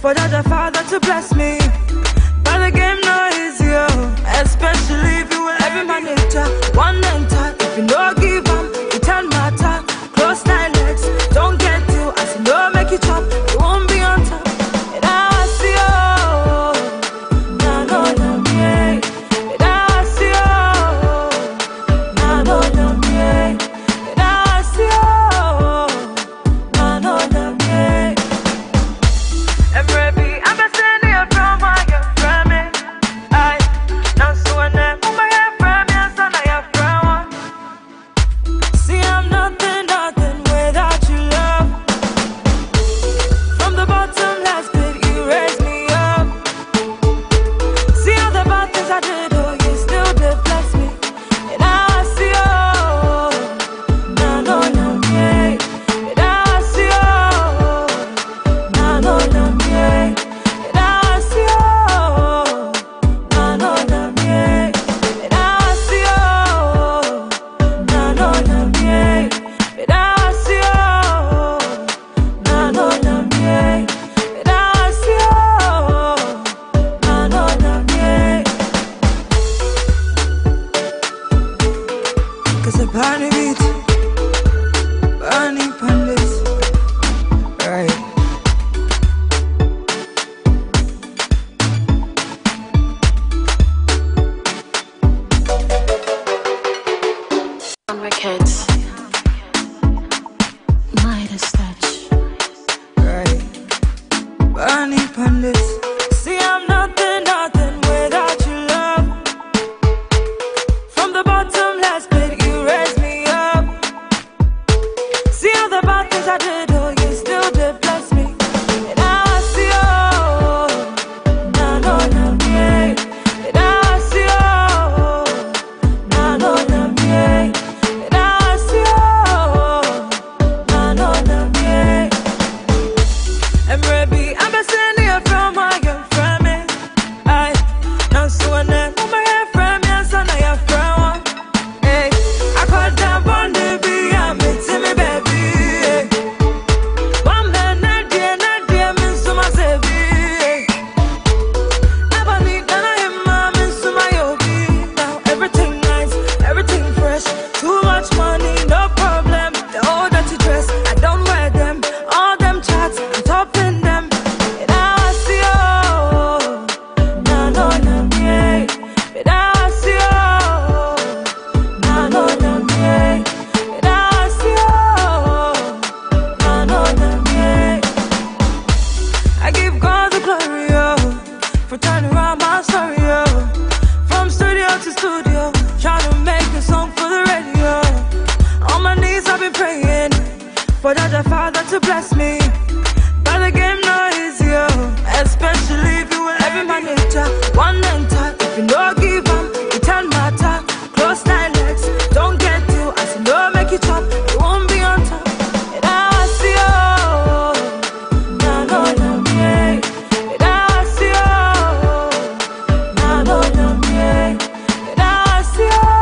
for the Father to bless me. But the game no easier, especially if you will every manager. One enter, if you no give up, you turn matter. Close thy legs, don't get you. As you know, make you chop, you won't be on top. And I see you, nah no no me. And I see you, nah no no me. And I see you, nah no no me. And baby, I'm a senior from my friend. I now so when I'm my friend, yes, and I have friend. See, I'm nothing without you, love. From the bottom last pit, you raised me up. See all the bad things I did, oh, you still did bless me. And I see you, nah no no me. And I see you, nah no no me. And I see you, nah no no me. And I see you, nah no no me. And I see you, nah no no me. And I see you, nah no no me. 'Cause the party beat, burning pandits, right? On records, Midas touch. Right, burning pandits. See, I'm nothing without you, love. From the bottom last pit, you raised me up. See all the bad things I did, oh, you still did bless me. And I see you, nah no no me. And I see you, nah no no me. And I see you, nah no no me. And baby, I'm a senior from my friend. I now so when I'm my friend, yes, and I have friend. Hey, I call down on the be, I'm to me, baby. One man, Nadia, me, so my baby. Never need none of him, mom, and so my yogi. Now everything nice, everything fresh. Too much money, no problem. The old dirty dress, I don't wear them. All them chats, I'm topping them. And I see you, nah no no me. And I see you, nah no no me. And I see you, nah no no me. I give God the glory, oh, for turning around my story, oh. From studio to studio, trying to make a song for the radio. On my knees I've been praying for the Father to bless me. But the game no easier, especially if you will every manager. One enter, if you no give up, you turn matter. Close thy legs, don't get you. As you know, make you chop, you won't be on top. And I see you, nah no no me. And I see you, nah no no me. And I see you,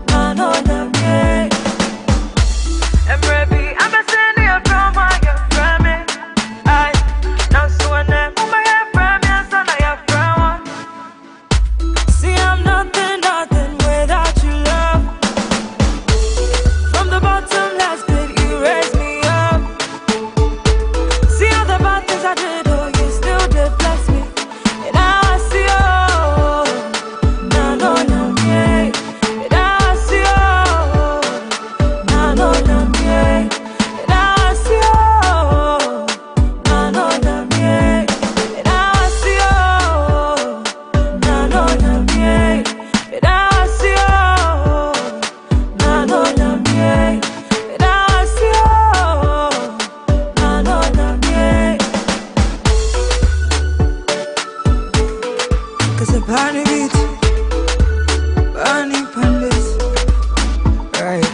nah no no me. And baby, I'm a senior from my friend. I now so when I'm my friend, yes, and I have friend. See, I'm nothing without you, love. From the bottom last pit, you raised me up. See all the bad things I did, oh, you still did bless me. And I see you, nah no no me. And I see you, nah no no me. And I see you, nah no no me. And I see you, nah no no me. And I see you, nah no no me. And I see you, nah no no me. 'Cause the party beat, burning pandits, right?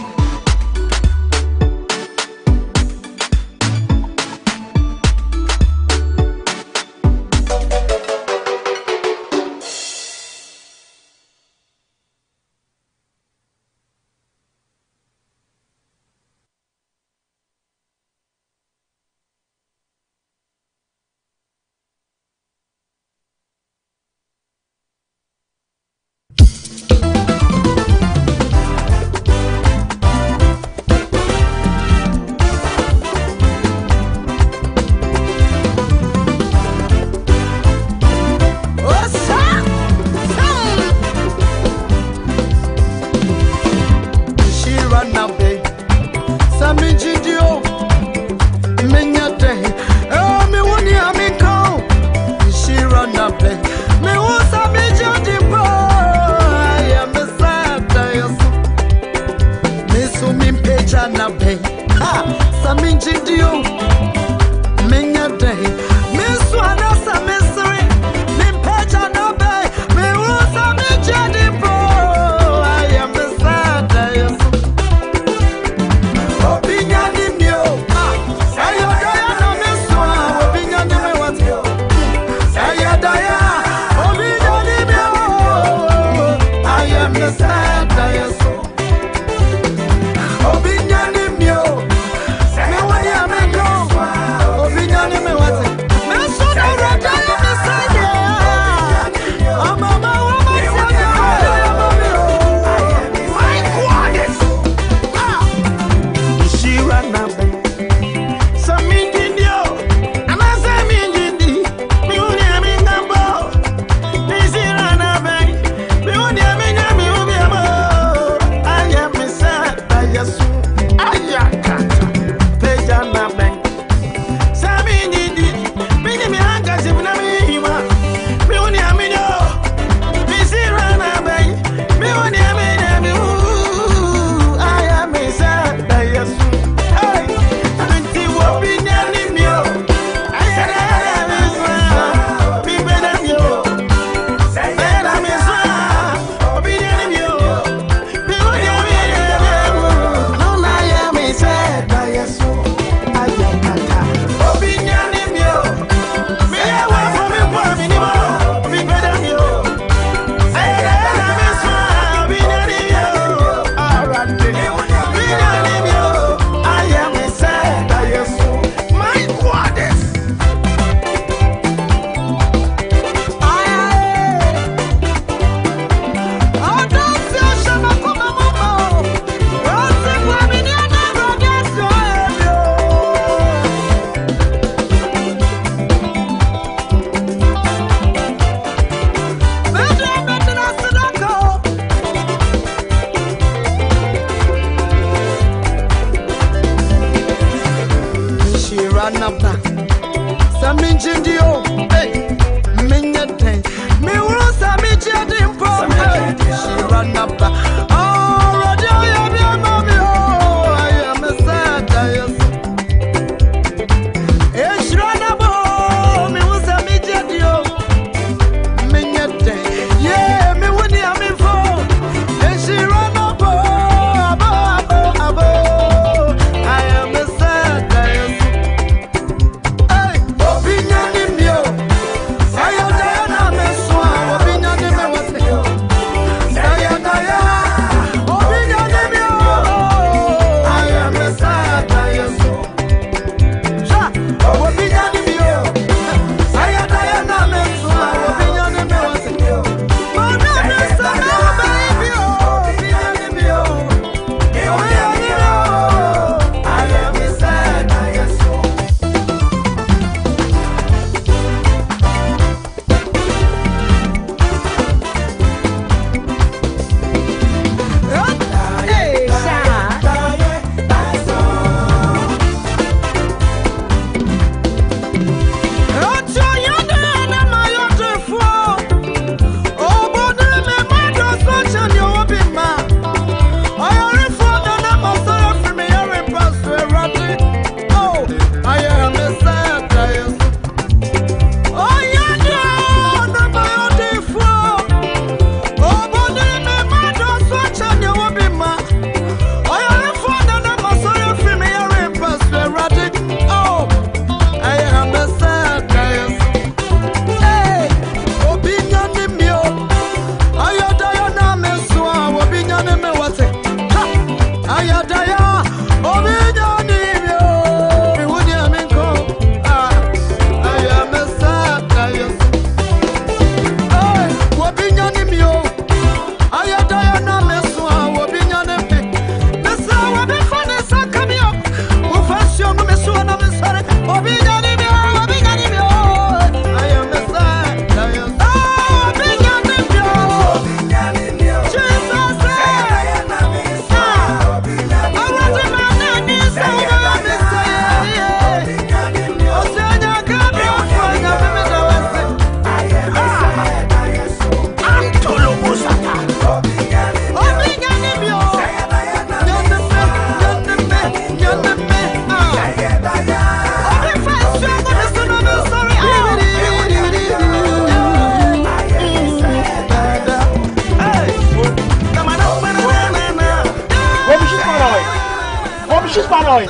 she's following.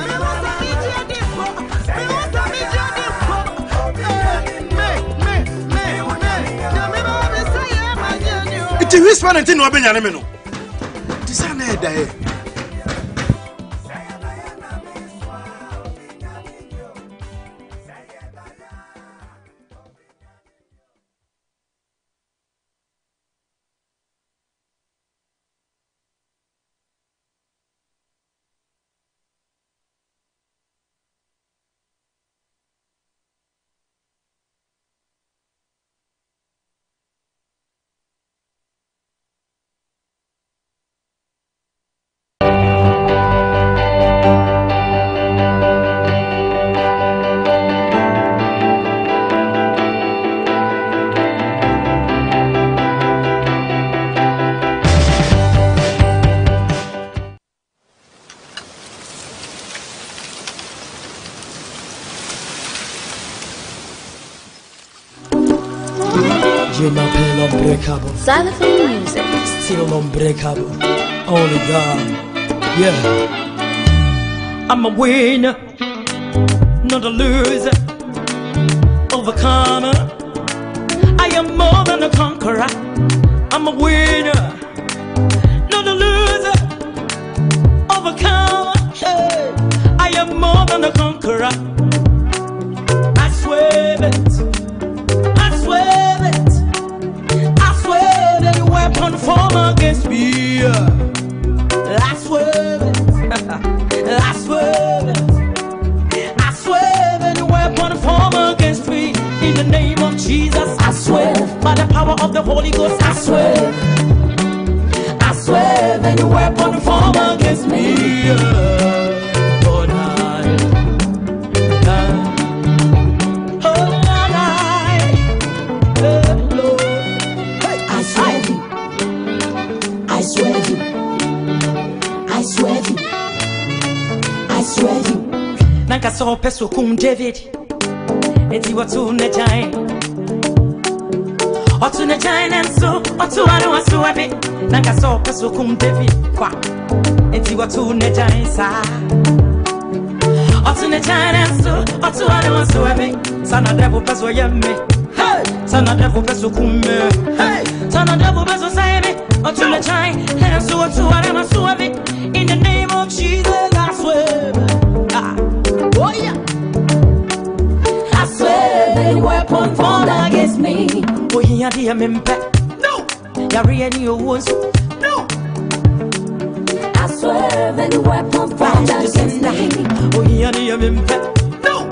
It's a whisper and tin open animal. Design a day. Unbreakable. Xylophone music. Still unbreakable. Only God. Yeah. I'm a winner, not a loser. Overcomer. I am more than a conqueror. I'm a winner, not a loser. Overcomer. Hey. I am more than a conqueror. I swear it. I swear it. Weapon form against me. I swear it. I swear it. I swear any weapon form against me. In the name of Jesus, I swear. By the power of the Holy Ghost, I swear. I swear any weapon form against me. Oh, I swear you. I swear you. I swear you. Nanka so peso kum David. Eti watu ne jain. Otu ne jain and so otu anu wasu abi. Nanka so peso kum David kwa. Eti watu ne jain sa. Otu ne jain and so otu anu wasu abi. Sana devil peso yemme. Hey. Sana devil peso kum me. Hey. Sana devil peso say me. Until the time, and so I am so of it. In the name of Jesus, I swear. Oh yeah. I swear, any weapon formed against me. Oh, he had the impact. No. You're any wounds. No. I swear, any weapon formed against me. Oh, he had the impact. No.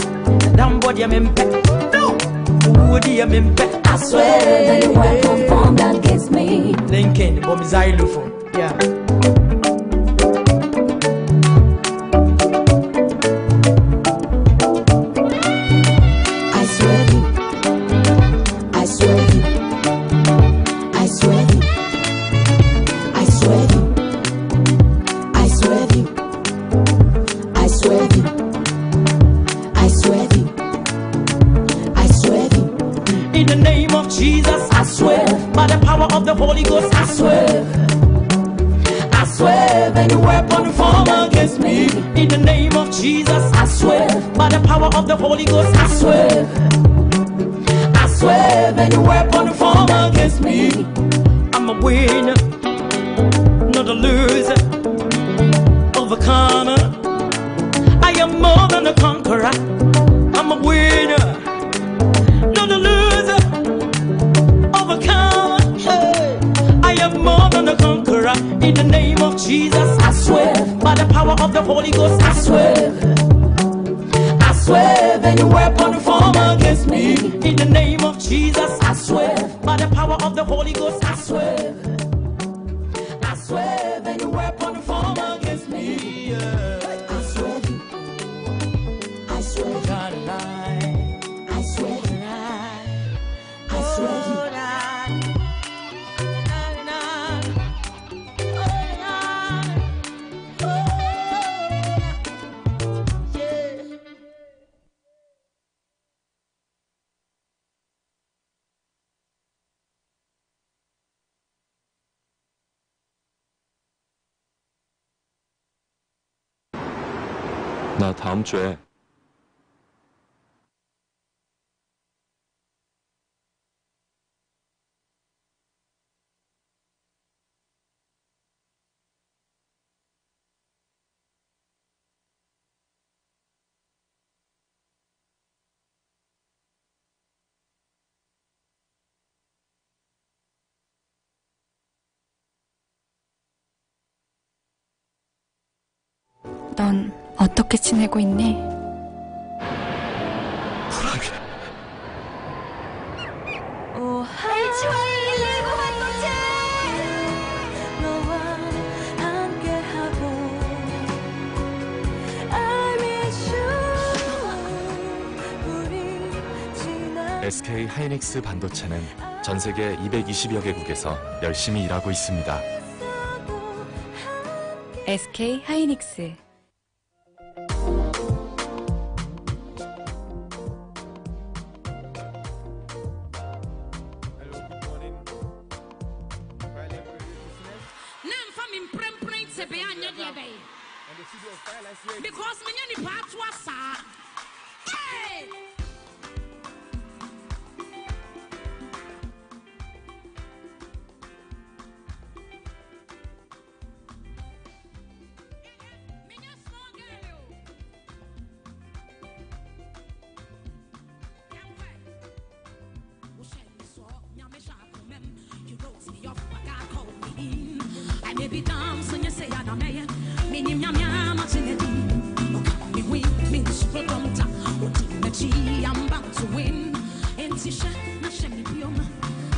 Down body impact. No. Who the impact? I swear, any weapon formed against me. Lincoln, bomb xylophone. Yeah. I swear you. I swear you. I swear you. I swear you. I swear you. I swear you. I swear you. I swear you. In the name of Jesus, I swear. By the power of the Holy Ghost, I swear. I swear, any weapon formed against me. In the name of Jesus, I swear. By the power of the Holy Ghost, I swear. I swear, any weapon formed against me. I'm a winner, not a loser. Overcomer. I am more than a conqueror. I'm a winner, not a loser. Overcomer. Hey. I am more than a conqueror. In the name of Jesus, I swear. By the power of the Holy Ghost, I swear. I swear, any weapon formed against me. In the name of Jesus, I swear. By the power of the Holy Ghost, I swear. I swear, any weapon formed against me. Yeah. I swear. I swear. I swear. I swear. 나 다음 주에 넌 어떻게 지내고 있니? 불안해. SK 하이닉스 반도체는 전 세계 220여 개국에서 열심히 일하고 있습니다. SK 하이닉스. Because many parts was hey! I may be dumb, so you say I'm a man. Meaning, I'm I'm about to win. And Tisha, my shame,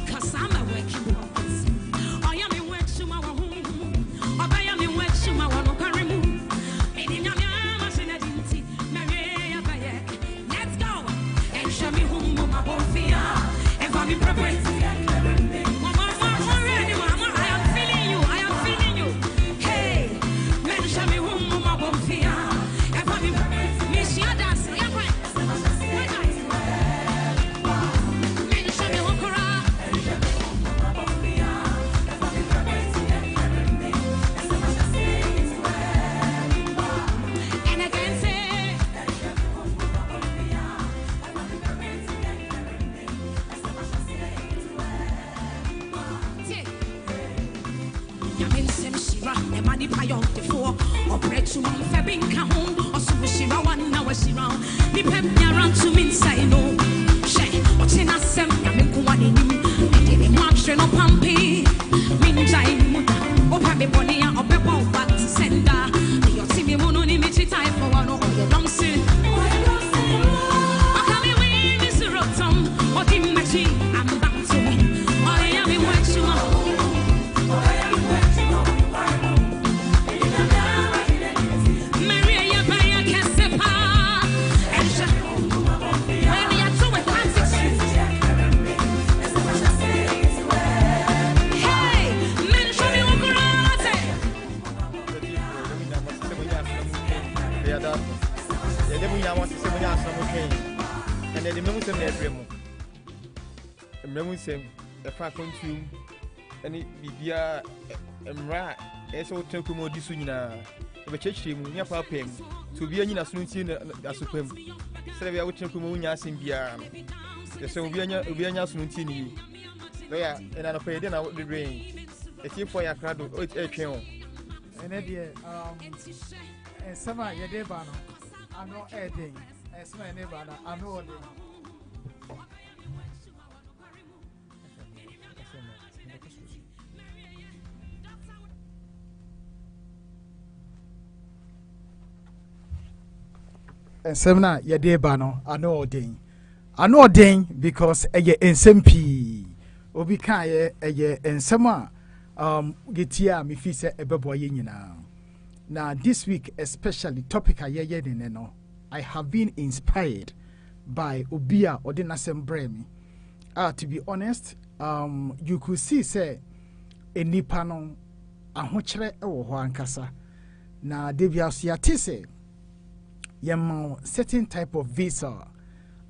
cause I'm a working woman. I am in work to my home. I am in work to my one. Meaning, I'm a sinadinti. Let's go and show me whom my whole fear. And for me, preference. Any Bibia Mra, so Tenkumo Disunina, the church team, near Papim, to be in a swing as supreme. Savia with Tenkumonia Simbia, the Soviania Smuntini. There, and I pay dinner with the rain. A few for your crowd with a piano. And idea, and some of your debano, I'm not adding, and some of your I'm not. And semna ye de bano ano odin because eye ensempi obi kan ye eye ensema getia me fi se ebebo ye nyina na this week especially topic aye ne no I have been inspired by obia odinasem bremi to be honest you could see say enipa no ahokyere ewo ho ankasa na devia so yate say yema certain type of visa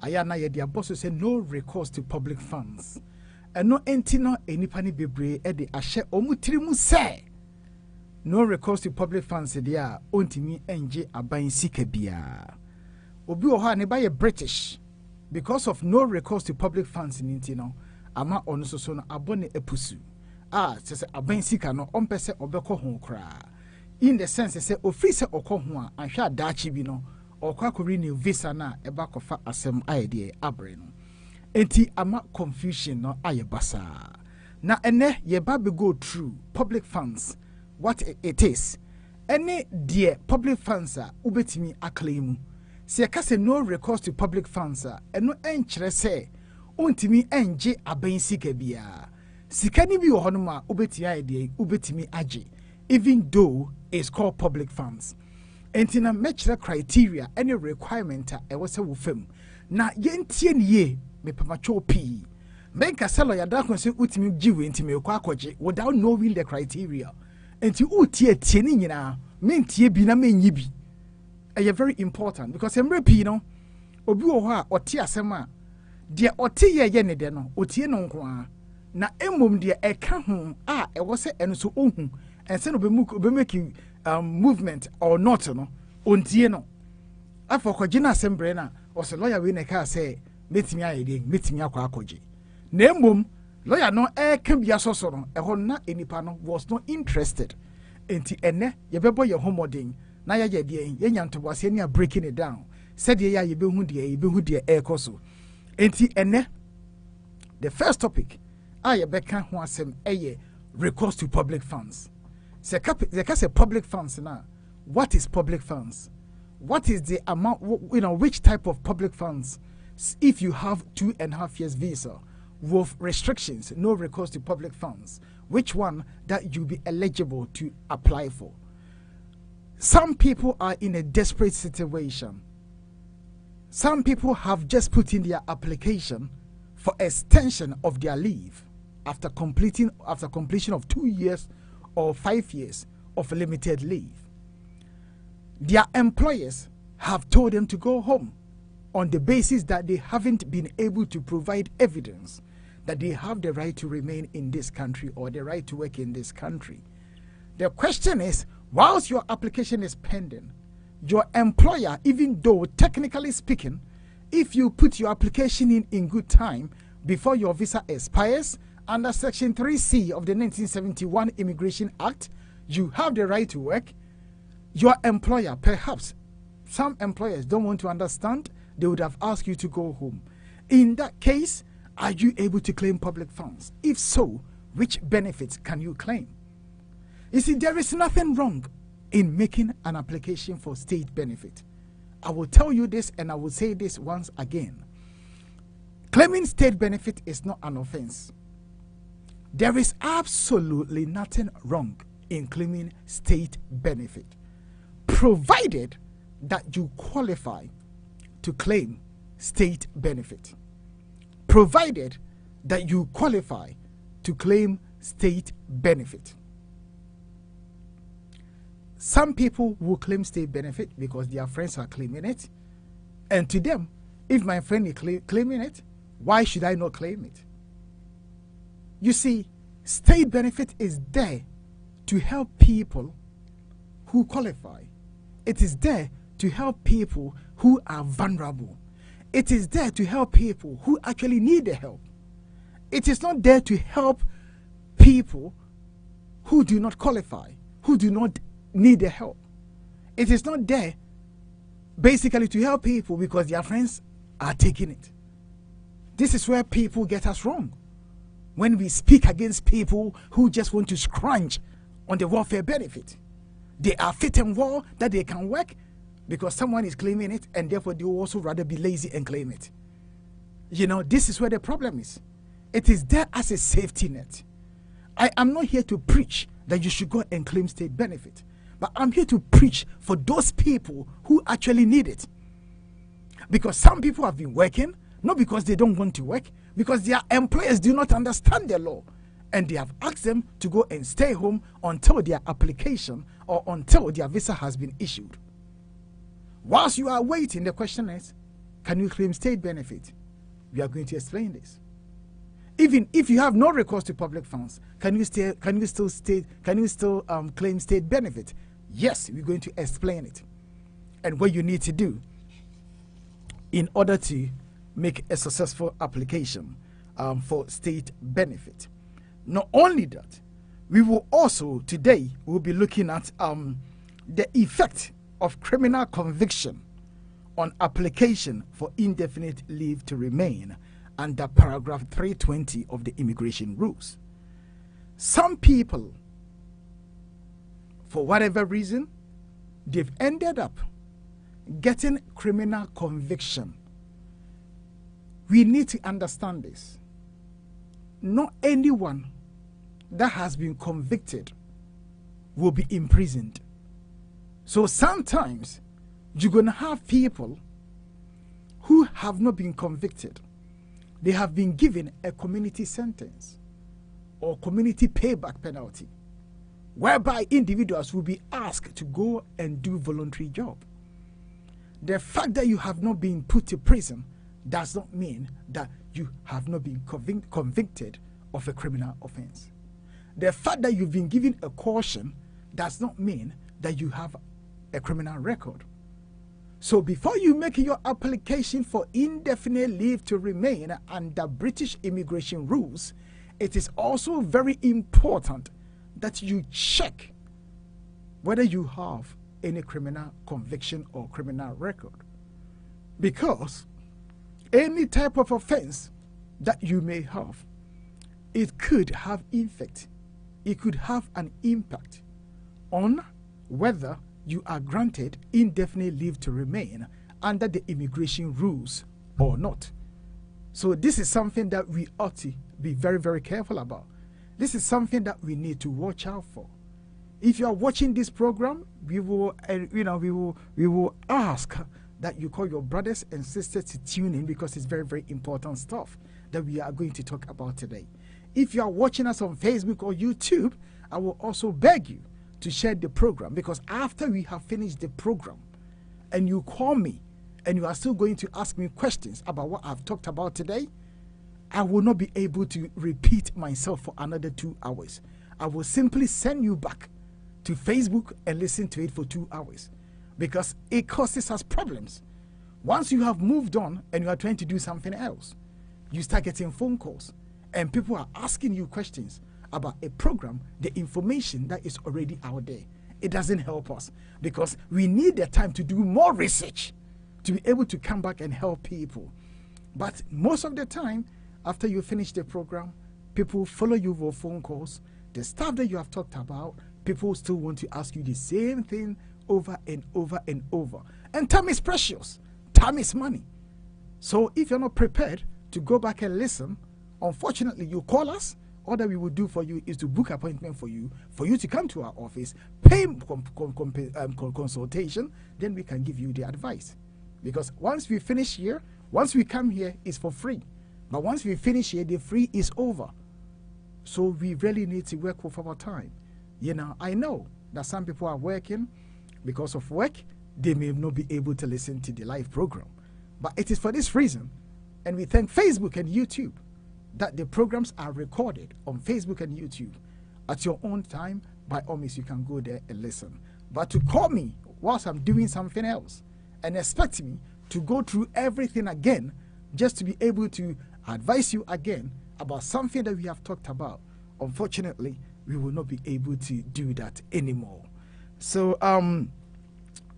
ayana ye dia boss say no recourse to public funds and no enti no enipa ni bebre e de ahye omutiri mu say no recourse to public funds there ontimi enje aban sika bia obi wo ha ne ba ye British because of no recourse to public funds ninti no ama ono so no abone epusu se aban sika no ompese obekọ ho kra in the sense say office okọ ho a ahwa daachi bi no okwa ko renew visa na eba kofa asem ayede abre no enti ama confusion no aye basa na ene ye ba be go through public funds what it is any dear public funds ubetimi acclaim se ka se no recourse to public funds eno enkyere se ontimi enje aban sika bia sika ni bi wo hono ma ubeti ayede ubetimi age even though it's called public funds enti na mekyere criteria any requirement e wo se wo fam na yentie niye me pamacho p menka selo ya da kon se utimi giwe enti me kwa akoje without knowing the criteria enti utie ni nyina mentie bi na menyi bi e very important because emre p no obi wo ho a ote asem a de ote ye ne de no otie no nko a na emom de eka ho a e wo se eno so ohun ense no be make movement or not no ontie no afọ kwaje na assemble na o se lawyer we na ka say metimi ayede metimi akwa akoje na emom lawyer no ka bia so no e ho na enipa no was not interested enti ene ye bebo ye homodin na ye de ye nyantobose ne breaking it down said ye ya ye behu de ekoso enti ene the first topic ye beka ho asem eye recourse to public funds se say public funds na what is public funds, what is the amount, which type of public funds if you have 2.5 years visa with restrictions, no recourse to public funds, which one that you be eligible to apply for. Some people are in a desperate situation. Some people have just put in their application for extension of their leave after completion of 2 years or 5 years of limited leave. Their employers have told them to go home on the basis that they haven't been able to provide evidence that they have the right to remain in this country or the right to work in this country. The question is, whilst your application is pending, your employer, even though technically speaking, if you put your application in good time before your visa expires, under Section 3C of the 1971 Immigration Act, you have the right to work. Your employer, perhaps some employers don't want to understand, they would have asked you to go home. In that case, are you able to claim public funds? If so, which benefits can you claim? You see, there is nothing wrong in making an application for state benefit. I will tell you this and I will say this once again. Claiming state benefit is not an offense. There is absolutely nothing wrong in claiming state benefit, provided that you qualify to claim state benefit. Provided that you qualify to claim state benefit. Some people will claim state benefit because their friends are claiming it. And to them, if my friend is claiming it, why should I not claim it? You see, state benefit is there to help people who qualify. It is there to help people who are vulnerable. It is there to help people who actually need the help. It is not there to help people who do not qualify, who do not need the help. It is not there basically to help people because their friends are taking it. This is where people get us wrong. When we speak against people who just want to scrunch on the welfare benefit, they are fit and well that they can work because someone is claiming it, and therefore they will also rather be lazy and claim it. You know, this is where the problem is. It is there as a safety net. I am not here to preach that you should go and claim state benefit, but I'm here to preach for those people who actually need it. Because some people have been working, not because they don't want to work, because their employers do not understand the law, and they have asked them to go and stay home until their application or until their visa has been issued. Whilst you are waiting, the question is, can you claim state benefit? We are going to explain this. Even if you have no recourse to public funds, can you still claim state benefit? Yes, we're going to explain it and what you need to do in order to make a successful application for state benefit. Not only that, we will also today we'll be looking at the effect of criminal conviction on application for indefinite leave to remain under paragraph 320 of the immigration rules. Some people, for whatever reason, they've ended up getting criminal conviction. We need to understand this. Not anyone that has been convicted will be imprisoned. So sometimes you're going to have people who have not been convicted. They have been given a community sentence or community payback penalty, whereby individuals will be asked to go and do voluntary job. The fact that you have not been put to prison does not mean that you have not been convicted of a criminal offense. The fact that you've been given a caution does not mean that you have a criminal record. So before you make your application for indefinite leave to remain under British immigration rules, it is also very important that you check whether you have any criminal conviction or criminal record. Because any type of offense that you may have, it could have effect. It could have an impact on whether you are granted indefinite leave to remain under the immigration rules or not. So this is something that we ought to be very, very careful about. This is something that we need to watch out for. If you are watching this program, we will ask that you call your brothers and sisters to tune in, because it's very, very important stuff that we are going to talk about today. If you are watching us on Facebook or YouTube, I will also beg you to share the program, because after we have finished the program and you call me and you are still going to ask me questions about what I've talked about today, I will not be able to repeat myself for another 2 hours. I will simply send you back to Facebook and listen to it for 2 hours, because it causes us problems. Once you have moved on and you are trying to do something else, you start getting phone calls and people are asking you questions about a program, the information that is already out there. It doesn't help us, because we need the time to do more research to be able to come back and help people. But most of the time, after you finish the program, people follow you for phone calls. The stuff that you have talked about, people still want to ask you the same thing over and over and over. And time is precious. Time is money. So if you're not prepared to go back and listen, unfortunately, you call us. All that we will do for you is to book appointment for you to come to our office, pay consultation, then we can give you the advice. Because once we finish here, once we come here, it's for free. But once we finish here, the free is over. So we really need to work with our time. You know, I know that some people are working because of work. They may not be able to listen to the live program. But it is for this reason, and we thank Facebook and YouTube, that the programs are recorded on Facebook and YouTube at your own time. By all means, you can go there and listen. But to call me whilst I'm doing something else and expect me to go through everything again just to be able to advise you again about something that we have talked about, unfortunately, we will not be able to do that anymore. So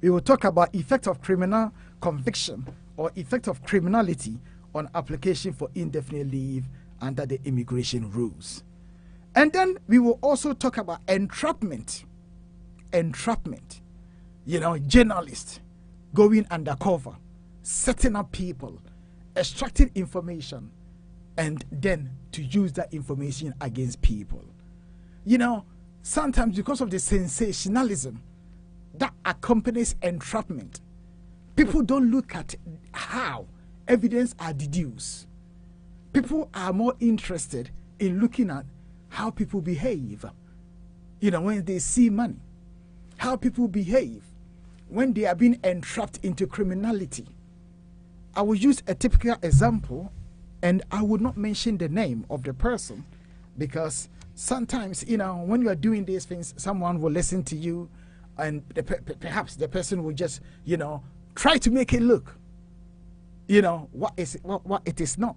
we will talk about effect of criminal conviction or effect of criminality on application for indefinite leave under the immigration rules. And then we will also talk about entrapment. Entrapment. You know, journalists going undercover, setting up people, extracting information, and then to use that information against people. You know, sometimes because of the sensationalism that accompanies entrapment, people don't look at how evidence are deduced. People are more interested in looking at how people behave, you know, when they see money, how people behave when they are being entrapped into criminality. I will use a typical example And I would not mention the name of the person because sometimes, when you are doing these things, someone will listen to you and perhaps the person will just, try to make it look, what it is not.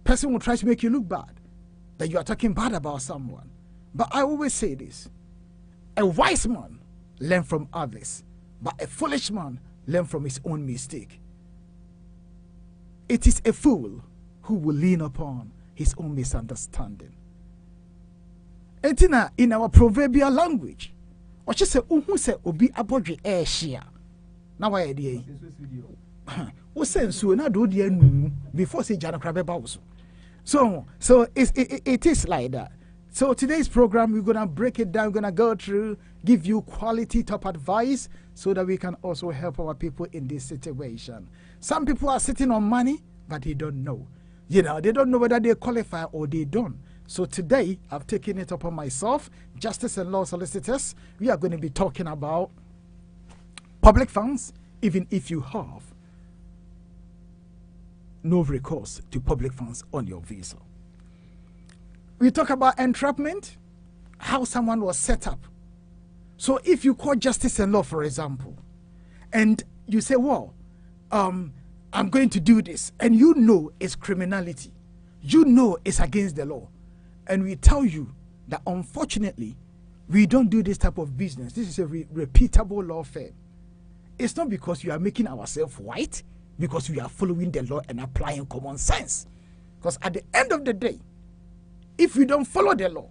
Person will try to make you look bad, that you are talking bad about someone. But I always say this: a wise man learn from others, but a foolish man learn from his own mistake. It is a fool who will lean upon his own misunderstanding. Etina in our proverbial language, or just say uhu se obi abodwe shia. Now why dey? O sense we na do dey nu before say jana krabe ba wo. So it is like that. So today's program, we're going to break it down. We're going to go through, give you quality top advice so that we can also help our people in this situation. Some people are sitting on money, but they don't know. They don't know whether they qualify or they don't. So today, I've taken it upon myself, Justice and Law Solicitors. We are going to be talking about public funds, even if you have no recourse to public funds on your visa. We talk about entrapment, how someone was set up. So if you call Justice and Law, for example, and you say, well, I'm going to do this, and it's criminality, it's against the law, and we tell you that unfortunately, we don't do this type of business. This is a repeatable law firm. It's not because you are making ourselves white, because we are following the law and applying common sense. Because at the end of the day, if we don't follow the law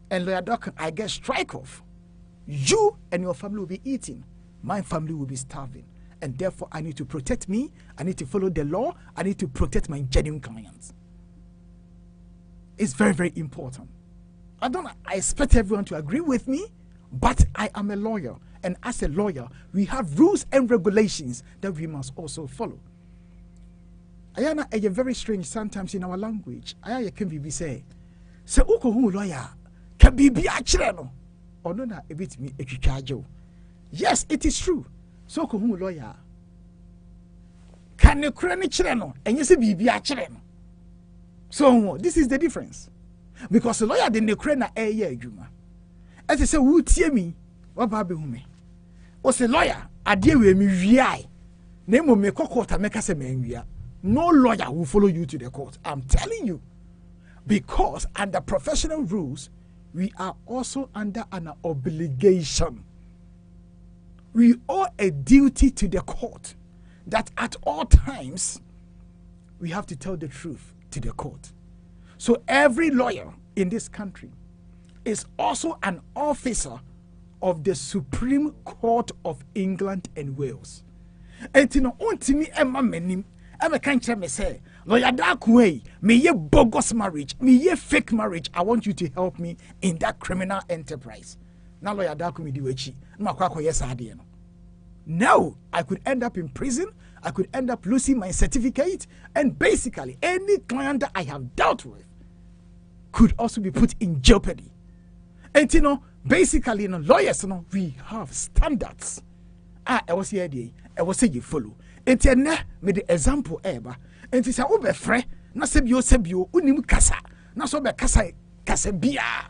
and lawyer doc, I get strike off, you and your family will be eating. My family will be starving. And therefore, I need to protect me. I need to follow the law. I need to protect my genuine clients. It's very, very important. I expect everyone to agree with me, but I am a lawyer. And as a lawyer, we have rules and regulations that we must also follow. Ayana, a very strange sometimes in our language. Ayana can be say, se uko hu lawyer can be achire or no na ebit me etwitwajo. Yes, it is true. So ko hu lawyer can ne kura ne kire no enye se bibi achire no. So this is the difference. Because the lawyer de ne kura na eye adwuma. Ese se wu tie mi wa ba be hu me. O se lawyer ade we mi wiai. Na mo me kokota meka se menwia. No lawyer will follow you to the court. I'm telling you. Because under professional rules, we are also under an obligation. We owe a duty to the court that at all times, we have to tell the truth to the court. So every lawyer in this country is also an officer of the Supreme Court of England and Wales. And you know, I can't me say, lawyer dark way, me ye bogus marriage, me ye fake marriage. I want you to help me in that criminal enterprise. Now lawyer dark me do echi. No, I could end up in prison. I could end up losing my certificate, and basically any client that I have dealt with could also be put in jeopardy. And you know, basically, lawyers, we have standards. I was here, I was saying you follow. And then, me the example ever. And it's a over fre, na sebio, unim kasa, na so be kasa bia.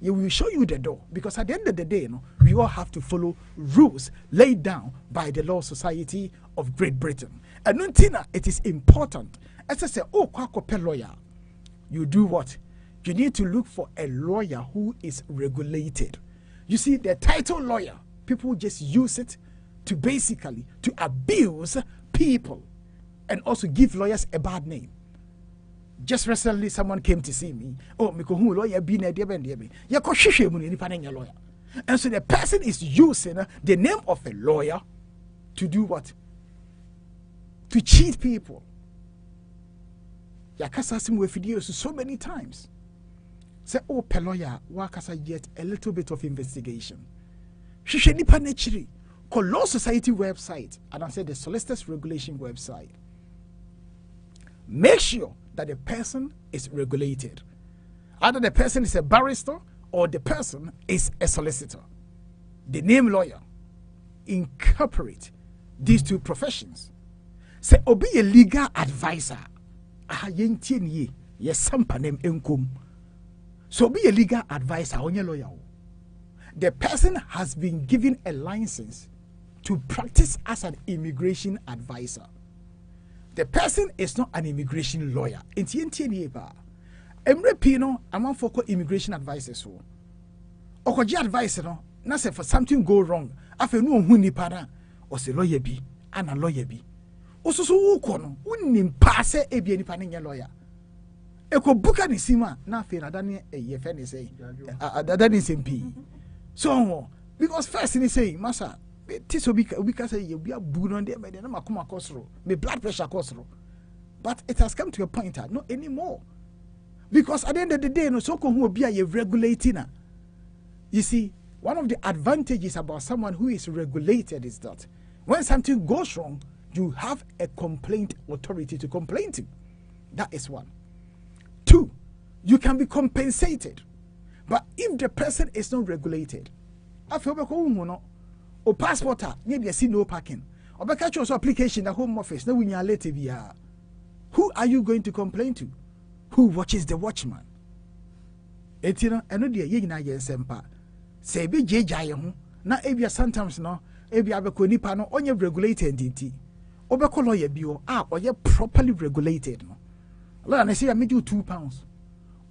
You will show you the door, because at the end of the day, we all have to follow rules laid down by the Law Society of Great Britain. And Nuntina, it is important. As I say, kwakope lawyer, you do what? You need to look for a lawyer who is regulated. You see, the title lawyer, people just use it to basically to abuse people and also give lawyers a bad name. Just recently, someone came to see me. Oh, Miko lawyer be na debendiebe. Ya ko hwehwe mu ni pa na lawyer. And so the person is using the name of a lawyer to do what? To cheat people. Ya kasa sim we videos so many times. Say, oh, pe lawyer, wa kasa yet a little bit of investigation. Hwehwe ni pa na chiri. Call Law Society website, and I said the Solicitors Regulation website. Make sure that the person is regulated. Either the person is a barrister or the person is a solicitor. The name lawyer incorporate these two professions. Say, be a legal advisor. yentie ni ye sampanem enkom. So be a legal advisor on your lawyer. The person has been given a license to practice as an immigration advisor. The person is not an immigration lawyer. Emre Pino, among for immigration advisors. So, Okoji advisor, no, na say for something go wrong. Afe no huni para, or say lawyer be, and a lawyer be. Also, so ukono, unim passe ebi any panning lawyer. Eko buka ni sima, na fe na dani ye fe ni say, dani SMP. So, because first he say, Masa, this will say you be a boon on there, but then I'm a cosro, my blood pressure cosro. But it has come to a point, not anymore. Because at the end of the day, no so who be a regulating. You see, one of the advantages about someone who is regulated is that when something goes wrong, you have a complaint authority to complain to. That is one. Two, you can be compensated. But if the person is not regulated, I feel like o passport maybe I see no parking. Or catch your application the home office. No when you are late. Who are you going to complain to? Who watches the watchman? Etina eno de ye nyina ye sempa. Se be jejaye ho na ebia sometimes no ebia be ko nipa no onye regulated ndinti. Obeko lawyer bio oye properly regulated no. Lawyer na say make you £2.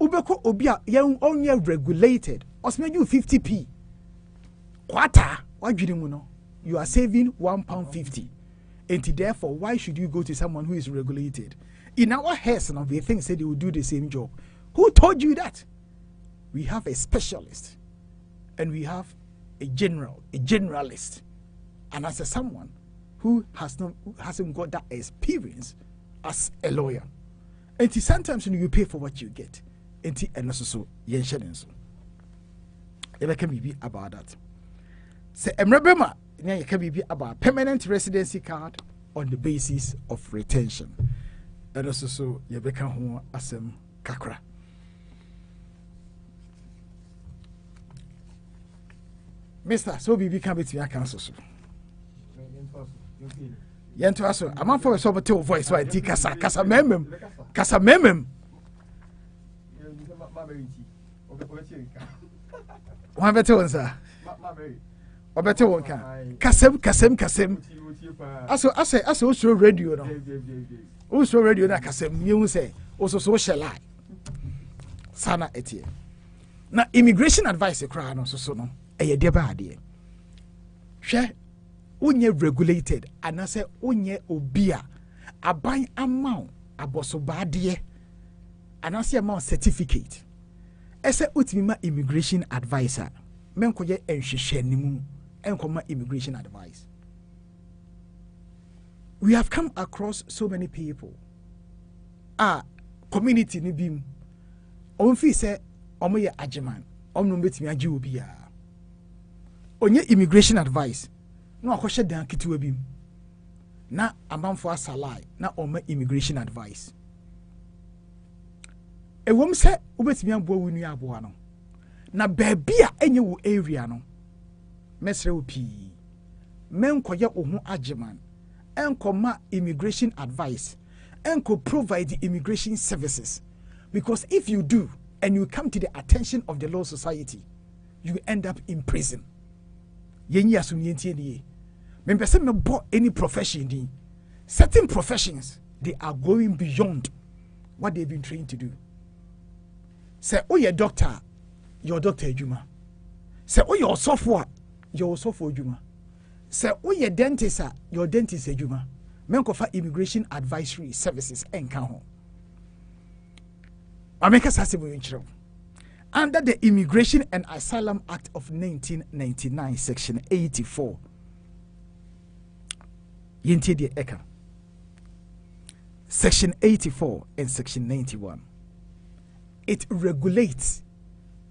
Ubeko obia yen onye regulated osme you 50p. Quarter wajiri no you are saving £1.50. And therefore why should you go to someone who is regulated? In our heads now they think say they will do the same job. Who told you that? We have a specialist and we have a generalist, and as someone who hasn't got that experience as a lawyer. And sometimes you pay for what you get. And also yen so it can be about that. Say Emrebema it can be about permanent residency card on the basis of retention. And also so you become asem kakra. Mr. So we can be to your council. Yento aso am for so tell voice why ti kasa memem one better one sir or better one can kasem aso show radio no o show radio na kasem you say also social lie sana etie na immigration advice kra no so no e de ba ade hwe unye regulated and I say unye obia aban amount aboso baade and I say amount certificate ese utimima immigration advisor menkoye enhwehwe nimu enkoma immigration advice. We have come across so many people community ni bim onfi say omoye ajeman omno betimi age obia onye immigration advice no akwhye dan kitiwa bim na amanfo asalai na oma immigration advice ewom se obetimi ambo wunu abo no na baabia enye wo area no mesre opi menkoye ohu ageman enkoma immigration advice enko provide the immigration services, because if you do and you come to the attention of the law society you end up in prison. Yenyi asumyenti eniye membese me bo any profession din. Certain professions they are going beyond what they've been trained to do. Say oh your doctor, your doctor ejuma. Say oh your software ejuma. Say oh your dentist, your dentist ejuma. Menkofa immigration advisory services enka ho. Ameka sasibu yinchiro. Under the Immigration and Asylum Act of 1999, Section 84, Yentidi Eka, Section 84 and Section 91, it regulates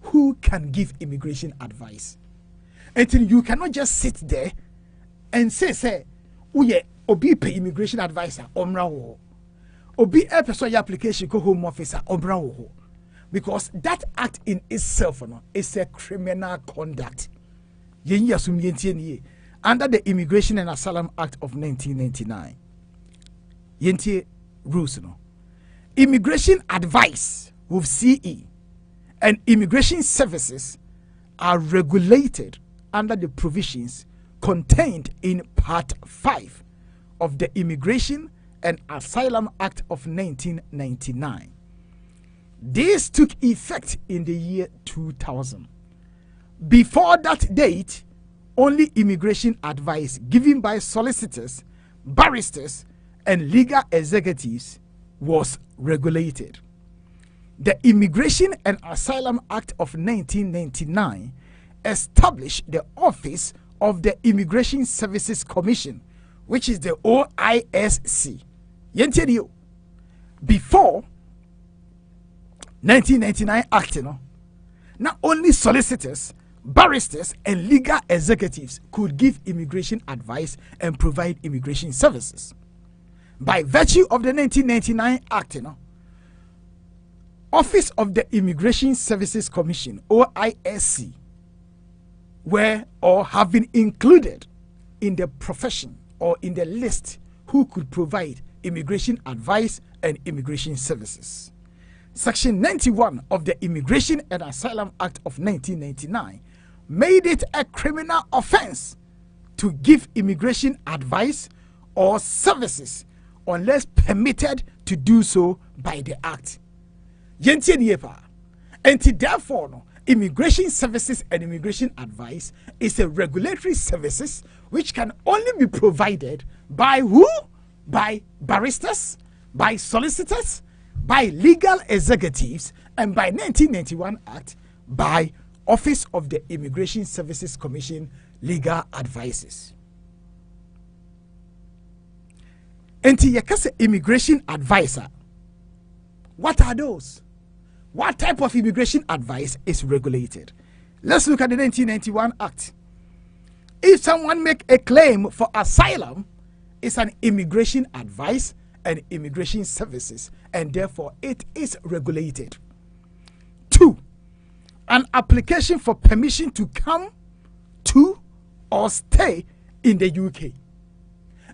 who can give immigration advice. And you cannot just sit there and say, uye obi pay immigration advisor omra wo, obi person application ko home officer omra wo. Because that act in itself is a criminal conduct. Under the Immigration and Asylum Act of 1999, rules Immigration advice with CE and immigration services are regulated under the provisions contained in Part 5 of the Immigration and Asylum Act of 1999. This took effect in the year 2000. Before that date, only immigration advice given by solicitors, barristers, and legal executives was regulated. The Immigration and Asylum Act of 1999 established the Office of the Immigration Services Commission, which is the OISC. Before 1999 Act, not only solicitors, barristers, and legal executives could give immigration advice and provide immigration services. By virtue of the 1999 Act, Office of the Immigration Services Commission, OISC, were or have been included in the profession or in the list who could provide immigration advice and immigration services. Section 91 of the Immigration and Asylum Act of 1999 made it a criminal offense to give immigration advice or services unless permitted to do so by the Act. And therefore, immigration services and immigration advice is a regulatory services which can only be provided by who? By barristers, by solicitors, by legal executives, and by 1991 Act, by Office of the Immigration Services Commission legal advices. Enti yakase immigration advisor. What are those? What type of immigration advice is regulated? Let's look at the 1991 Act. If someone make a claim for asylum, it's an immigration advice and immigration services, and therefore it is regulated. 2, an application for permission to come to or stay in the UK.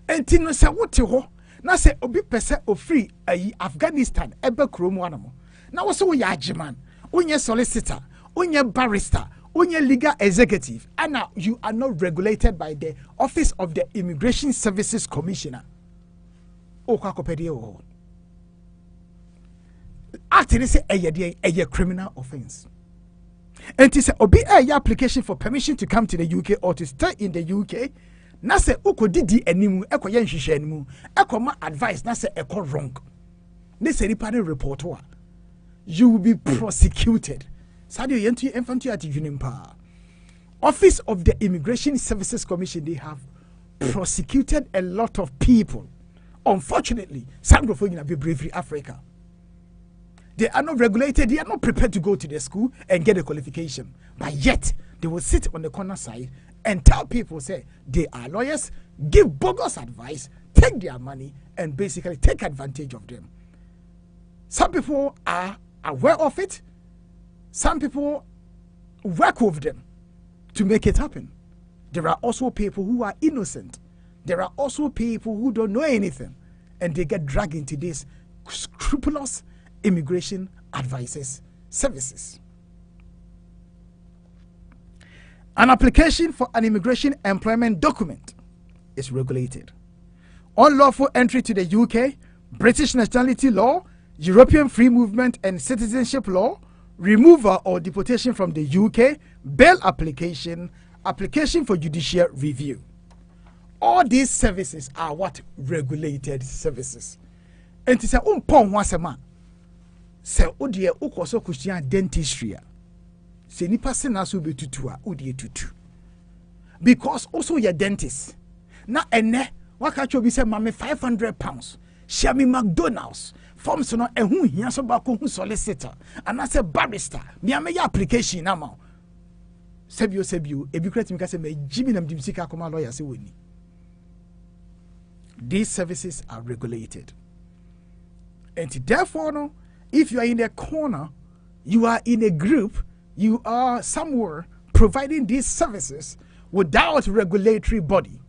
And tino se wote ho na se obi pese ofri Afghanistan ebe krom wanamo. Na wo se wo ya agiman, unye solicitor, unye barrister, unye legal executive, and now you are not regulated by the Office of the Immigration Services Commissioner. O kwa kopedi o. Actually say a criminal offense. And it say obi a application for permission to come to the UK or to stay in the UK. Na se uko didi enimu eko ye nhwehwe enimu eko ma advice na se eko wrong. Ne se ripa report wa. You will be prosecuted. Sadio yentu infantu at unimpa. Office of the Immigration Services Commission, they have prosecuted a lot of people. Unfortunately, some of them be bravery Africa. They are not regulated, they are not prepared to go to the school and get a qualification. But yet, they will sit on the corner side and tell people, say, they are lawyers, give bogus advice, take their money, and basically take advantage of them. Some people are aware of it. Some people work with them to make it happen. There are also people who are innocent. There are also people who don't know anything, and they get dragged into this scrupulous immigration advices services. An application for an immigration employment document is regulated. Unlawful entry to the UK, British nationality law, European free movement and citizenship law, removal or deportation from the UK, bail application, application for judicial review. All these services are what? Regulated services. And to say, wasema, se odie ukoso kushia dentistry. Se nipa sena so be tutua, odie tutu. Because also your dentist. Na ene, waka chobi se mame £500. Share me McDonald's. Form so no ehu hia so ba ko hu solicitor. And I say barrister. Me ame ya application na ma. Sebio ebi kreti mika se me jibi nam dimsika koma lawyer se woni. These services are regulated. And therefore, no, if you are in a corner, you are in a group, you are somewhere providing these services without regulatory body,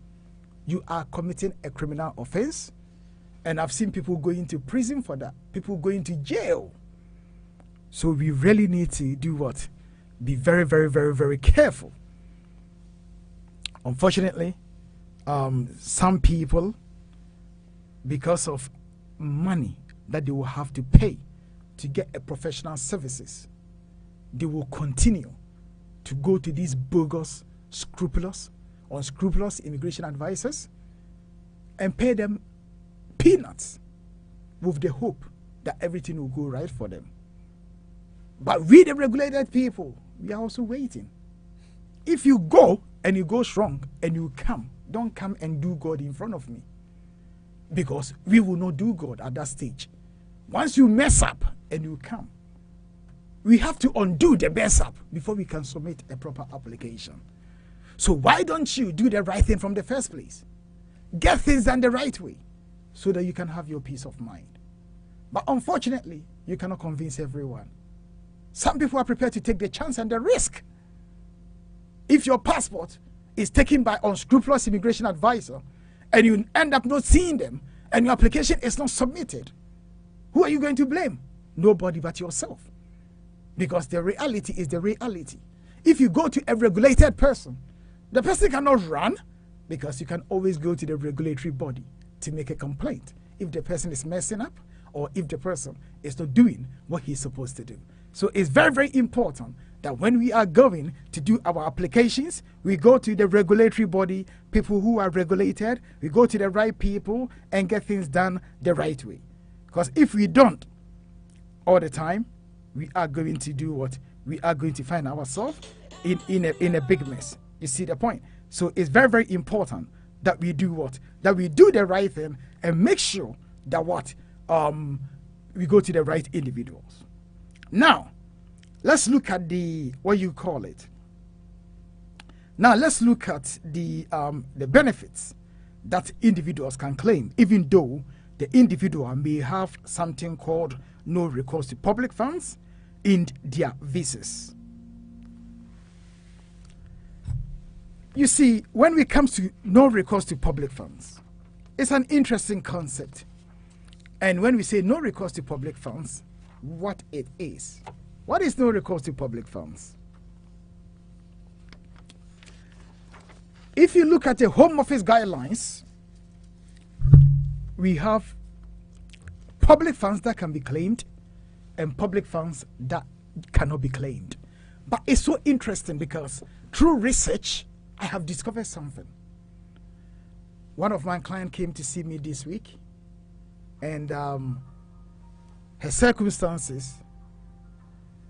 you are committing a criminal offense And I've seen people going to prison for that, people going to jail. So we really need to do what? Be very, very, very, very careful. Unfortunately, some people, because of money that they will have to pay to get a professional services, they will continue to go to these bogus, unscrupulous immigration advisors and pay them peanuts with the hope that everything will go right for them. But we, the regulated people, we are also waiting. If you go and it goes wrong and you come, don't come and do God in front of me, because we will not do God at that stage. Once you mess up and you come, we have to undo the mess up before we can submit a proper application. So why don't you do the right thing from the first place? Get things done the right way so that you can have your peace of mind. But unfortunately, you cannot convince everyone. Some people are prepared to take the chance and the risk. If your passport is taken by unscrupulous immigration advisor and you end up not seeing them and your application is not submitted, who are you going to blame? Nobody but yourself. Because the reality is the reality. If you go to a regulated person, the person cannot run, because you can always go to the regulatory body to make a complaint if the person is messing up or if the person is not doing what he's supposed to do. So it's very, very important that when we are going to do our applications, we go to the regulatory body, people who are regulated, we go to the right people and get things done the right way. Because if we don't all the time, we are going to do what? We are going to find ourselves in a big mess. You see the point? So it's very, very important that we do what? That we do the right thing and make sure that what? We go to the right individuals. Now, let's look at the, what you call it. Now, let's look at the benefits that individuals can claim, even though the individual may have something called no recourse to public funds in their visas. You see, when it comes to no recourse to public funds, it's an interesting concept. And when we say no recourse to public funds, what it is. What is no recourse to public funds? If you look at the Home Office guidelines, we have public funds that can be claimed and public funds that cannot be claimed. But it's so interesting because through research, I have discovered something. One of my clients came to see me this week, and her circumstances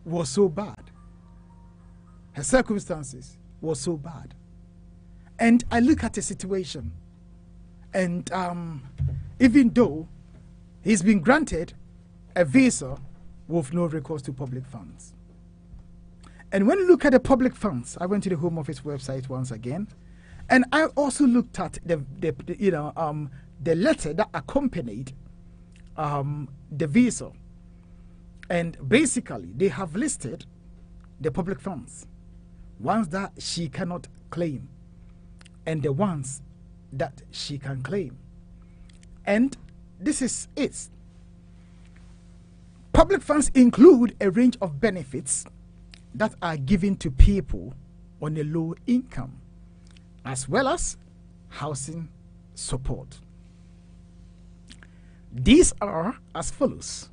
was so bad. Her circumstances was so bad. And I look at the situation, and even though he's been granted a visa with no recourse to public funds. And when you look at the public funds, I went to the Home Office website once again, and I also looked at the letter that accompanied the visa. And basically, they have listed the public funds, ones that she cannot claim, and the ones that she can claim. And this is it. Public funds include a range of benefits that are given to people on a low income, as well as housing support. These are as follows: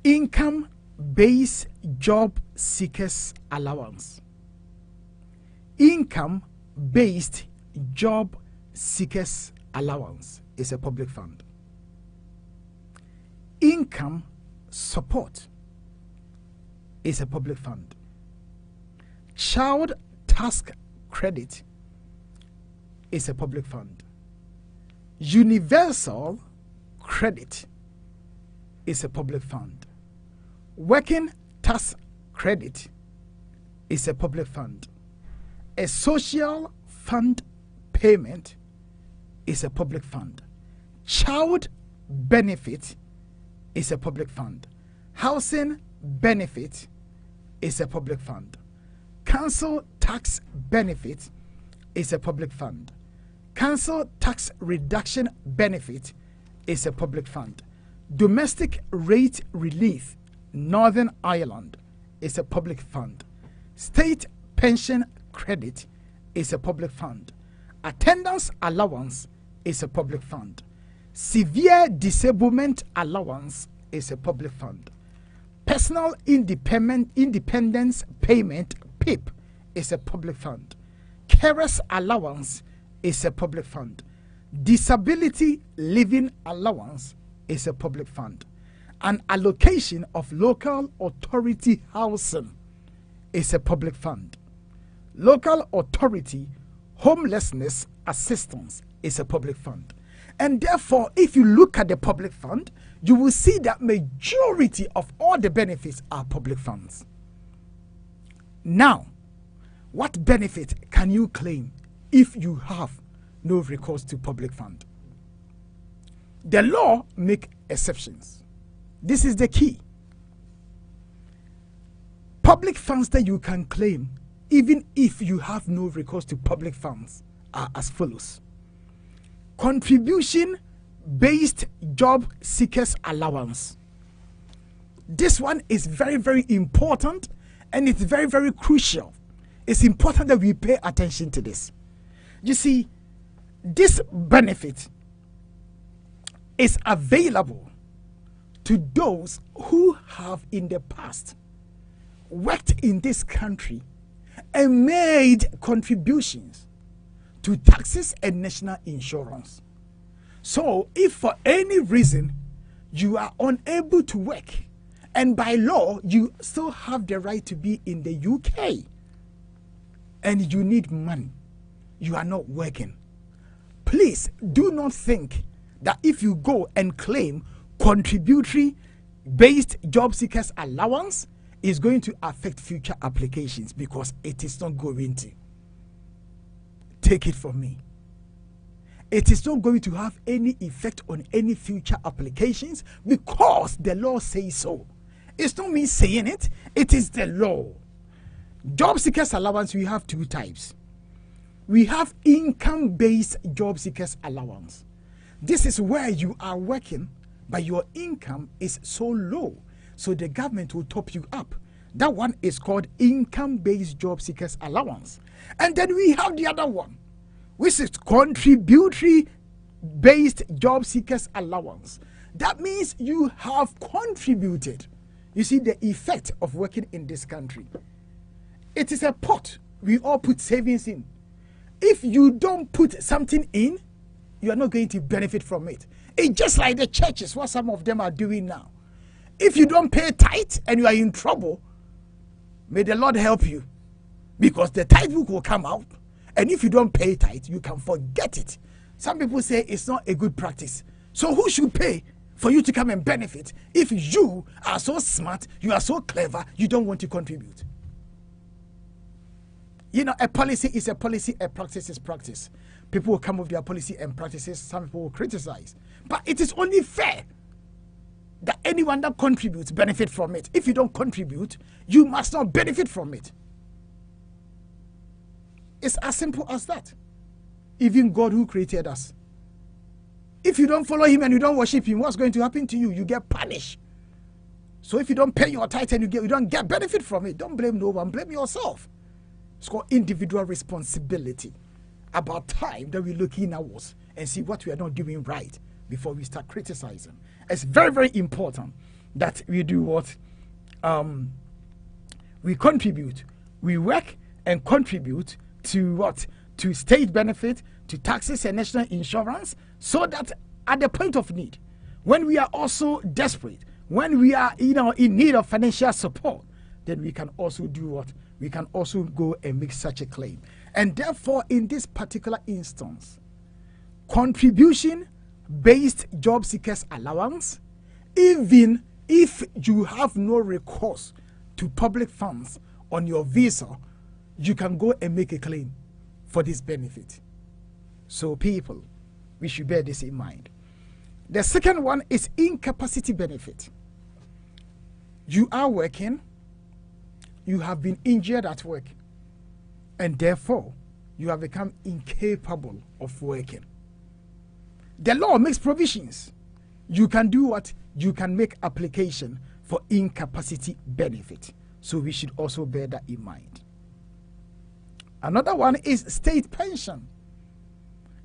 income-based job seekers allowance. Income-based job seekers allowance is a public fund. Income support is a public fund. Child tax credit is a public fund. Universal credit is a public fund. Working tax credit is a public fund. A social fund payment is a public fund. Child benefit is a public fund. Housing benefit is a public fund. Council tax benefit is a public fund. Council tax reduction benefit is a public fund. Domestic rate relief, Northern Ireland, is a public fund. State pension credit is a public fund. Attendance allowance is a public fund. Severe disablement allowance is a public fund. Personal independence payment, PIP, is a public fund. Carers allowance is a public fund. Disability living allowance is a public fund. An allocation of local authority housing is a public fund. Local authority homelessness assistance is a public fund. And therefore, if you look at the public fund, you will see that majority of all the benefits are public funds. Now, what benefit can you claim if you have no recourse to public fund? The law make exceptions. This is the key. Public funds that you can claim even if you have no recourse to public funds are as follows. Contribution-based job seekers allowance. This one is very, very important, and it's very, very crucial. It's important that we pay attention to this. You see, this benefit is available to those who have in the past worked in this country and made contributions to taxes and national insurance. So if for any reason you are unable to work, and by law you still have the right to be in the UK, and you need money, you are not working, please do not think that if you go and claim contributory based job seekers allowance is going to affect future applications, because it is not going to. Take it from me. It is not going to have any effect on any future applications, because the law says so. It's not me saying it, it is the law. Job seekers allowance, we have two types. We have income-based job seekers allowance. This is where you are working, but your income is so low, so the government will top you up. That one is called income-based job seekers allowance. And then we have the other one, which is contributory-based job seekers allowance. That means you have contributed. You see the effect of working in this country. It is a pot we all put savings in. If you don't put something in, you are not going to benefit from it. It's just like the churches, what some of them are doing now. If you don't pay tithe and you are in trouble, may the Lord help you, because the tithe book will come out, and if you don't pay tithe, you can forget it. Some people say it's not a good practice. So who should pay for you to come and benefit if you are so smart, you are so clever, you don't want to contribute? You know, a policy is a policy, a practice is practice. People will come with their policy and practices, some people will criticize. But it is only fair that anyone that contributes benefit from it. If you don't contribute, you must not benefit from it. It's as simple as that. Even God who created us, if you don't follow him and you don't worship him, what's going to happen to you? You get punished. So if you don't pay your tithe and you don't get benefit from it, don't blame no one, blame yourself. It's called individual responsibility. About time that we look in ours and see what we are not doing right before we start criticizing. It's very, very important that we do what? We contribute. We work and contribute to what? To state benefit, to taxes and national insurance, so that at the point of need, when we are also desperate, when we are in need of financial support, then we can also do what? We can also go and make such a claim. And therefore, in this particular instance, contribution-based job seekers allowance, even if you have no recourse to public funds on your visa, you can go and make a claim for this benefit. So people, we should bear this in mind. The second one is incapacity benefit. You are working, you have been injured at work, and therefore you have become incapable of working. The law makes provisions. You can do what? You can make application for incapacity benefit. So we should also bear that in mind. Another one is state pension.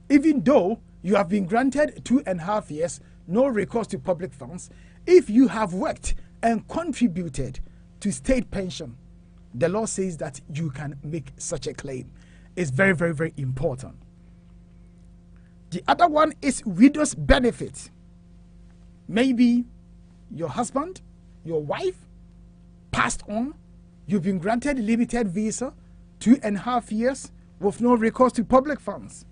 Even though you have been granted 2.5 years, no recourse to public funds, if you have worked and contributed to state pension, the law says that you can make such a claim. It's very, very, very important. The other one is widow's benefit. Maybe your husband, your wife passed on, you've been granted limited visa, 2.5 years with no recourse to public funds.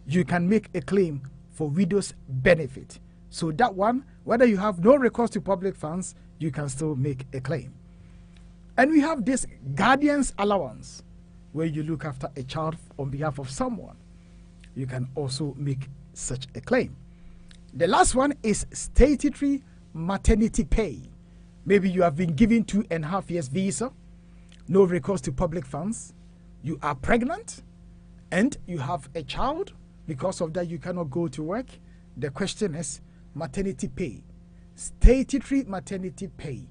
You can make a claim for widow's benefit. So that one, whether you have no recourse to public funds, you can still make a claim. And we have this guardian's allowance, where you look after a child on behalf of someone. You can also make such a claim. The last one is statutory maternity pay. Maybe you have been given 2.5 years visa, no recourse to public funds. You are pregnant and you have a child. Because of that, you cannot go to work. The question is maternity pay, statutory maternity pay.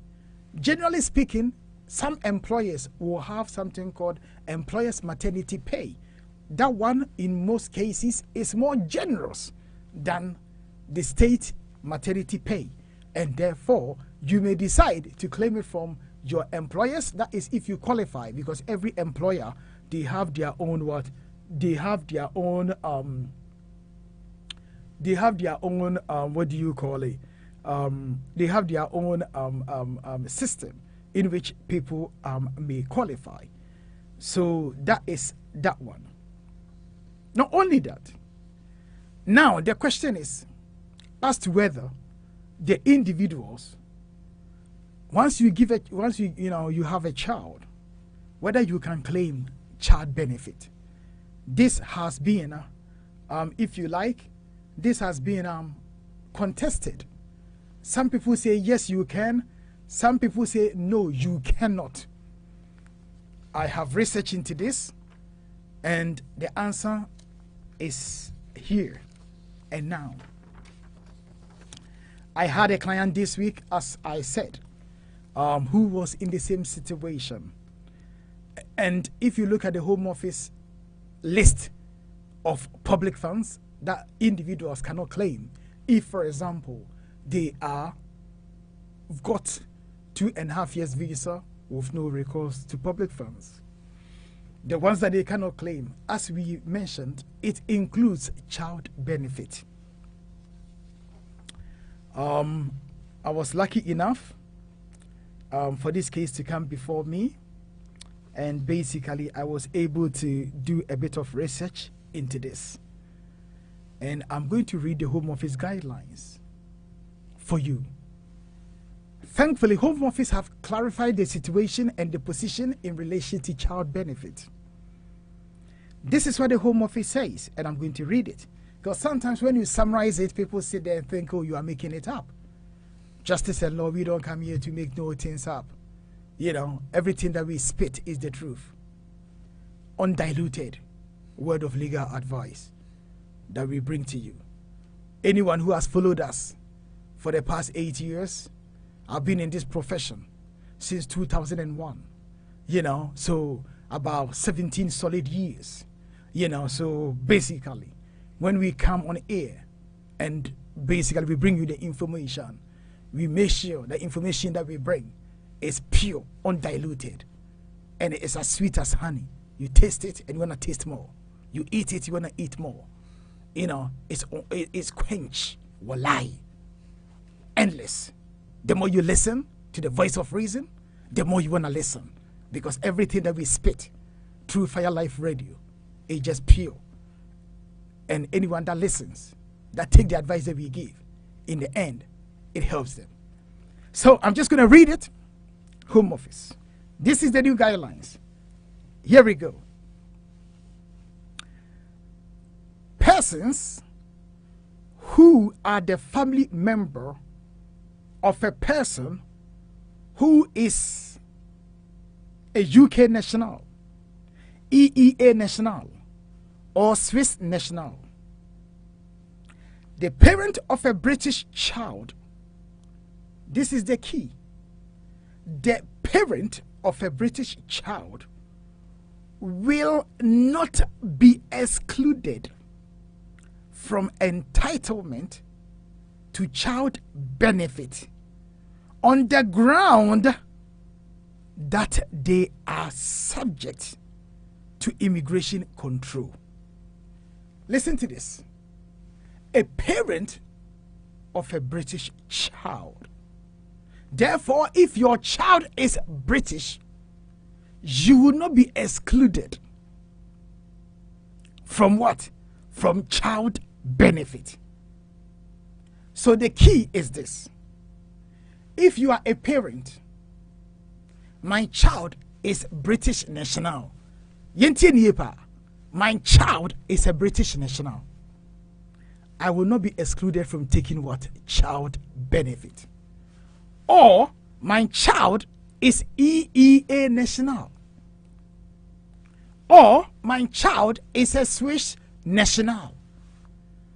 Generally speaking, some employers will have something called employer's maternity pay. That one, in most cases, is more generous than the state maternity pay. And therefore, you may decide to claim it from your employers. That is if you qualify, because every employer, they have their own what? They have their own what do you call it? They have their own system in which people may qualify. So that is that one. Not only that, now the question is as to whether the individuals, once you have a child, whether you can claim child benefit. This has been, if you like, this has been contested. Some people say yes, you can. Some people say no, you cannot. I have researched into this, and the answer is here and now. I had a client this week, as I said, who was in the same situation. And if you look at the Home Office list of public funds that individuals cannot claim, if, for example, they are got 2.5 years visa with no recourse to public funds. The ones that they cannot claim, as we mentioned, it includes child benefit. I was lucky enough for this case to come before me, and basically I was able to do a bit of research into this. And I'm going to read the Home Office guidelines for you. Thankfully, Home Office have clarified the situation and the position in relation to child benefit. This is what the Home Office says, and I'm going to read it. Because sometimes when you summarize it, people sit there and think, oh, you are making it up. Justice and law, we don't come here to make no things up. You know, everything that we spit is the truth. Undiluted word of legal advice that we bring to you. Anyone who has followed us for the past 8 years, I've been in this profession since 2001, you know, so about 17 solid years, you know. So basically, when we come on air and basically we bring you the information, we make sure the information that we bring is pure, undiluted, and it's as sweet as honey. You taste it and you want to taste more. You eat it, you want to eat more. You know, it's quench, walai, endless. The more you listen to the voice of reason, the more you want to listen. Because everything that we spit through Fire Life Radio is just pure. And anyone that listens, that take the advice that we give, in the end, it helps them. So I'm just going to read it. Home Office. This is the new guidelines. Here we go. Persons who are the family member of a person who is a UK national, EEA national, or Swiss national. The parent of a British child, this is the key. The parent of a British child will not be excluded from entitlement to child benefit on the ground that they are subject to immigration control. Listen to this. A parent of a British child. Therefore, if your child is British, you will not be excluded from what? From child benefit. So the key is this. If you are a parent, my child is British national. My child is a British national. I will not be excluded from taking what? Child benefit. Or my child is EEA national. Or my child is a Swiss national.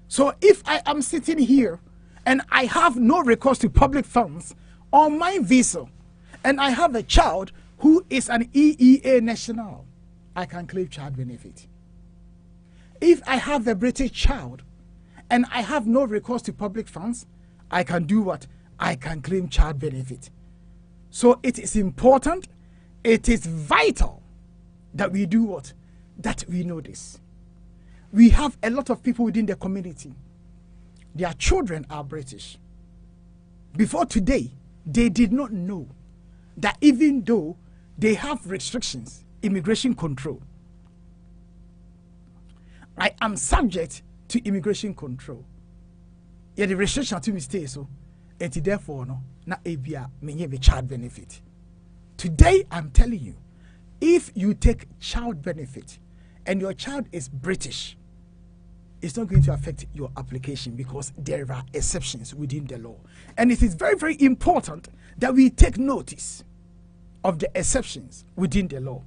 So if I am sitting here and I have no recourse to public funds on my visa, and I have a child who is an EEA national, I can claim child benefit. If I have a British child and I have no recourse to public funds, I can do what? I can claim child benefit. So it is important, it is vital that we do what? That we know this. We have a lot of people within the community. Their children are British. Before today, they did not know that even though they have restrictions, immigration control, I am subject to immigration control. Yeah, the restriction to me stay so, and therefore no, na ebia menye me child benefit. Today I'm telling you, if you take child benefit and your child is British, it's not going to affect your application because there are exceptions within the law. And it is very, very important that we take notice of the exceptions within the law.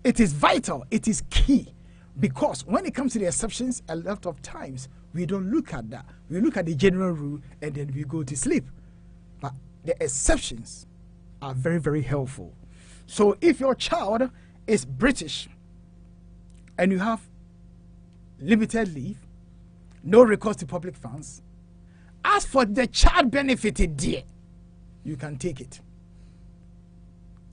It is vital, it is key, because when it comes to the exceptions, a lot of times we don't look at that. We look at the general rule and then we go to sleep. But the exceptions are very, very helpful. So if your child is British and you have limited leave, no recourse to public funds, as for the child benefited dear, you can take it.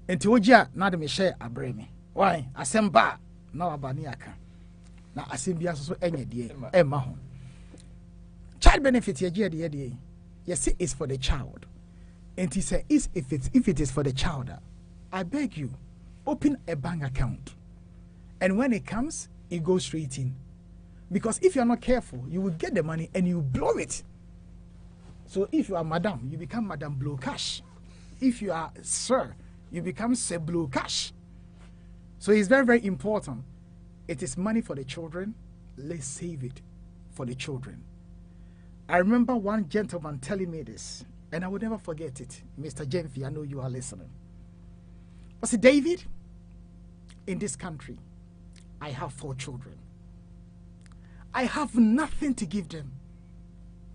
Enti ogia na de me share abreme. Why? Asemba na wabani aka. Na asembia so enye de emma ho. Child benefit ye de. Yes, it is for the child. And he said, if it is for the child, I beg you, open a bank account. And when it comes, it goes straight in. Because if you're not careful, you will get the money and you blow it. So if you are madam, you become Madam Blow Cash. If you are sir, you become Sir Blow Cash. So it's very, very important. It is money for the children. Let's save it for the children. I remember one gentleman telling me this, and I will never forget it. Mr. Jenfi, I know you are listening. I said, David, in this country, I have 4 children. I have nothing to give them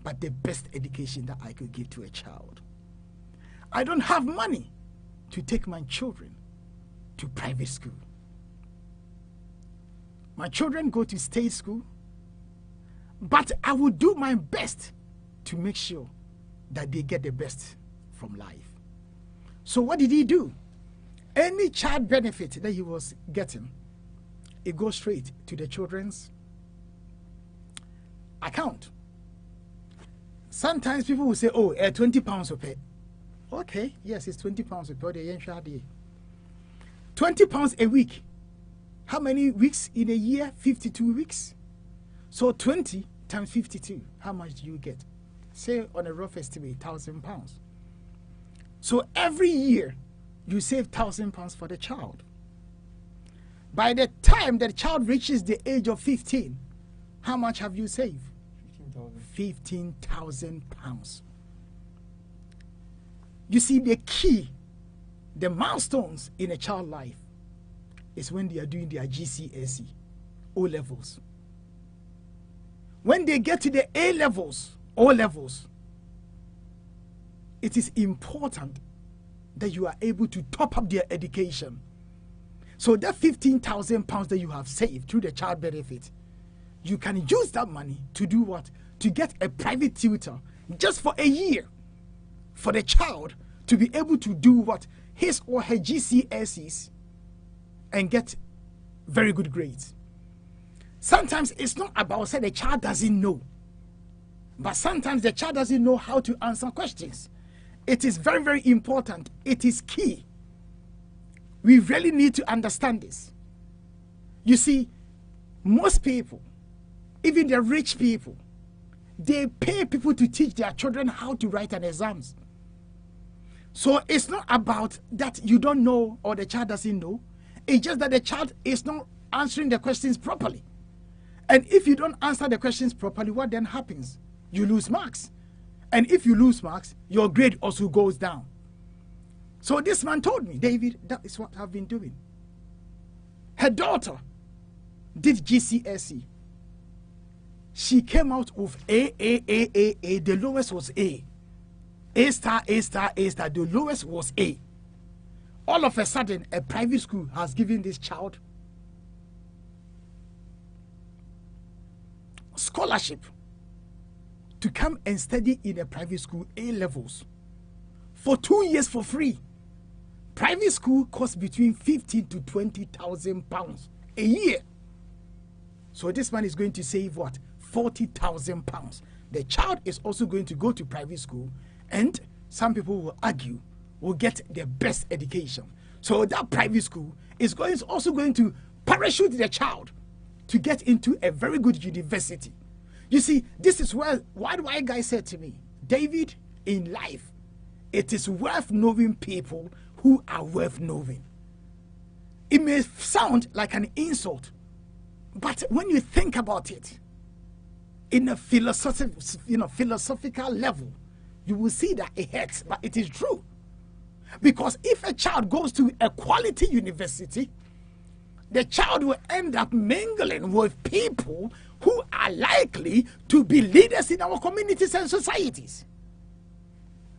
but the best education that I could give to a child. I don't have money to take my children to private school. My children go to state school, but I will do my best to make sure that they get the best from life. So what did he do? Any child benefit that he was getting, it goes straight to the children's account. Sometimes people will say, oh, 20 pounds a pay. Okay, yes, it's 20 pounds a pay. 20 pounds a week. How many weeks in a year? 52 weeks. So 20 times 52, how much do you get? Say on a rough estimate, £1,000. So every year, you save £1,000 for the child. By the time the child reaches the age of 15, how much have you saved? 15,000 pounds. You see, the key, the milestones in a child life is when they are doing their GCSE, O levels. when they get to the A levels, O levels, it is important that you are able to top up their education. So that £15,000 that you have saved through the child benefit, you can use that money to do what? To get a private tutor just for a year for the child to be able to do what? His or her GCSEs and get very good grades. Sometimes it's not about say the child doesn't know, but sometimes the child doesn't know how to answer questions. It is very, very important. It is key. We really need to understand this. You see, most people, even the rich people, they pay people to teach their children how to write an exams. So it's not about that you don't know or the child doesn't know. It's just that the child is not answering the questions properly. And if you don't answer the questions properly, what then happens? You lose marks. And if you lose marks, your grade also goes down. So this man told me, David, that is what I've been doing. Her daughter did GCSE. She came out with A. The lowest was A. A star, A star, A star. The lowest was A. All of a sudden, a private school has given this child scholarship to come and study in a private school, A levels, for 2 years for free. Private school costs between 15 to 20,000 pounds a year. So this man is going to save what? 40,000 pounds. The child is also going to go to private school, and some people will argue will get the best education. So that private school is also going to parachute the child to get into a very good university. You see, this is where one white guy said to me, David, in life, it is worth knowing people who are worth knowing. It may sound like an insult, but when you think about it, in a philosophical level, you will see that it hurts, but it is true. Because if a child goes to a quality university, the child will end up mingling with people who are likely to be leaders in our communities and societies.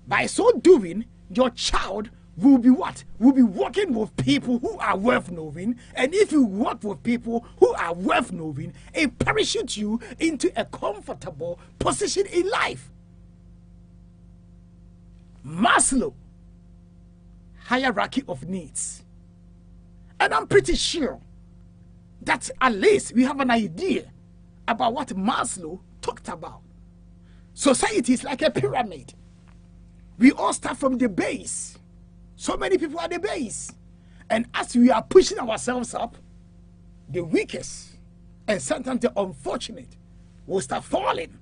By so doing, your child will be what? Will be working with people who are worth knowing. And if you work with people who are worth knowing, it parachutes you into a comfortable position in life. Maslow, hierarchy of needs. And I'm pretty sure that at least we have an idea about what Maslow talked about. Society is like a pyramid. We all start from the base. So many people are the base. And as we are pushing ourselves up, the weakest and sometimes the unfortunate will start falling.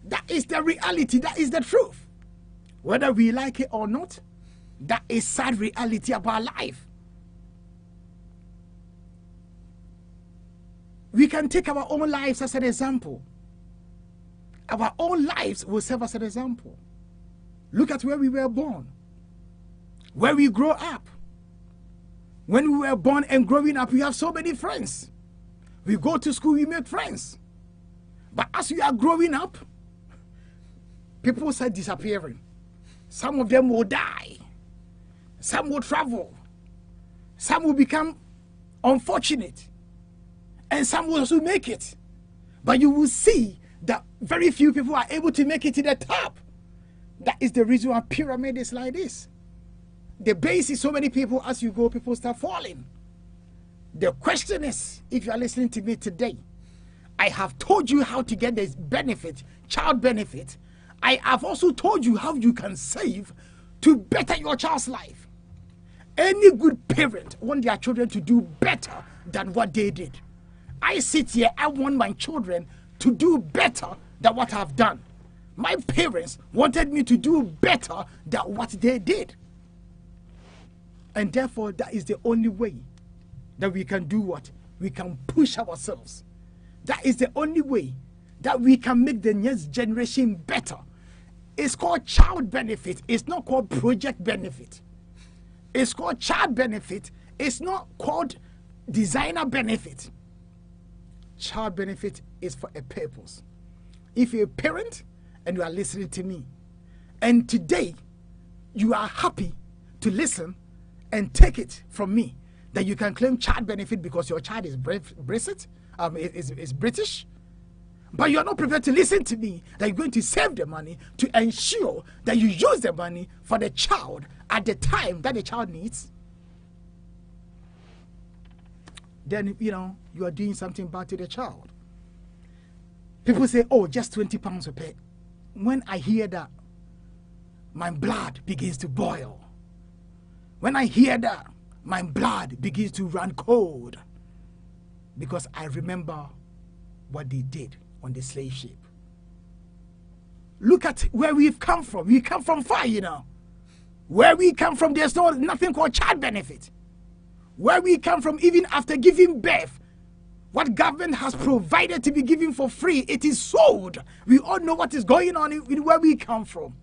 That is the reality. That is the truth. Whether we like it or not, that is sad reality about life. We can take our own lives as an example. Our own lives will serve as an example. Look at where we were born, where we grow up. When we were born and growing up, we have so many friends. We go to school, we make friends. But as we are growing up, people start disappearing. Some of them will die. Some will travel. Some will become unfortunate. And some will also make it. But you will see that very few people are able to make it to the top. That is the reason why pyramid is like this. The base is so many people, as you go, people start falling. The question is, if you are listening to me today, I have told you how to get this benefit, child benefit. I have also told you how you can save to better your child's life. Any good parent wants their children to do better than what they did. I sit here, I want my children to do better than what I've done. My parents wanted me to do better than what they did. And therefore, that is the only way that we can do what? We can push ourselves. That is the only way that we can make the next generation better. It's called child benefit. It's not called project benefit. It's called child benefit. It's not called designer benefit. Child benefit is for a purpose. if you're a parent and you are listening to me, and today you are happy to listen and take it from me that you can claim child benefit because your child is British, but you're not prepared to listen to me that you're going to save the money to ensure that you use the money for the child at the time that the child needs, then you are doing something bad to the child. People say, oh, just £20 a pay. When I hear that, my blood begins to boil. When I hear that, my blood begins to run cold, because I remember what they did on the slave ship. Look at where we've come from. We come from far, Where we come from, there's nothing called child benefit. Where we come from, even after giving birth, what government has provided to be given for free, it is sold. We all know what is going on in where we come from.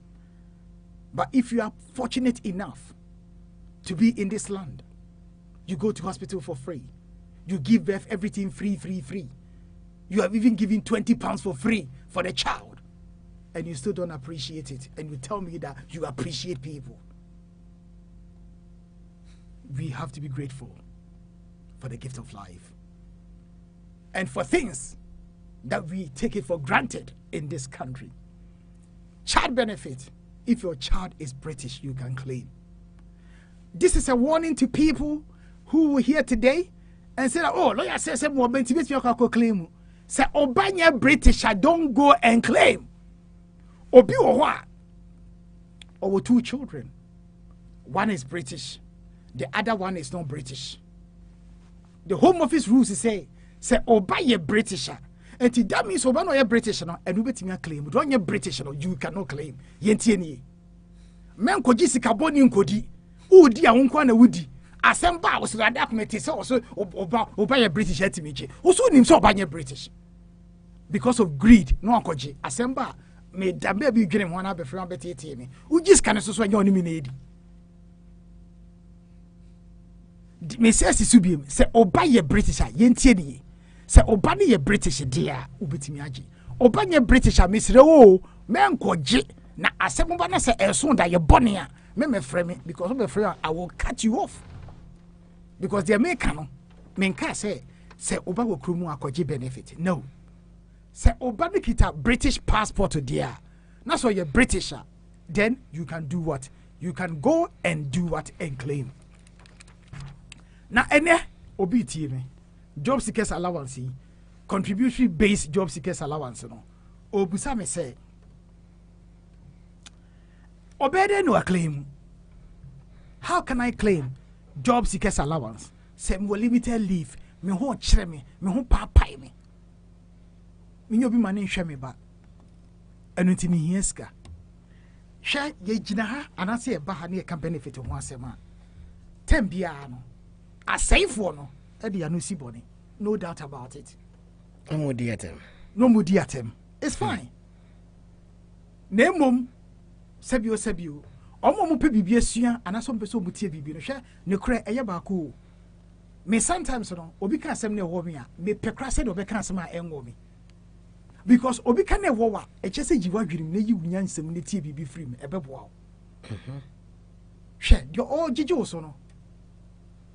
But if you are fortunate enough to be in this land, you go to hospital for free. You give birth, everything free. You have even given £20 for free for the child. And you still don't appreciate it. And you tell me that you appreciate people. We have to be grateful for the gift of life. And for things that we take it for granted in this country. Child benefit. If your child is British, you can claim. This is a warning to people who will hear today and say, oh, lawyer says more claim. Say, Obanya British, I don't go and claim. Obi Owa. Or 2 children. One is British. The other one is not British. The Home Office rules say Obanya British. And that means Obano British and you bet claim. Don't you British, you cannot claim. Yentieni. Men kojisi kaboni nkodi. Udi ya unkwana udi. Asemba was the document so Obanya British etimiche. Also nim so Obanya British. Because of greed, no ankoji. Asemba me dambe bi dwene ho na be frama betete me. Ujis kan so anya oni mi na edi. Me say sisubiem say Obanya British yentieni. Say Obanya ye British dia ubetimi agi. Obanya British mesre o men koje na asemba na say eso da ye bone a me frame because of frame I will cut you off. Because the American no menka say oba wo kromu akoje benefit. No. Say oba me kita British passport there. Na so you British, then you can do what? You can go and do what and claim. Na ene obi tie me. Job seekers allowance, contributory based job seekers allowance no. Obusa me say obede no claim. How can I claim job seekers allowance? Say me limited leave, me ho kire me ho papai me. Me nyobi mane hwe me ba. Enu ti me hieska. Hwe ye gina ha anase e ba ha ne e ka benefit ho asema. Tembia no. Asaifo no e de anu si bone. No doubt about it. No more diatem. No more diatem. It's fine. Nemom sebio omo mo pe bibia sua anaso mpe so mutie bibi no hwe ne kure eye ba ko me sometimes no obi ka asem na ewo me a me pekra se de obi ka asem a enwo me because obi ka na ewo wa eche se jiwa dwirim na yi wunya nsem ne tie bibi free me ebeboa wo hwe de o gigi so no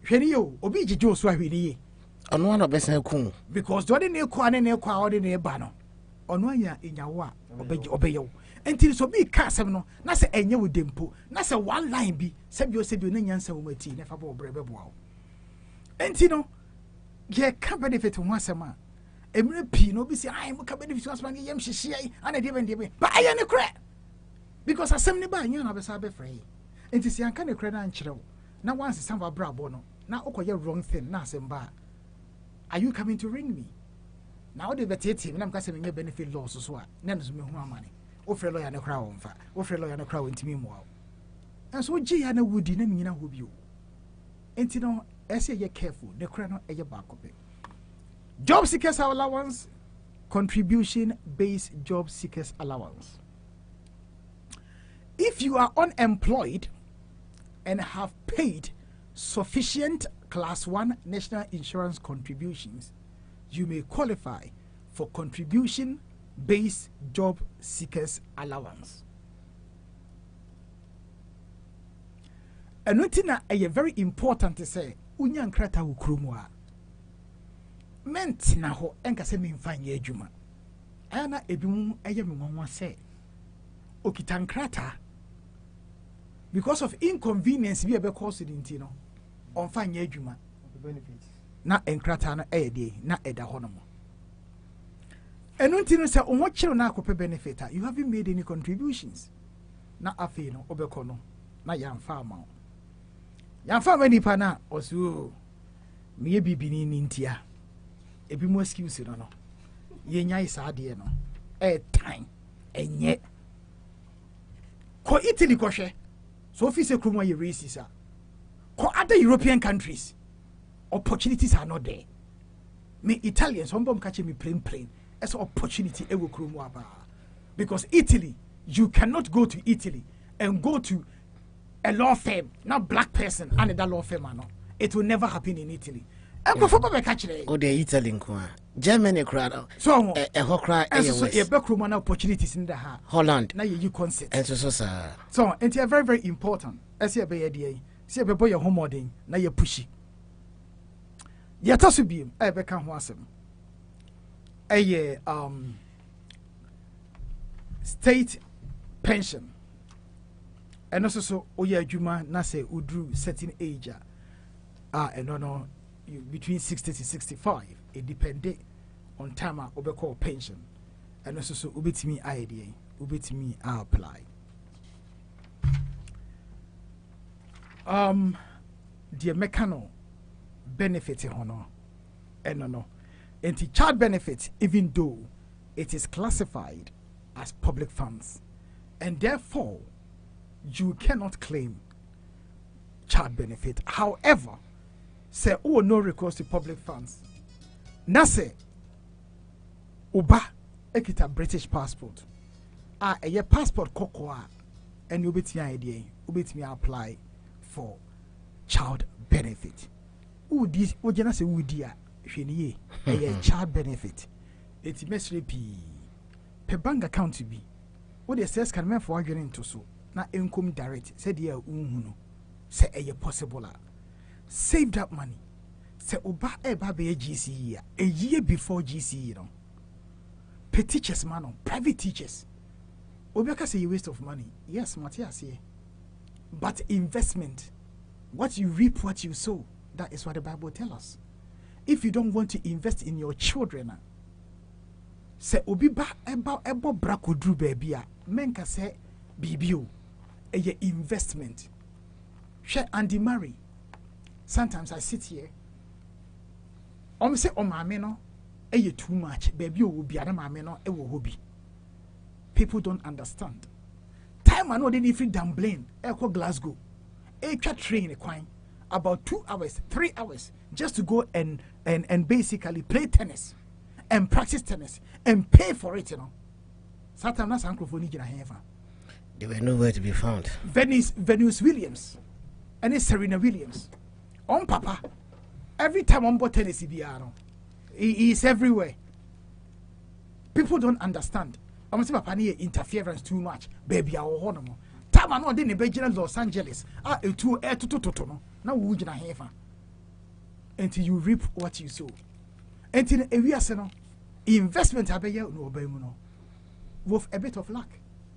hwe ni yo obi gigi so ahwe ni ye ono na besen ku because do de ne ko ane ne ko a ode ne ba no ono anya enyawo a obeyewo until so be casem no na se enye wo dempo na se one line bi sebio na nyansa wo mati na fa bo brebe bo awo enti no ye ka benefit ho asem a emre pi no bi se ai mo ka benefit ho asem a yem hihie ana de ben ba aye ne kre because asem ne ba anya na be sa be frɛ enti si anka ne kre na nkyerɛ wo na once samba brabo no na okoye wrong thing na asem ba are you coming to ring me now de betete na mka se me benefit law so a na no so me hu amane o frɛ lawyer ne kra wo mfa o frɛ lawyer ne kra wo ntimi mu awo enso gi ya na wudi na nyina ho bio enti no ese ye careful ne kra no eye ba kope job seekers allowance, contribution based job seekers allowance. If you are unemployed and have paid sufficient class 1 national insurance contributions, you may qualify for contribution base job seekers allowance. And nothing a very important to say, Unyan Krata Ukrumwa. Meant na ho enka se memfa nye adwuma. Ana ebimu ayemi say okitan krata because of inconvenience bi ebe cause it no on fa nye adwuma benefits na enkrata no de na eda ho no mo. Enu ntino se onwo kire na akope benefit you haven't made any contributions na afi no obeko no na yamfa ama. Yamfa mani pa na osu miye bibini ni ntia. Ebi mo excuse no yenya isa de no time enye ko Italy ko hwe so office krumo ye racist ko other European countries opportunities are not there. Me Italians some bom catch me plain as opportunity e wo krumo aba because Italy you cannot go to Italy and go to a law firm not black person and that law firm no it will never happen in Italy. Oh, the Italy, Germany crowd. So, a hokra, a backroom opportunities in the Holland. Now you concept. And so, and it's very, very important. As you be a see a boy your home moding, now you're pushy. Yatasu beam, I become wasem. A state pension. And also, so, Oya Juma, Nase, Udru, certain age. And no. Between 60 to 65, it depends on time we call pension, and also so ubit me idea, ubit me apply. The mechano benefit hono, and no, and the child benefit even though it is classified as public funds, and therefore you cannot claim child benefit. However, say oh no recourse to public funds. Na say Uba ekita British passport. A ye passport kokoa and you bet me idea, you bet me apply for child benefit. This ojana say udia hweniye a child benefit. It must be per bank account to be. What the says can men for arguing to so na income direct said ye unhuno say a possible. Save that money. Say oba eba be GCE a year before GCE no. Pay teachers man, private teachers. Obeka say a waste of money. Yes, Matthias here. But investment, what you reap, what you sow. That is what the Bible tells us. If you don't want to invest in your children, say obi ba ebo brako dru baby a menka say bibio a investment. Share Andy Murray. Sometimes I sit here. Say, oh, mamma, no, too much. Baby, will be a mamma, no, will hobby. People don't understand. Time I know they need free dumbling. Echo Glasgow. A train a coin about 2 hours, 3 hours just to go and basically play tennis and practice tennis and pay for it, you know. Sometimes that's Uncle They were nowhere to be found. Venus Williams and it's Serena Williams. On Papa, every time on board tennis, he is everywhere. People don't understand. I'm saying Papa need interference too much. Baby, I will time I know they in Los Angeles. To no. Now we na hefa. Until you reap what you sow. Until we are saying investment abeya no obey no. With a bit of luck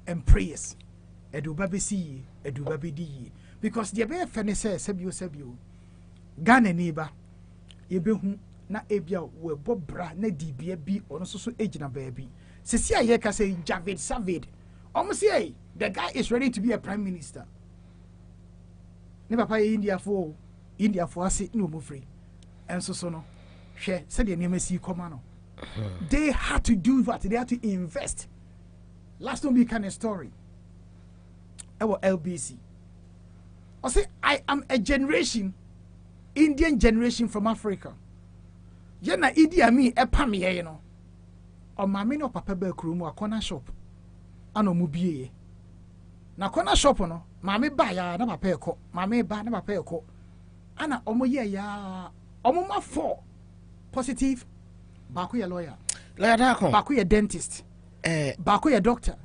and prayers. Edu baby see, edu baby di. Because the abeya fene say sebio. Ghana neighbor, yebehu na ebia we bobra na dibia bi ono so ejina baby. Sisi aye ka say Javid Savid. Almost say the guy is ready to be a prime minister. Ne papa India for ase no mo free. And so no. Hwe said the name see come no. They had to do what? They had to invest. Last time we can a story. Our LBC. I say I am a generation Indian generation from Africa. Yena Idi Ami epam ye no. O mama no papa be krumu a corner shop. Ano mu bie. Na corner shop no, mama ba ya na papa eko, mama ba na papa eko. Ana omo ye ya, omo ma 4 positive. Baku ye lawyer. Lawyer da kon. Baku ye dentist. Bako ya doctor.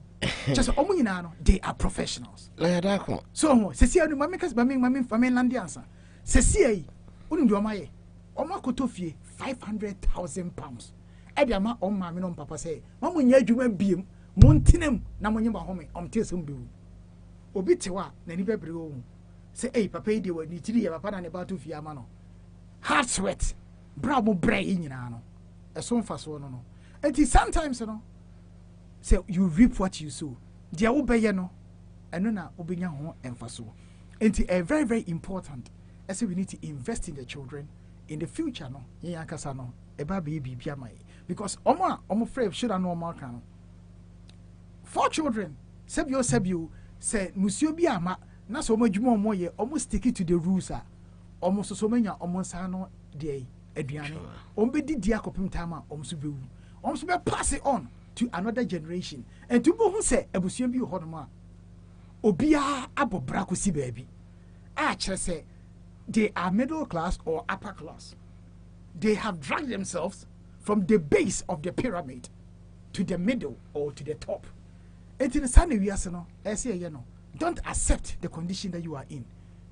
Just omo nyina no, they are professionals. Lawyer Dako. So, sesi anu mami kas mami landi ansa. Sesi ai, unu ndi oma ye. Oma kotofie 500,000 pounds. Edi ama oma mi no papa say, mamu nya adwuma biem, montinem na monye ba home, omte sem biwu. Obi tewa na ni bebre wo. Say, "Hey, papa yi de wa ni tiri ya papa na ne ba to fie ama no." Hard sweat. Bra mo bra yi nyina no. Eso mfaso no. Enti sometimes no, say you reap what you sow. Dia wo beye no, eno na obenya ho emfaso. Enti very very important. As we need to invest in the children in the future no. Yen yankasa no, eba be bibia mai. Because omo frame should know more kan. 4 children, sebio say musio bi ama na so omo omo ye omo stick to the rules a omo so manya omo sa no de aduane. Omo be di akopim tama omo so bewu. Omo so be pass it on to another generation. And to bo hu say abusua bi ho no ma obia abobra ko si baabi. A chere say they are middle class or upper class. They have dragged themselves from the base of the pyramid to the middle or to the top. And in the sunny no, don't accept the condition that you are in,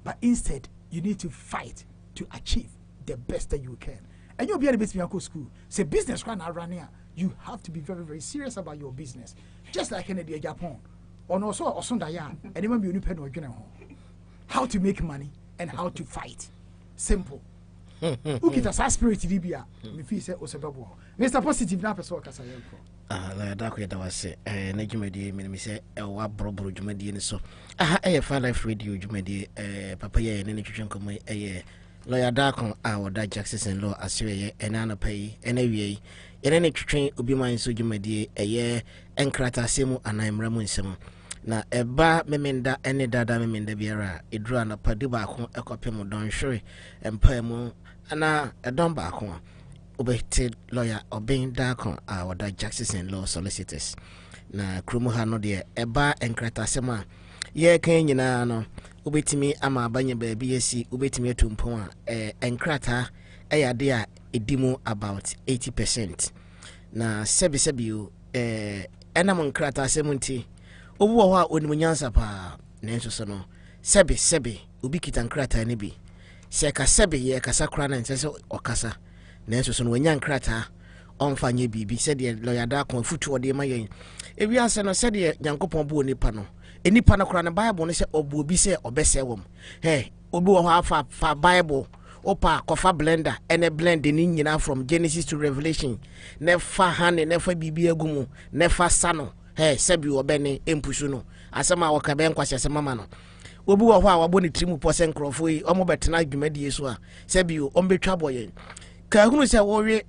but instead you need to fight to achieve the best that you can. And you'll be able to go school. Say business run here. You have to be very, very serious about your business. Just like in Japan. Or also Osundaya, and even be how to make money and how to fight. Simple. Ukita spirit Libya. Mr. Positive na person kasa yeko. La dako ya dawase na jumedi me say wa brobro jumedi ni so. Fire Life Radio jumedi papa ye ne twetwen komo lawyer dako oda Jackson law aswe enana pay enawie ene ne twetwen obi man so jumedi enkrata semu anamra mu nsem. Na eba memenda ene dada memenda biara edru na padi ba ko ekopem don hwere empa mu ana edon ba ko obete lawyer obin dako oda Jackson law solicitors na kromo ha no de eba enkrata sema ye kan nyina no obetimi ama abanye ba bi yesi obetimi atumpon enkrata eyade a edimu about 80% na sebi enam enkrata semunti obu wo ha onimunyansa pa nenso so no sebe obi kita nkrata ne bi se ka sebe ye kasa kra na nse okasa nenso so no wanya nkrata onfanye bibi se de lawyer da kon futu ode ma yen ewi ase no se de nyankopon bu onipa no enipa no kra na bible no se obu obi se obese wom obi wo ha fa bible opa kofa blender ene blend ni nyina from Genesis to Revelation nefa hane nefa bibi agumu nefa sano sebi obene empusu no asema wakabe nkwase asema ma no obi wo ho a wabo ne trimu pose nkrofo yi omo betena dwumadi so a sebi ombetwa boye ka hunu se wo we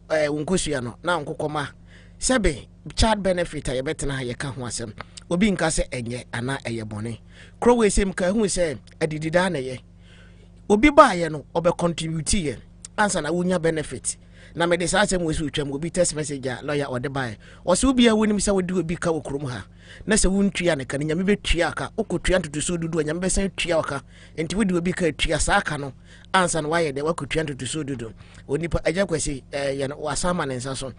wonkosua no na nkokoma sebi child benefit a yebetena ye ka ho asem obi nka se enye ana eye bone krowe sem ka hunu se adidida na ye obi ba ye no obe contribute ye ansa na wonya benefit na me de sa asem we so twam obi text message a lawyer ode bae o se obi a wonim se wode obi ka okrom ha na se wontua ne kan nyame betua ka okotua ntoto so dudu nyame besan tua ka enti wode obi ka tua sa aka no ansa na waye de wakotua ntoto so dudu onipa aja kwesi ye no wasama ne nsa so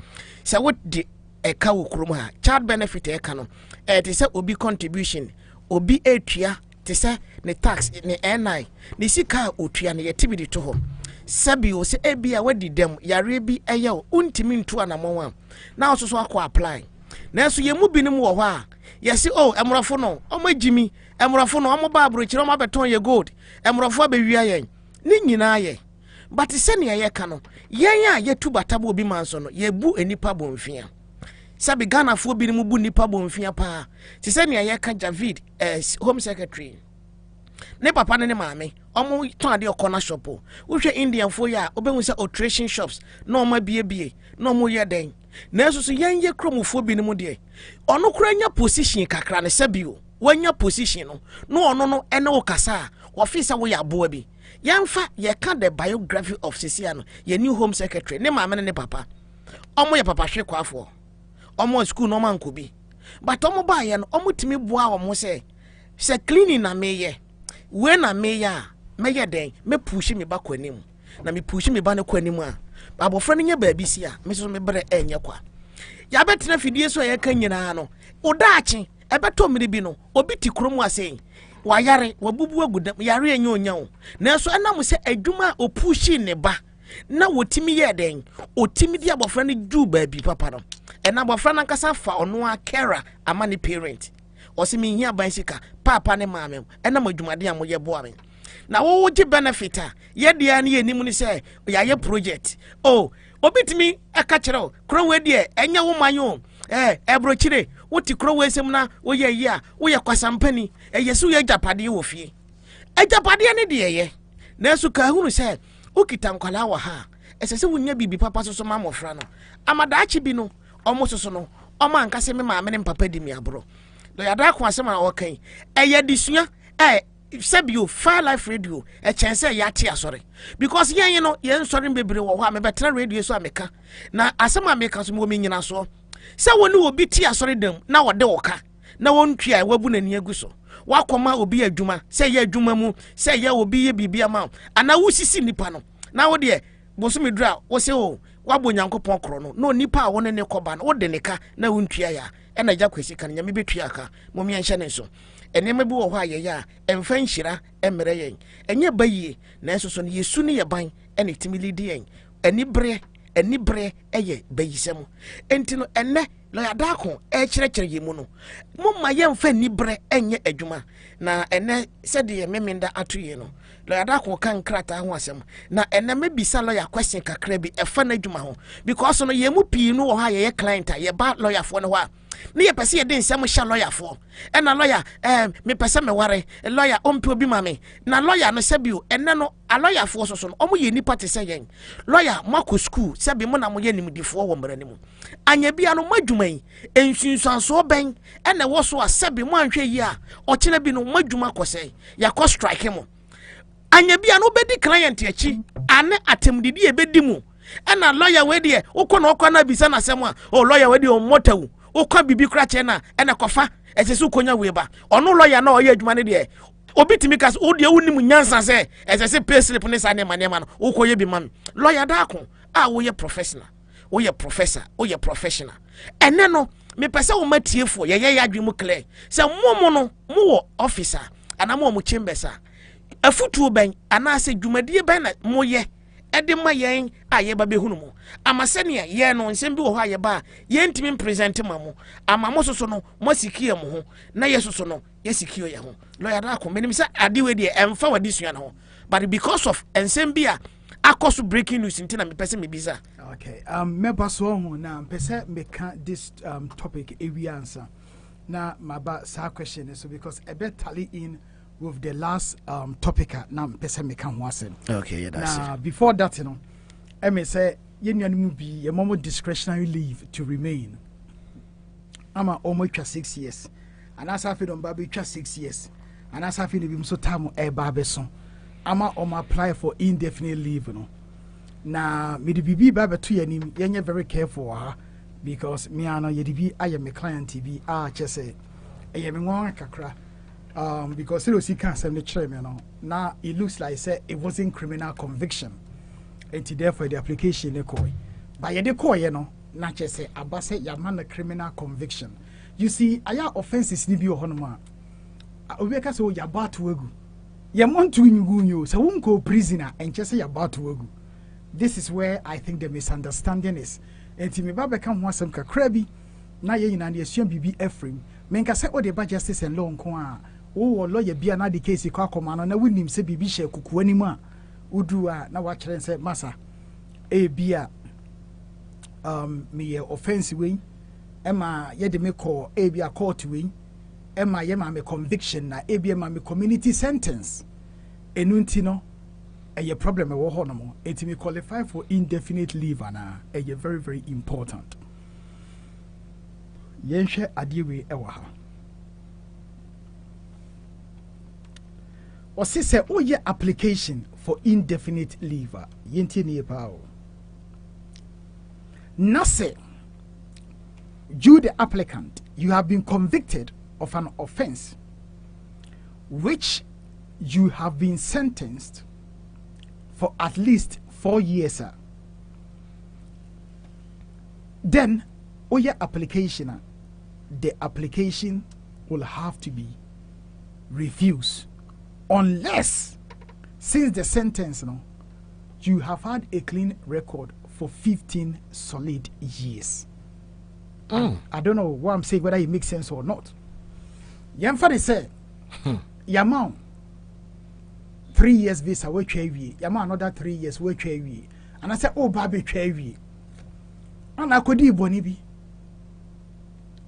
se wode e ka okrom ha child benefit e ka no te se obi contribution obi etua te se ne tax ne NI ne sika otua ne yetibidi to ho sabi o se ebia wadi dem yare bi eyew untimi ntu anamwa na so akọ apply na so yemu binim wo ho a yesi emrofo no omagimi emrofo no omoba abrochire omabeton ye gold emrofo abewia yen ni nyina ye but se ne ye ka no yen a yetu batabo obi manso no yebu enipa bonfia sabi Ghana fo binim bu nipa bonfia pa ti se ne ye ka David home secretary ne papa ne maame omo ton ade okona shop wo hwe Indian fo ya obehu se alteration shops na oma bie na omo ye den na so yenye kromofo bi ne mu de ono kura nya position kakra ne sabio wanya position no no ono no ene wo kasa officer wo ya boa bi yemfa ye ka the biography of Cecilia no ye new home secretary ne maame ne papa omo ye papa hwe kwafo omo school no man ko bi but omo ba ye no omo timi boa omo se cleaning na meye we na meye den me push me ba kwanim na me push me ba ne kwanim a abofra no nya ba bi si a me so me bre enye kwa ya betena fidie so ye kan nyina no odaache ebeto mmiri bi no obi ti kromu ase wayare wabubu agudam yare enye onyawo na so enam se adwuma opushi ne ba na wotimi ye den otimi di abofra ne ju ba bi papa no ena abofra na nkasa fa ono akera amani parent osimi hia ban sika papa ne maame enam adwumade amoye boa me na wo gi benefit a ye dia ne enim ni se yaye project obitimi aka kire kronwe die enya wo manyo ebrochire woti kronwe sem na wo ye yi a wo ye kwasampani yesu ye japade wo fie ejapade ne de ye na su ka hunu se ukita nkwala wa ha esese wunya bibi papa soso ma mofra no amadaachi bi no omo soso no omo ankase me maame ne papa di mi abro do yada ko asema na wokan eye disua sebio Fire Life Radio chense ya ti asore because yen no yen sore bebre wo ho a me betra radio so ameka na asema ameka so mo me nyina so se woni obi ti asore dam na wode woka na wontwa wabu nani aguso wakoma obi adwuma se ye adwuma mu se ye obi ye bibia ma ana wusisi nipa no na wo de boso medura wo se o wabo nyankopon kro no no nipa a woni ne koba no wo de ne ka na wontwa ya ena gya kwesi kan nya me betua ka mo me anhye ne so enema bi wo ho aye ya emfa nhira emere yen enye bayie na eso so ne yesu ne ye ban ene timilidi yen eni bre eye bayisem entino enne lo ya dako kire yemu no mumma ye mfa ni bre enye adwuma na enne sede ye memenda atoye no lo ya dako kan krata ho asem na enne mebisa lo ya question kakra bi efa na adwuma ho because no yemu pii no wo ha ye client ye ba lawyer fo no ho ne ye pese ye den nsem sha lawyer fo na lawyer me pese me ware lawyer ompe obi mame na lawyer no sebio enne no a lawyer fo so no omo ye nipa te se yen lawyer mako school sebi mo na mo ye nimdifo wo mrani mu anya bia no madwuman ensunsanso ben ene wo so asebi mo anhwe yi a okina bi no madwuma kose yakọ strike mo anya bia no bedi client achi ane atemdidi e bedi mu ena lawyer we de ukọ na okọ na bisa na asem a o lawyer we de o motawu ukọ bibi kra che na ene kofa esese ukonya we ba ono lawyer na o ye adwuma ne de obitimi kas o de wonim nyansa se esese pay slip ne sa ne manema no ukoye bi man lawyer da ko a wo ye professional wo ye professor wo ye professional ene no me pese wo matiefo ye adwemu clear se momo no mo wo officer ana mo chambers a afutu ben ana se dwumadie ben na mo ye ede ma yen aye ba behunu mo amase ne ye no nsem bi wo ha ye ba ye ntimi present mamo ama mo soso no mo sikie mo ho na ye soso no ye sikio ye ho lawyer da ko menim se ade we de emfa wadi sua no but because of ensem bi a akoso breaking news ntina me pese me biza. Okay, meba so ho na pese me can this topic ewi answer na maba sa question so because a bit tally in with the last topic na pese me can ho asem. Okay, yeah, that's now, it. Before that, you know, I may say you know be a moment discretionary leave to remain. I'm almost 6 years, and as I feel on baby 6 years, and as I feel him so time a babeson. I'm apply for indefinite leave, you know. Na me the bibi baba to yanim yenye very careful because me ano yedibi I am a client TV just say I am one kakra because it was he can't send the chair, you know. Now it looks like say it wasn't criminal conviction. And therefore the application they call. But you call, you know, not just say abase yaman a criminal conviction. You see, I offenses nibi ohonoma. Obeka so ya ba to egu. You want to you so won't go prisoner and just say about to go. This is where I think the misunderstanding is. And to me, Baba can want some crabby. Now you and the assume BB Ephraim. Menka say what the justice and law kwa. Oh, lawyer be another case. You call command and I wouldn't him say BB share kuku anymore. Udua now watch and say massa. A beer me offensive way. Emma yet me call a be a court wing. Emma yema me conviction na ebia me community sentence enuntino a problem e wo ho no mo etimi qualify for indefinite leave ana a very very important yenhwe adewe e wo ha o se oye application for indefinite leave yenti ne pa o nase you the applicant you have been convicted of an offense which you have been sentenced for at least 4 years, then your application, the application will have to be refused unless, since the sentence, you have had a clean record for 15 solid years. I don't know what I'm saying, whether it makes sense or not. Yamfani say, Yamau 3 years visa, we chevi. Yamau another 3 years, we chevi. And I said, oh, baby, chevi. And I could do bonibi.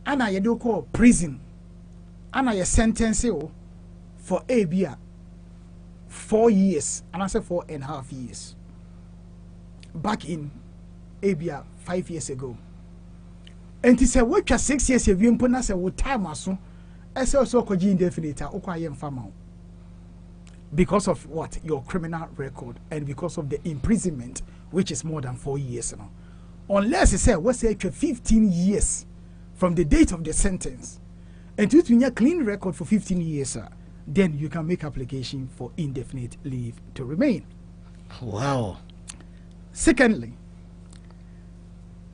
And I do call prison. And I sentence you for ABA 4 years. And I said 4.5 years. Back in ABA 5 years ago. And he said, what 6 years have you put us with time or so? I said, also, indefinite, because of what? Your criminal record and because of the imprisonment, which is more than 4 years now. Unless he said, what's it, 15 years from the date of the sentence, and you have a clean record for 15 years, then you can make application for indefinite leave to remain. Wow. Secondly,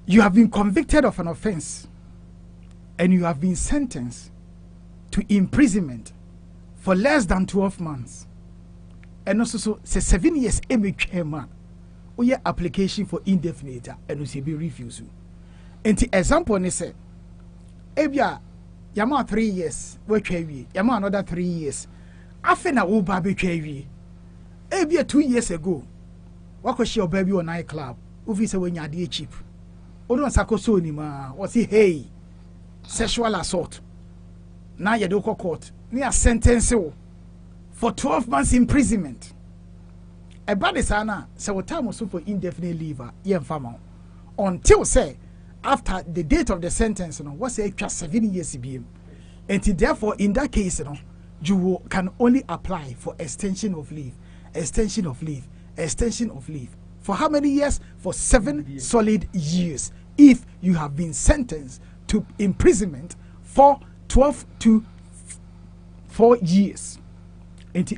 you have been convicted of an offense and you have been sentenced to imprisonment for less than 12 months. And also, so 7 years, or your application for indefinite and you be refused. And the example is say, Ebia, Yama 3 years, we chevi, Yama another 3 years. After na wo baby chevi. Ebia 2 years ago, what was your baby on nightclub? Uvi say when you are cheap. Odo sakoso ni ma, was he hey, sexual assault. Now you do court. Near sentence for 12 months imprisonment. A bad sana, so time was for indefinite leave, until say after the date of the sentence, what's a 7 years BM. And therefore, in that case, you can only apply for extension of leave, extension of leave, extension of leave. For how many years? For 7 solid years. If you have been sentenced to imprisonment for 12 to 4 years. The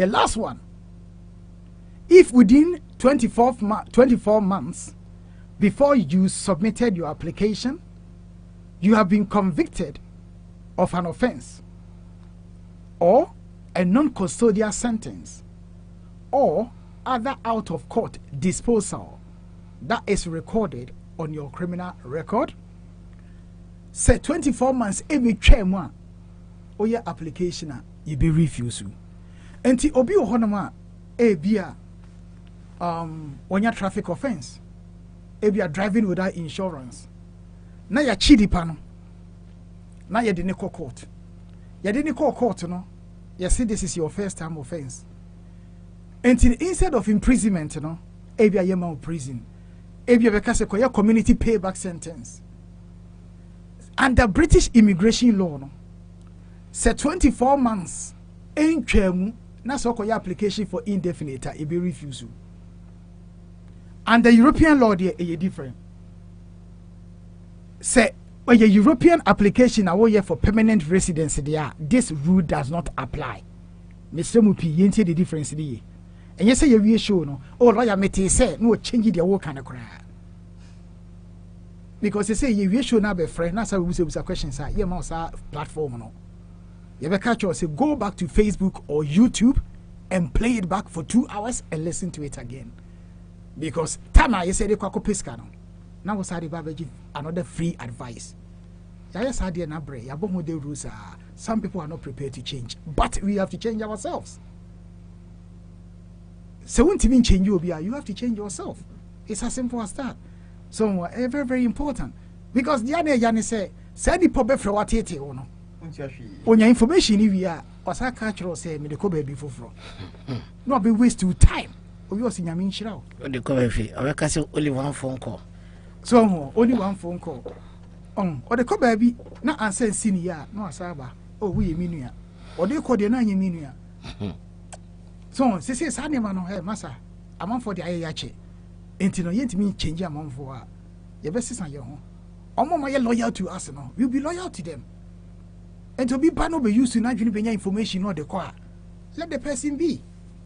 last one, if within 24 months before you submitted your application, you have been convicted of an offense or a non-custodial sentence or other out-of-court disposal that is recorded on your criminal record, say 24 months every chairman or your application you be refused. And the obi ohonoma ebia on your traffic offense, ebia driving without insurance. Na ya chidi pano. Na ya didn't call court. Ya didn't call court, no. You see, this is your first time offense. And instead of imprisonment, ebia yema prison. Ebia because a community payback sentence. Under British immigration law, say 24 months in Chemu, na so your application for indefinite, it be refused. And the European law there is different. Say when your European application are for permanent residency there, this rule does not apply. Mr. Mupi, you see the difference there. And you say you show no, oh lawyer mete say no change the work kind of cry. Because they say you show now be friend, that's how we say questions are. You must have platform no. You ever catch us say go back to Facebook or YouTube and play it back for 2 hours and listen to it again. Because Tama you say the kwako pesca no. Now was had give another free advice. Yes, I did not break. The rules are some people are not prepared to change, but we have to change ourselves. So when you change you have to change yourself. It's as simple as that. So very, very important. Because the other Yanni say the pobe for what it no. On your information if you are was I catch or say me the cobe before from. Not be waste your time. Or you are seeing Yamin Shroud. The cobe fee. I can only one phone call. So only one phone call. Or the cobe not answer senior, no asaba. Oh, we minuya. Or they call the 9 minuya. So, say, Sandy man, hey, Massa, I'm on for the Ayache. Until no yet me change your mom for your best is on your home. My loyal to us, no, we'll be loyal to them. And to be banned be used to not bring information or the car. Let the person be.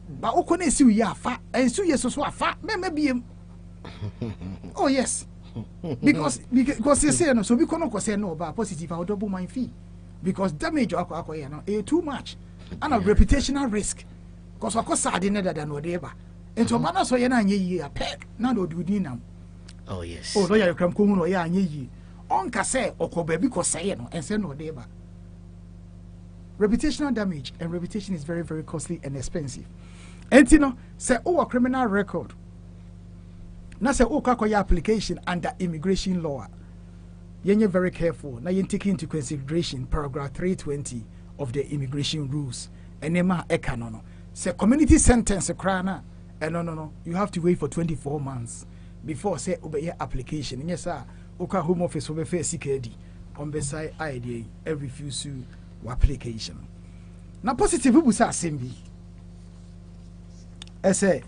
But who can see you fat and so yes, so fat, maybe. Oh, yes. because you say no, so we cannot say no about positive. I'll double my fee because damage or too much and a reputational risk. Because of course I didn't than whatever. And so man so yana ye a peg now do dinam. Oh yes. Oh lawyer come come no ya ye. On ka say okobe because say no and say no whatever. Reputational damage and reputation is very, very costly and expensive. And you know, say a criminal record. Now say your application under immigration law. You're very careful. Now you take into consideration paragraph 320 of the immigration rules. And nema ekanono. Say community sentence crana. And no. You have to wait for 24 months before say obey your application. And yes, sir. Oka home office over face CKD. On beside IDA refuse to application. Now positive people say assembly. I say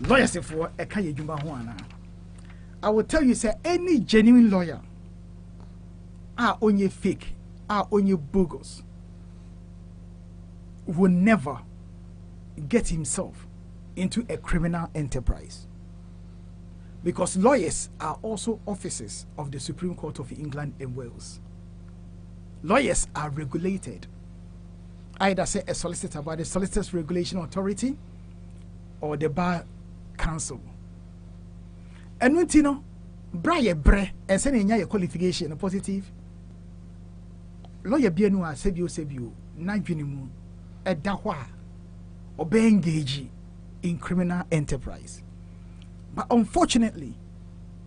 lawyers for a kaya jumba huana. I will tell you say any genuine lawyer are only fake, are only bogus, will never get himself into a criminal enterprise. Because lawyers are also officers of the Supreme Court of England and Wales. Lawyers are regulated. Either say a solicitor by the Solicitors Regulation Authority or the Bar Council. And when you know, Brian Bre and sending your qualification positive. Lawyer Bienua Sebio, Nagunimu, a Dahua, or be engaged in criminal enterprise. But unfortunately,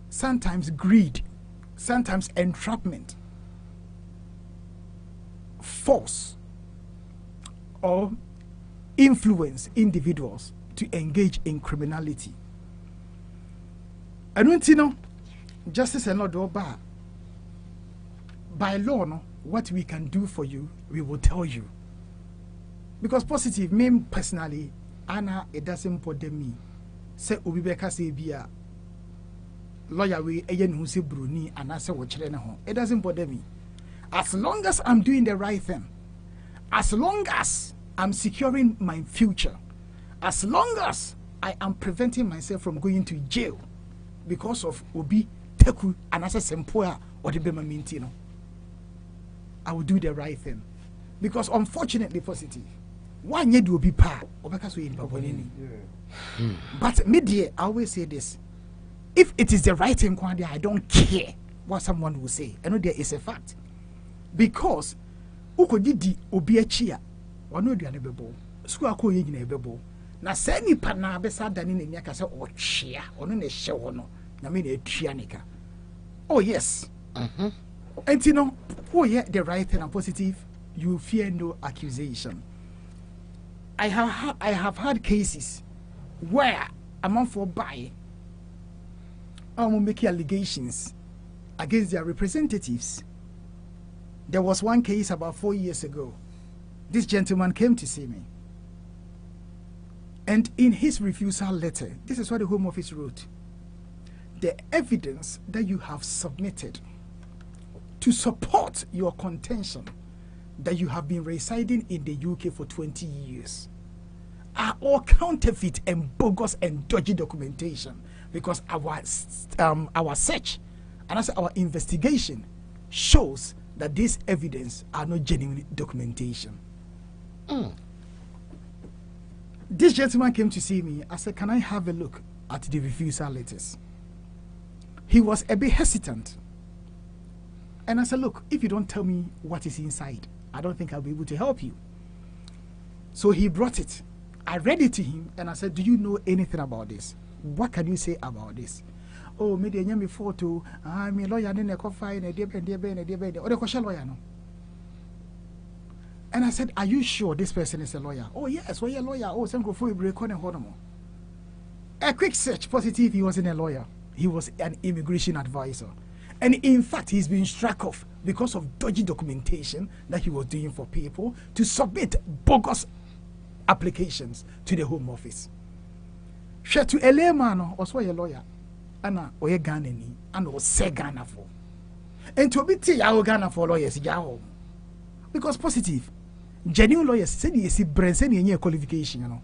sometimes greed, sometimes entrapment, force, or influence individuals to engage in criminality. And when you know, justice and law do by law, no, what we can do for you, we will tell you. Because positive, me personally, Anna, it doesn't bother me. Say Ubibeka say bia lawyer we ayen who say Bruni and I say what it doesn't bother me. As long as I'm doing the right thing, as long as I'm securing my future, as long as I am preventing myself from going to jail because of Obi Teku and I say Sempoa or the Bema Mintino, I will do the right thing. Because unfortunately positive, one year do be pa or because we in Babonini. But media, I always say this: if it is the right thing, I don't care what someone will say. I know there is a fact because uko didi obi achia ono duane bebo school akọ ye nyina bebo na say nipa na besa dani na nya ka say ochia ono na hye wo no na me na atua nika. Oh yes. And you know, oh yeah, the right thing and positive, you fear no accusation. I have had cases where a man for buy making allegations against their representatives. There was one case about 4 years ago. This gentleman came to see me. And in his refusal letter, this is what the Home Office wrote: the evidence that you have submitted to support your contention that you have been residing in the UK for 20 years are all counterfeit and bogus and dodgy documentation, because our search and also our investigation shows that this evidence are not genuine documentation. This gentleman came to see me. I said, can I have a look at the refusal letters? He was a bit hesitant. And I said, look, if you don't tell me what is inside, I don't think I'll be able to help you. So he brought it. I read it to him and I said, do you know anything about this? What can you say about this? Oh, me de nyame photo. Me lawyer ne ko fine e de o de ko she lawyer no. And I said, are you sure this person is a lawyer? Oh yes, well, a lawyer. Oh, some go for break on honomo. A quick search positive, he wasn't a lawyer. He was an immigration advisor. And in fact, he's been struck off because of dodgy documentation that he was doing for people to submit bogus applications to the Home Office. She to a layman also a lawyer, and a Ghanaian, and was say Ghana for. And to be Ghana for lawyers, because positive, genuine lawyers said he is brain any qualification, you know.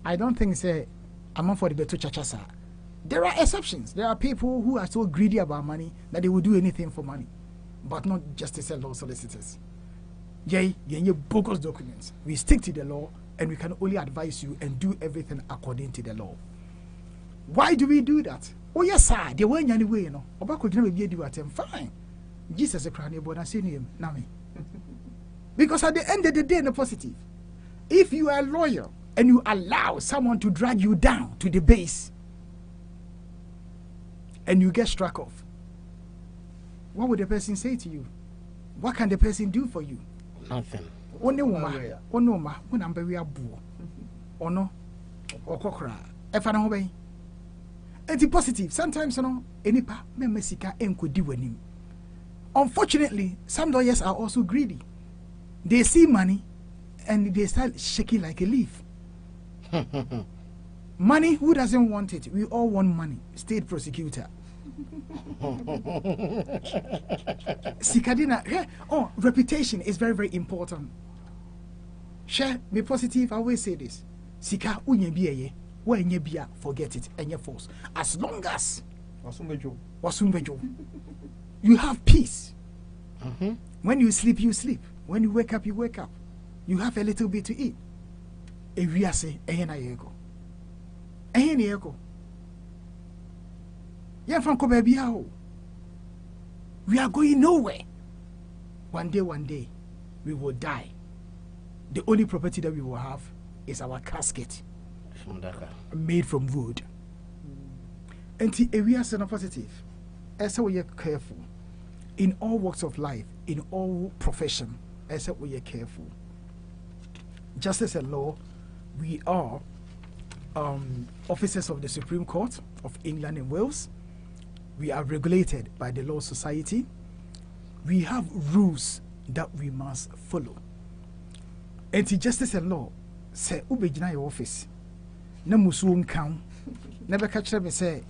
I don't think say I'm for the better chachasa. There are exceptions. There are people who are so greedy about money that they will do anything for money, but not justice and law solicitors. Yay, bogus documents. We stick to the law, and we can only advise you and do everything according to the law. Why do we do that? Oh yes, sir. They weren't any way, you know. Fine. Jesus is crying about and saying him, Nami. Because at the end of the day, in the positive, if you are a lawyer and you allow someone to drag you down to the base and you get struck off, what would the person say to you? What can the person do for you? Nothing. It's positive. Sometimes, you know, enipa memesika enkodi wanim. Unfortunately, some lawyers are also greedy. They see money and they start shaking like a leaf. Money, who doesn't want it? We all want money. State prosecutor. Sikadina, oh, reputation is very, very important. Share, be positive. I always say this. Sika unye biye, when ye biya, forget it, and ye force. As long as you have peace. When you sleep, you sleep. When you wake up, you wake up. You have a little bit to eat. We are saying, we are going nowhere. One day, we will die. The only property that we will have is our casket, made from wood. And we are saying positive. As we are careful in all walks of life, in all profession, as we are careful. Justice and law, we are officers of the Supreme Court of England and Wales. We are regulated by the Law Society. We have rules that we must follow. And to justice and law, say ubejina your office. Na musuum count. Never catch them and say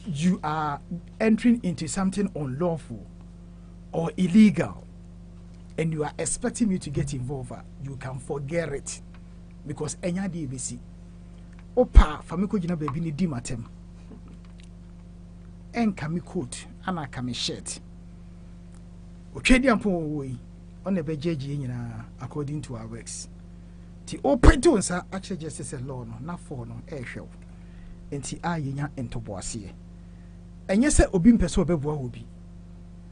you are entering into something unlawful or illegal, and you are expecting me to get involved. You can forget it, because enya DBC. Opa famiko jina baby ni dimatem. En kami coat, ana kami shirt. Ochedi ampo woyi, on the bejeji nyina according to our works. Ti opeto nsa actually justice and law no na for no ehwew. Enti ayenya entoboase. Enye se obi mpese obeboa obi.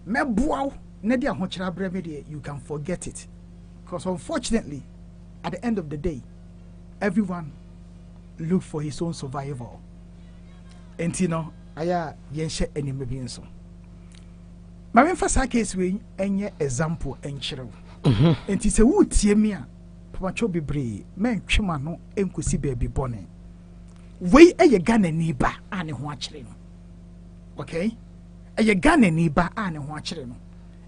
Meboa na dia hochira breme de, you can forget it. Because unfortunately, at the end of the day, everyone look for his own survival. Enti no aya yenshe enime bi nso. Ma me fa case we enye example enchiro. Enti se wo tie me a pamacho bebre men twema no enkosi baby bone. We eye Ghana ni ba ane ho akire no. Okay? Eye Ghana ni ba ane ho akire no.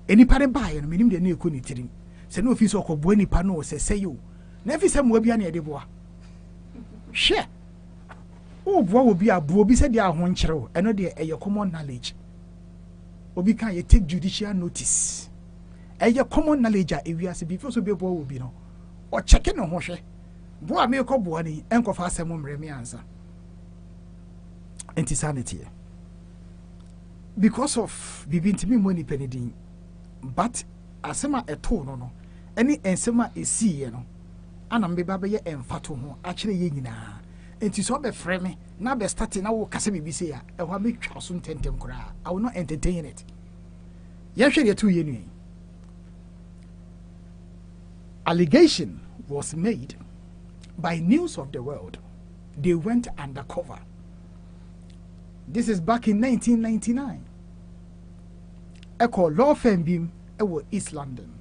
Enipa de bae no menim de na ekoni tirim. Se no ofisi okobo enipa no se seyo. Na efise mo bia na ye de boa. Hwe. O boa obi abuo bi se de ahon nkire eno de eye common knowledge. Obi kan ye take judicial notice. Eye common knowledge a ewiase bi so be boa obi no. O check no ho hwe. Boa me ko boa ni enkofa asem mre me ansa. Insanity. Because of bibintimi money penidin, but asema eto no any ensema esi ye no ana mbeba be ye emfato ho akire ye nyina enti so be frɛ me na be start na wo kase bibi se ya e ho me twa so tentem kora. I will not entertain it. Ye hwɛ ye to ye nu. Allegation was made by News of the World. They went undercover. This is back in 1999. Echo law firm bim ewo East London.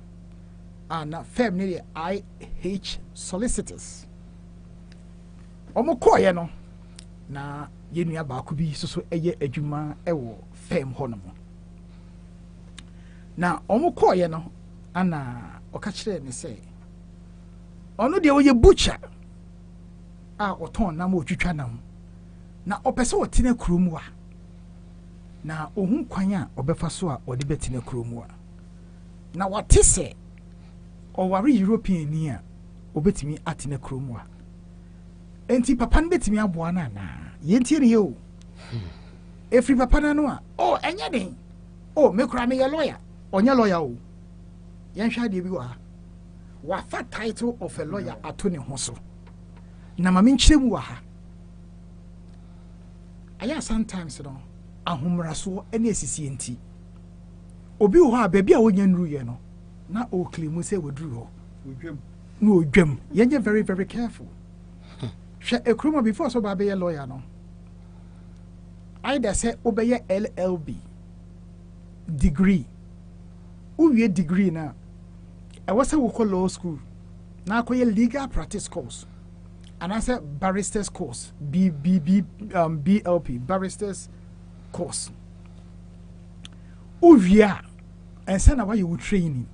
And firm near IH Solicitors. Omo koye no na yenua ba ko bi so eye adwuma ewo firm honomo. Na omo koye no ana okakire ne say ono de oye butcher a oton na mo twitwa nam na opese otine krom wa na ohun kwan a obefa so a ode betine krom wa na wate se oware European ni a obetimi atine krom wa enti papa no betimi aboa na na yentie ne yo efri papa na no a oh enya den oh me kura me ye lawyer onya lawyer o yen hwa de bi wa fa title of a lawyer ato ne ho so na ma me nkyerɛ mu wa ha aya sometimes no ahomraso ene esisi enti obi ho a baabi a wonya nru ye no na o claim say wodru ho odwam no odwam yenye very very careful hwɛ ekroma before so ba be lawyer no either say obeye LLB degree uwie degree na I was a law school na akoye legal practice course and I said barristers course BLP barristers course uwie and say na why you training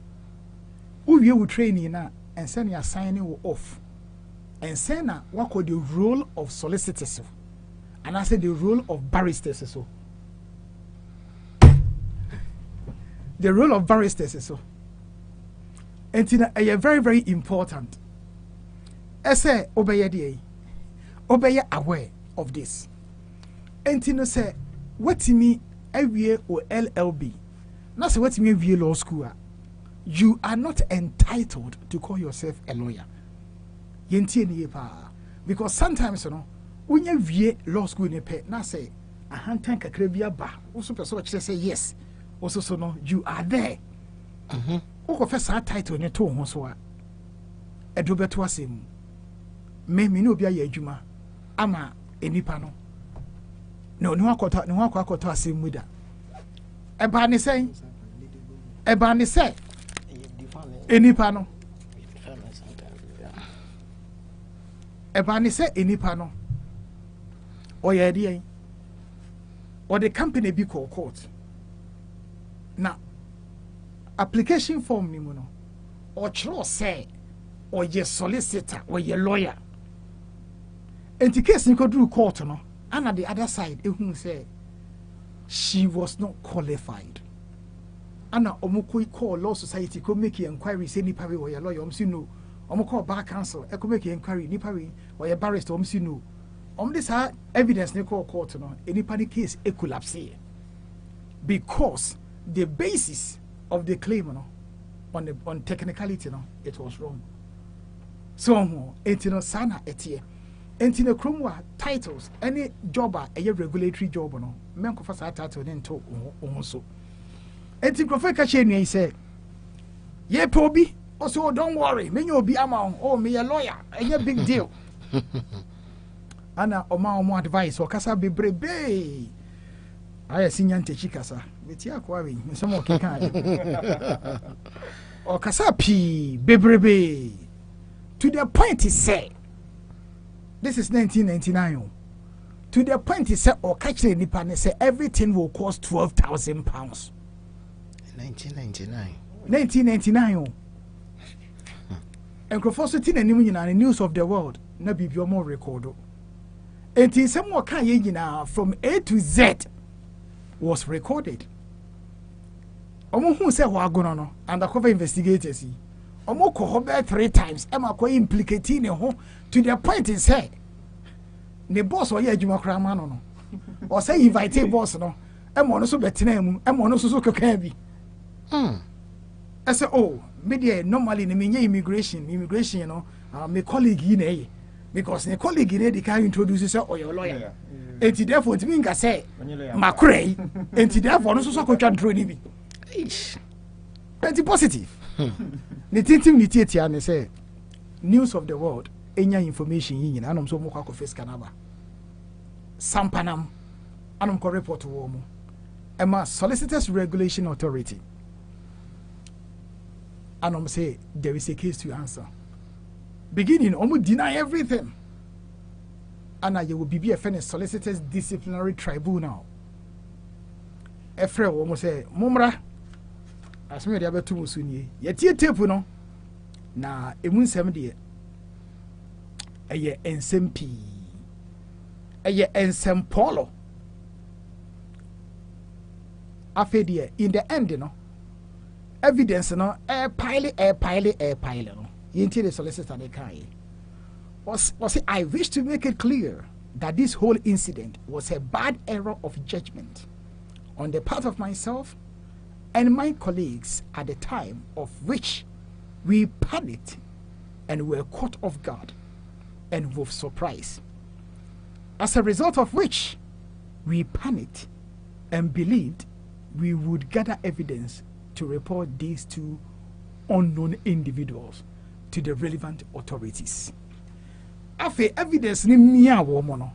uwie you training na and say you signing off and say na what called the role of solicitors and I said the role of barristers so the role of barristers so and it's very very important I say obey aware of this and you say what me every or LLB now say what me via law school you are not entitled to call yourself a lawyer because sometimes you know when you via law school in a pet now say a hand tank a crabia bar also say yes also so no you are there o ko fesa title ne to ho so a edo beto asem me no obi aye adwuma ama enipa no no ne akota asem mu da eba ne say enipa no eba ne say enipa no o ye dey or the company be called court na application form ni mu no or chro say or ye solicitor or ye lawyer and the case ni go do court no and at the other side ehun say she was not qualified ana omukoi call law society ko make inquiry say nipa we or ye lawyer omsi no omukoi bar council e ko make inquiry nipa we or ye barrister omsi no this evidence ni call court no enipa ni case e collapse because the basis of the claim no, on technicality no, it was wrong. So sana etie. Entino kromwa titles any jobber a regulatory job no. Men ko fasa title den to so. Enti krofo ka che nua say ye pobi also don't worry me you be ama oh me a lawyer a big deal. Ana oma advice o kasa bebrebe. Aya sinyante chikasa beti akwa we nsomo keka o kasa pi bebrebe to the point is say this is 1999 to the point is say o catch nipa ne say everything will cost £12,000 1999 and crofosity na nimu nyina the news of the world na bibio mo record enti some mo kan ye nyina from A to Z was recorded. Omo hu say wagono no undercover investigators omo ko ho be 3 times ema ko implicate ne ho to the point is say ne boss o ye adwuma kra ma no o say invite boss no ema no so betena mu ema no so keka bi I say oh me dey normally ne me immigration you know my colleague yi na ye because the colleague ne dey can introduce say oh your lawyer enti therefore ntimi nka say makurei enti therefore no so kwatwa draw ni bi enti positive ne tintim ni tietia ne say news of the world enya information yi nyina anom so mo kwa face kanaba sampanam anom ko report wo mo ema solicitors regulation authority anom say there is a case to answer beginning omo deny everything and you will be a fairness solicitors disciplinary tribunal. Efre wo say mumra asme de abetu musunye yetie tape no na emun sem de eye ensempi eye ensempolo afedie in the end no evidence no pile no yenti the solicitor they kai was I wish to make it clear that this whole incident was a bad error of judgment on the part of myself and my colleagues at the time, of which we panicked and were caught off guard and with surprise. As a result of which, we panicked and believed we would gather evidence to report these two unknown individuals to the relevant authorities. Afe evidence ni mia wo mo no.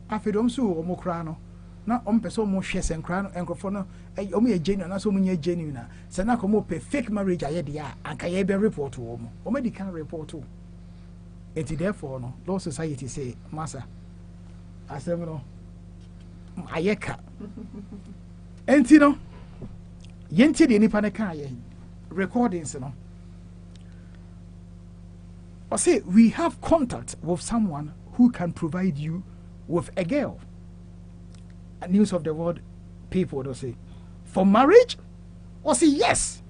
Afe dom so wo mo kra no. Na ompeso mo hwe senkra no enkofo no omo ye genuine na so mo nya genuine na. Se na ko mo pe fake marriage aye de a anka ye be report wo mo. O medical report wo. And therefore no law society say massa asem no ayeka. Enti no yenti de nipa ne kan ye recordings no. Or say we have contact with someone who can provide you with a girl. A News of the World people will say, for marriage? Or say yes.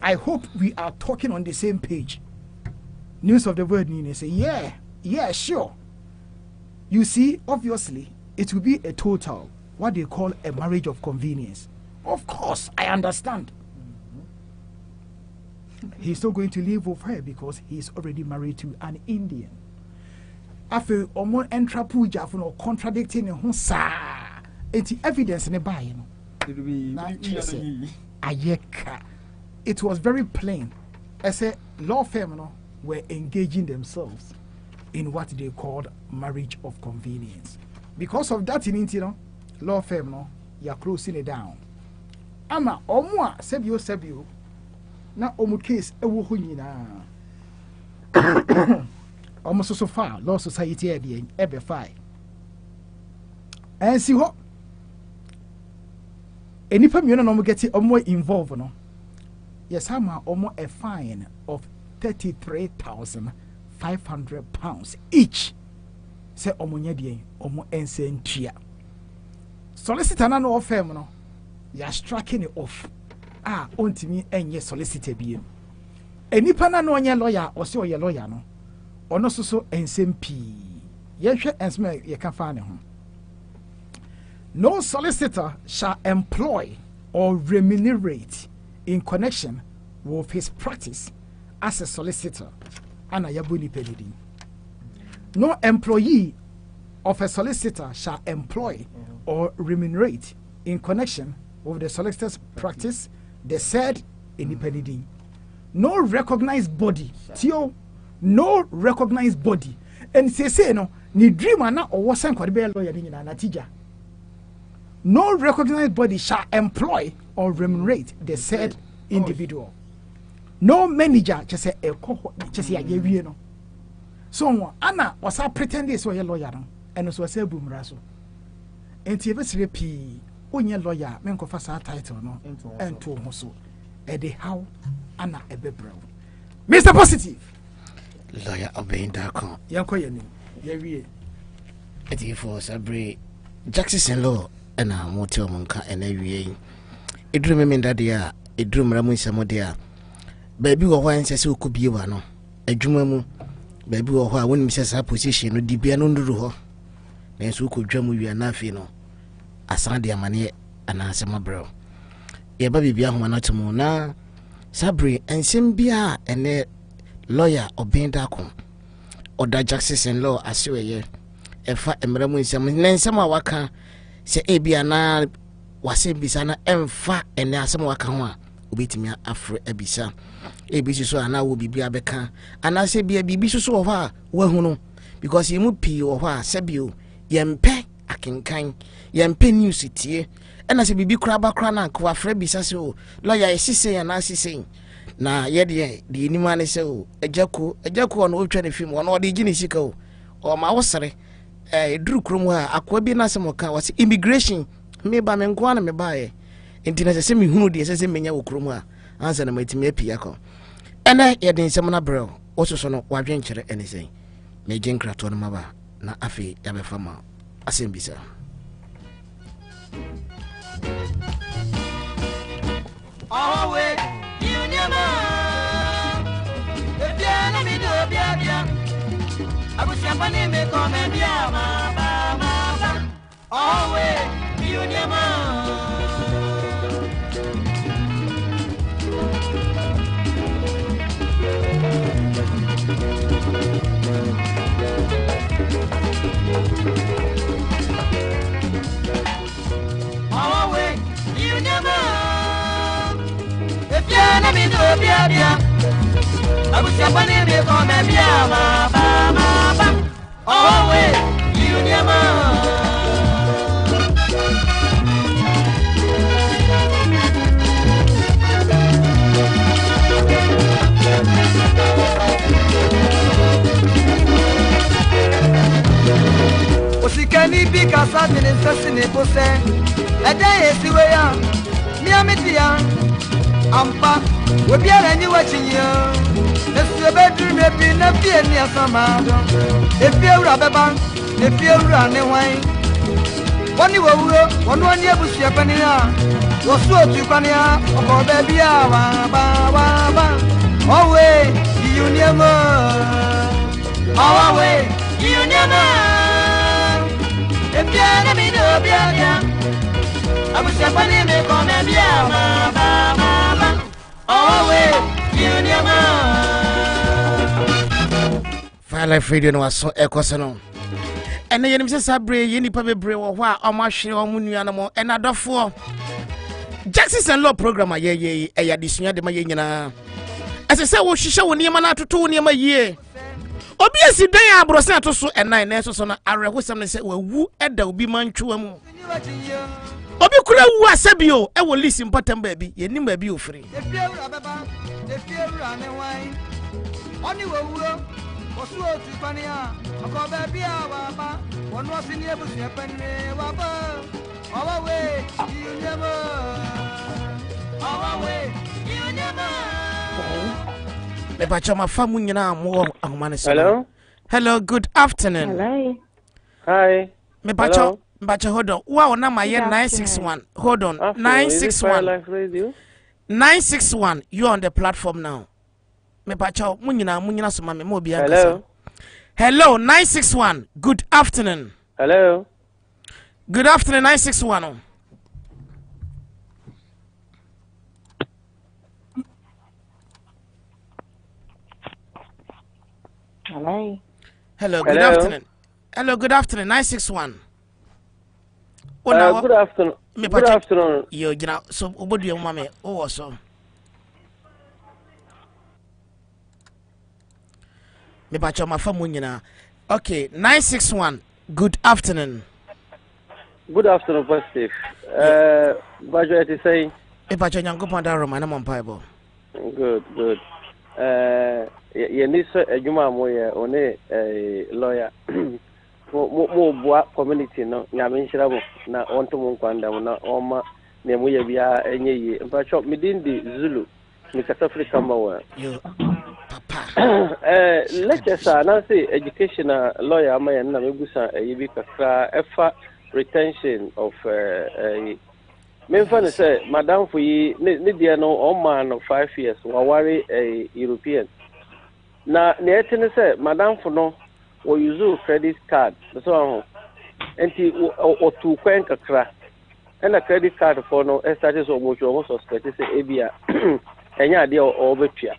I hope we are talking on the same page. News of the World Nina say, yeah, sure. You see, obviously, it will be a total, what they call a marriage of convenience. Of course, I understand. He's not going to live with her because he's already married to an Indian. After omo entra puja for no contradicting him sa. It's evidence in the buy, you know. Ayeka. It was very plain. As a law firm, no, were engaging themselves in what they called marriage of convenience. Because of that, in India, law firm, no, you're closing it down. Ama omo sebio. Na omu case ewo ho nyina almost so far law society ebe fine and see what enipa mieno no get omo involved no yes ama omo a fine of 33,500 pounds each say omo nya de omo ensentua solicitor na no firm no ya striking it off. Ontimi enye solicitor bi. Enipa na no onye lawyer o se oye lawyer no. Ono so ensem pii. Ye hwe ensem ye ka fa ne ho. No solicitor shall employ or remunerate in connection with his practice as a solicitor. Ana yabuni pedidi. No employee of a solicitor shall employ or remunerate in connection with the solicitor's practice. The said independent. No recognized body. Tio, no recognized body. And say no, ni dream na or wasn't quite be lawyer in natija. No recognized body shall employ or remunerate the said individual. No manager just say a just say a no. So Anna was a pretending so a lawyer and was a boom raso. And TVS P. Onye lawyer men ko fasa title no ento ho so e de how ana ebebrew Mr. Positive lawyer obeyinda kon yanko ye ni ye wie eti for sabre Jackson law na motel monka na wie eduru me ndade a eduru mra mu nsemo de a baabi wo hwan sese okobie wa no adwuma mu baabi wo ho a wonim sese position no di bia no nduru ho na enso kodwa mu wi na afi no asan de amane anasema bro ye ba bibia ho na tumu na sabre ensem bia ene lawyer obenda ko oda Jackson law aseweye efa emramu nsem nsem a waka se ebia na wase bisa na emfa ene asem waka ho a obetimi afre abisa ebisi so ana wo bibia beka ana se bia bibi so ho a wahunu because yemu pi ho a sebio yempe akenkan yempe news tie ena se bibi kura ba kura na ko afre bisa se o lawyer esise ya na asise na ye de enima ne se o ejako no otwa ne film no de gini sika o ma wosere duru krom ha akwa bi na se mo ka wase immigration me ba me nko na me ba ye enti na se me hunu de se menya wo krom ha ansa na matimi apia ko ena ye de nsem na bro ososo no wadwen kire ene sen me genkrato no maba na afi ya be fama asembisa Always union if you let me do bia I was champagne me come bia ma Always, you never. Always, you never. If you're not in the Bia, I was your money on a Bia, Baba. Always, you never. Osikani bika sadini sasini pose Ede yesi weya Miamitia Ampa Webiara ni wachinyo Nesu bedroom epi na fie ni asamado Efi eura beba Efi eura ne wai Wani wawuro Wanu wani ebusi ya kwani ya Wasu otu kwani ya Oko bebi ya Wa Owe Iyo niemo Owe Iyo niemo If you're not me, no, Bia, I was a funny make on a Bia, Mama. Oh, wait, you never. FireLive Radio no was so echoing. And the enemy says, Sabre, Yenny Pabe Bre, or why am I share on Munianamo and other four Jackson Law Programmer, ye, a disunion de Mayena. As I said, what she showed near Mana to 2 near my year. Obviously, they are Brosato so and 9 years on a request say, well, who at the be man to Obicura was Sabio, I will listen, Pattern baby, ye name may be free. If you're running wine, only will was so to Pania, a cobby, one was in the Abu Japan, our way, you never, our way, you never. Hello. Hello, good afternoon. Hello. Hi. Hello. Hold on. Wow, now my 961. Hold on. 961. 961. You're on the platform now. Hello. Hello, 961. Good afternoon. Hello. Good afternoon, 961. Hello. Hello, good afternoon. Hello, good afternoon. 961. Good afternoon. Good afternoon. You know, so Obodu your mommy. Oh, so. Me pacho my phone munyina. Okay, 961. Good afternoon. Good afternoon, positive. Bajo to say. Me pacho nyango panda Roma na mompaibo. Good. You need a Juma moya on a lawyer. More community no. Yamin Shirabo na onto Munkwanda na Oma Nemuya Bia any but shop Midindi Zulu. Mr. Africa Mawa. You papa. Lectures are now say educational lawyer Maya Namagusa a Yibika effort retention of Memphis say, Madame for ye, Nidia no man of 5 years, worry a European. Now, Netin say, Madame for no, or use credit card, so and or to quench a crack. And a credit card for no status or much almost suspect is a Abia, any idea or Betria.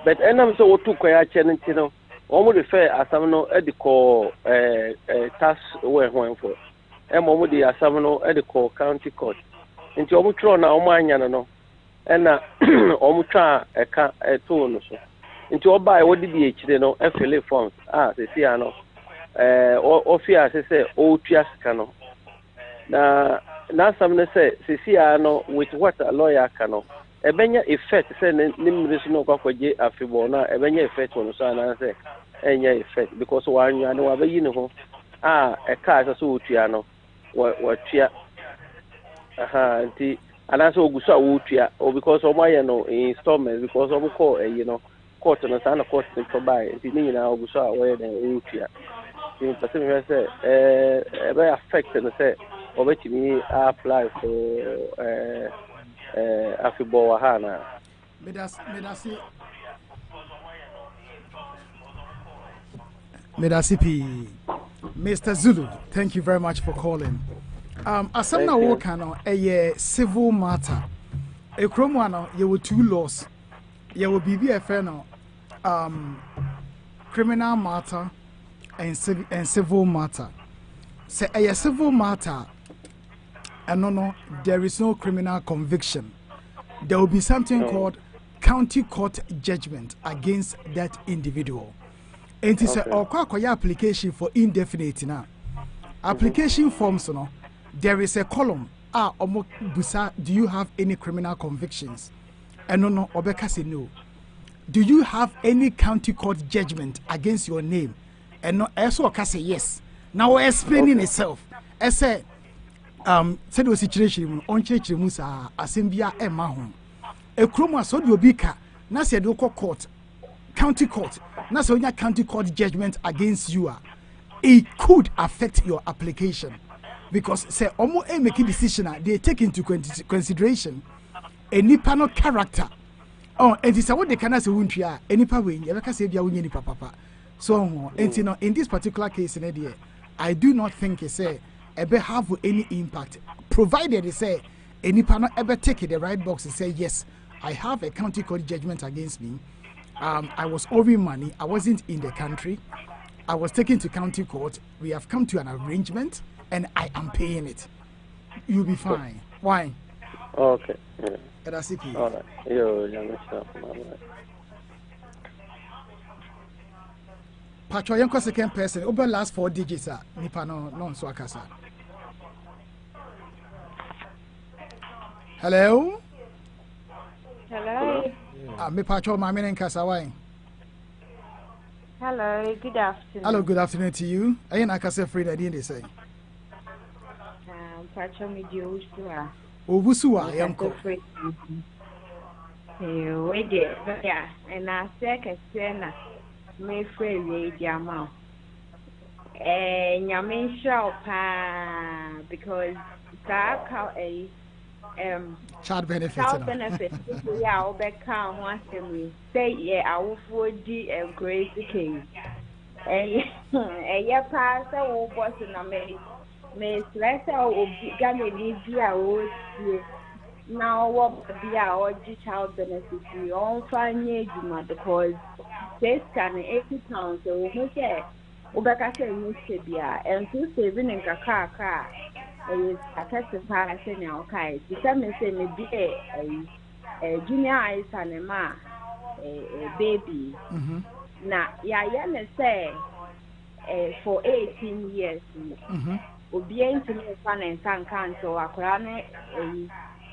But and I'm so too quiet, Chenentino, almost refer as some no edical task where went for. Momudi Asamano Edico County Court. Into Omutro na Omanya no, and Omutra a tone so. Into Oba, what did the no, FLA funds, the Siano, or fear, say, O Triascano. Now some say, Siciano, with what a lawyer cano. A benya effect, say, Nimbus no Cocoje Afibona, a benya effect on San answer, and yeah, effect, because one you know, a uniform. A car is a Sutriano. What chia and that's all Gusa Utria, or because of my installment, because of call court and a son of course to buy it in our Gusa where the Utria. In Pacific, say, very affected and say, or let me apply for Afibo Hana. Medasipi. Mr. Zulu, thank you very much for calling. Asamna Wokano, a civil matter. A cromwano, you were 2 laws. You will be a friend, criminal matter and civil matter. Say a civil matter, and no, there is no criminal conviction. There will be something called county court judgment against that individual. And it is a application for indefinite now. Application forms, no, there is a column. Do you have any criminal convictions? And no, Obeka say no. Do you have any county court judgment against your name? And no, also Oka say yes. Now we're explaining itself. I say, said was situation on church Musa Assembia Emma home. A chroma so do bika, na said local court, county court, na so county court judgment against you. It could affect your application because say almost a making decision they take into consideration any panel character. Oh, and this is what they can say won't ya any pa win, you can say ya win papa. So and you know in this particular case in idea, I do not think it say ever have any impact, provided they say any panel ever take the right box and say yes, I have a county court judgment against me. I was owing money, I wasn't in the country, I was taken to county court, we have come to an arrangement and I am paying it. You'll be fine. Why? Okay. Yeah. That's it. All right. Yo, young stuff. Patro, young second person, over last 4 digits, nipa no so akasa. Hello? Hello. Me patro, my name is Kasawai. Hello, good afternoon. Hello, good afternoon to you. I ain't Akasa free that didn't say. Patro, me do Obusua, Yanko. Yeah, and I say, Sena, may free lady amount. And Yamin shall because a child benefit. Child benefit. Yeah, I'll back count once a week. Say, yeah, I will forward the great king. And yeah, pass a old boss in a maid. Miss Lester will be gonna leave you now. What be our child benefit? We all find you because they scan 80 pounds. So we say, Obaka say, Mr. Bia, and 2 saving in Kaka. Is a testify saying, okay, the same say, maybe a junior eyes and a ma, a baby. Now, yeah, say, for 18 years. Obi entimi fa na nkan so akora na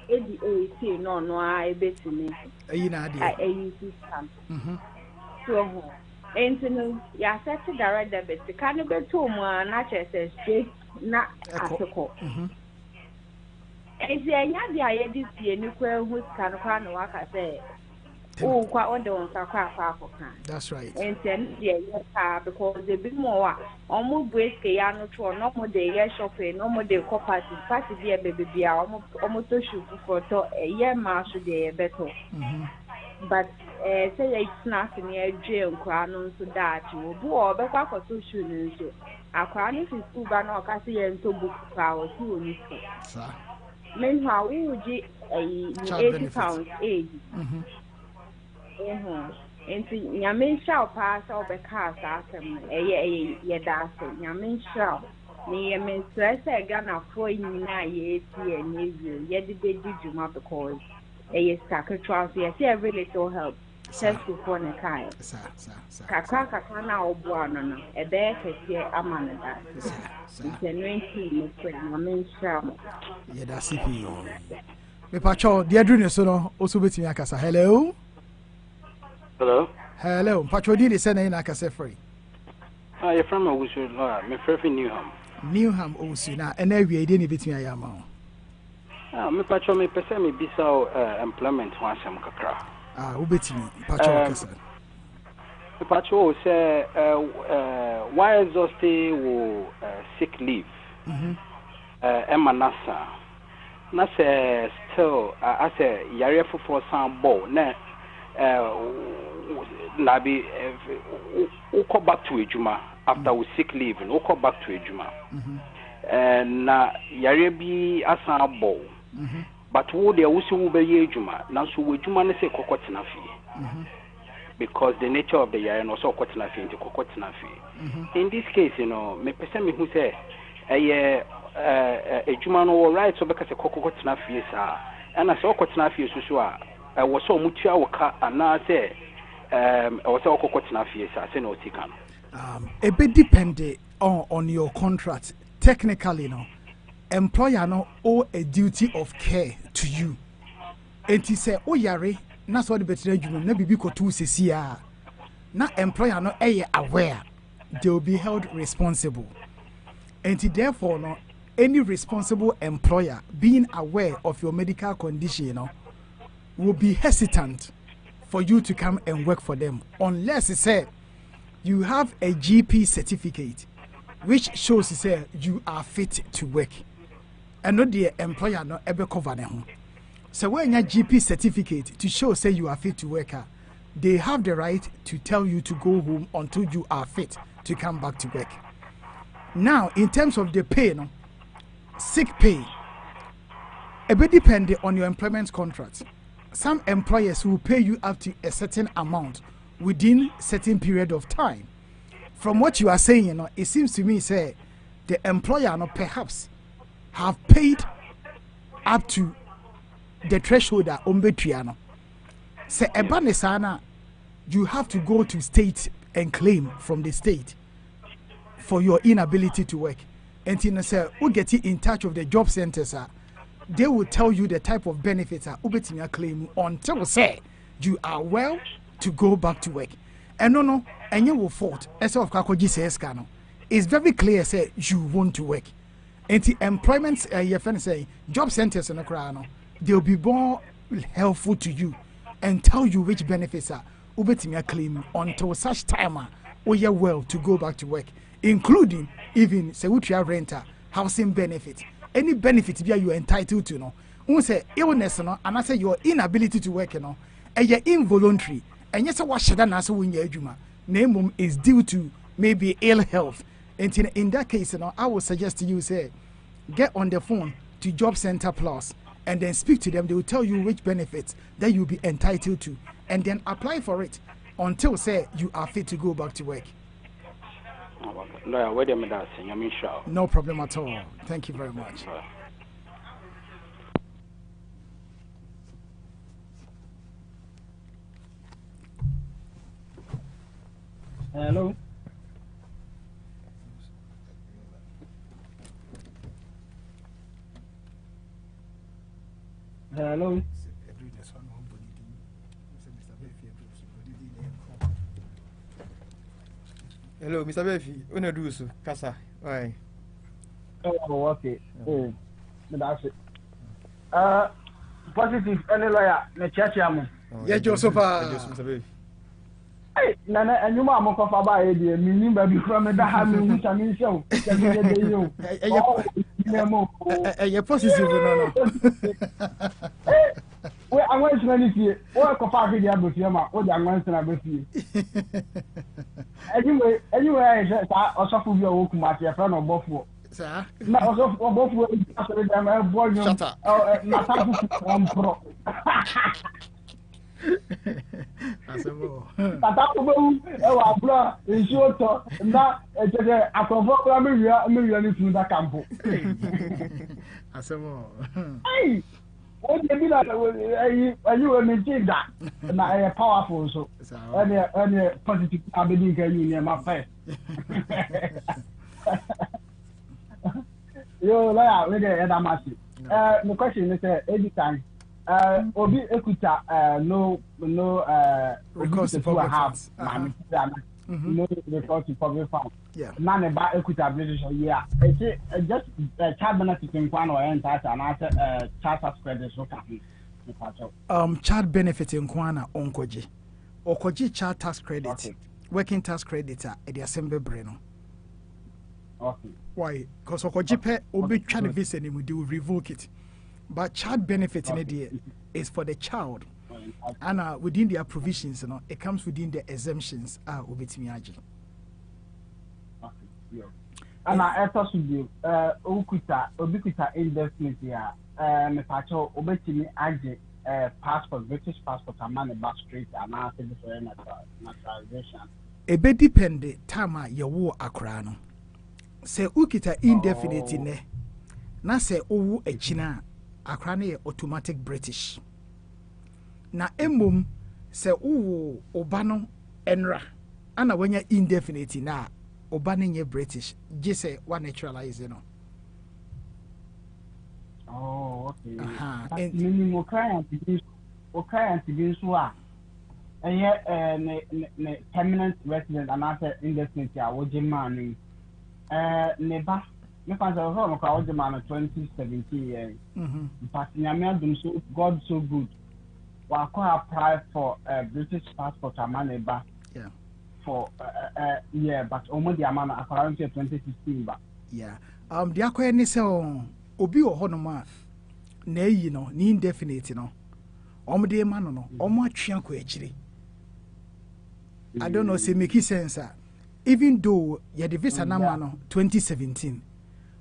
edi no a ebetimi ayi na ade ayi system so ho entino ya set direct debit ka ne beto mu na chese straight na atoko ezi anya dia ye di sie ni kwa hu sika no kwa na waka say oh kwa onde won sa kwa afa. That's right. And then yeah, because the bit more almost break ya no to no more the year shopping, no more the party there baby almost to shoot for to a year march the better. But say it's not near jail crown so that you will be back for so shoot so a crown is school ban or cassie and to book power to meanwhile we would get a 80 pounds age. Into Yamin shall pass over cars after me, a dasher, Yamin shall. Near Miss Lester Ghana 4 years and you, yet the baby do not because a sacrifice, yes, every little help. Just before the kind. Kaka now, Buana, a bear can hear a man of that. It's a 19, Yamin shall. Yeah, that's it. Me pacho, dear Junior, so also with me, Akasa. Hello. Hello. Pacho did is saying Akasa free. You're from a wishing law, my friend Newham. Newham, also now, and every day between I am. Me pacho me person me bisa employment once I'm kakra. Who bet me, Pacho? Me pacho say why exhausted will sick leave. Emma Nasa. Nasa still I say yare for some ball na nabi uko back to ejuma after we sick leave and we come back to ejuma and na yare bi asan abo but wo de wo se wo be ye ejuma na so wo ejuma ne se kokotena fie because the nature of the yare no so kokotena fie into kokotena fie in this case you know me person me hu say ejuma no right so because kokotena fie sa and so kokotena fie so a was so mutua wo ka ana say was so kokotena fie sa say no tika no a bit dependent on your contract. Technically, no, employer no owe a duty of care to you. And he say, oh yare, that's what the better you na bibi ko tu sesia. Na employer no aware, they will be held responsible. And therefore, no, any responsible employer being aware of your medical condition, you know, will be hesitant for you to come and work for them unless it's said you have a GP certificate which shows say you are fit to work, and not the employer no ever cover them. So when your GP certificate to show say you are fit to work, they have the right to tell you to go home until you are fit to come back to work. Now, in terms of the pay, no, sick pay, a bit dependent on your employment contract. Some employers will pay you up to a certain amount within certain period of time. From what you are saying, you know, it seems to me say the employer no perhaps have paid up to the threshold that umbetriano. Say ebanesana, you have to go to state and claim from the state for your inability to work. And you know, say we get in touch of the job centers, they will tell you the type of benefits ubetinya claim until say you are well to go back to work. And no, and you will fault. As of Kakoji says, Kano, it's very clear. Say you want to work. And the employment, your friend say, job centers in the crown, they'll be more helpful to you and tell you which benefits are ubetimia claim until such time you're well to go back to work, including even say renter, housing benefit, any benefit you are entitled to. No, when say illness, no, and I say your inability to work, you know, and you're involuntary. And yes, what should I say when your name is due to maybe ill health? And in that case, you know, I would suggest to you say, get on the phone to Job Center Plus and then speak to them. They will tell you which benefits that you'll be entitled to, and then apply for it until say you are fit to go back to work. No problem at all. Thank you very much. Hello. Hello. Hello, Mr. Befi. Una do so, Kasa. Why? Oh, okay. Oh, that's it. Positive. Any lawyer? Ne church yamu. Yeah, Joseph. Mr. Befi. Hey, Nana, and you mamma for Faba, dear, meaning baby from the Hamu, which I mean, show. You're positive, no. Well, I want to manage here. What a party, the Abusama, or the American Abusi. Anyway, I also put your work, my friend of both. Sir, not also both ways after them. I have boy, shut up. Pro. Tatapo bro inshooto na eje akofo million from that campo. Asemo. Hey, what dey be that you will maintain that na powerful so. Any positive ability can you near my face. Yo, lawyer, we dey that massive. The question is every time Obi Ekuta no recourse to public funds. No recourse to public funds. Yeah. None about Ekuta British yeah. It's just child benefit in Kwan or entire and after child tax credit so can child benefit in Kwana Onkoji. Okoji child tax credit. Okay. Working tax credit at the assembly breno. Okay. Why? Because Okoji pay Obi child visa and we do revoke it. But child benefit in idea is for the child, and within their provisions, you know, it comes within the exemptions. Okay. And I thought you, ubiquita indefinite here. Me pacho, obetimi aje passport, British passport, a man back straight and after the naturalization. A bit depend time you wo akra no. Se ukita indefinite ne. Na se owu echina akra ne automatic British. Na emum se owu obano enra. Ana wenya indefinite na obano nye British. Jise wa naturalize no. Oh, okay. And minimum client to be so ne permanent resident and after indefinite ya woje man neba me fan say so no ka woje man 2017 but nyame adum so God so good wa ko apply for British passport amaneba for yeah but omo di amana around 2016 ba yeah the akwa ni say obi wo hono ma na yi no ni indefinite no omde ma no omo atwea ko akire I don't know say make sense even though ye the visa number no 2017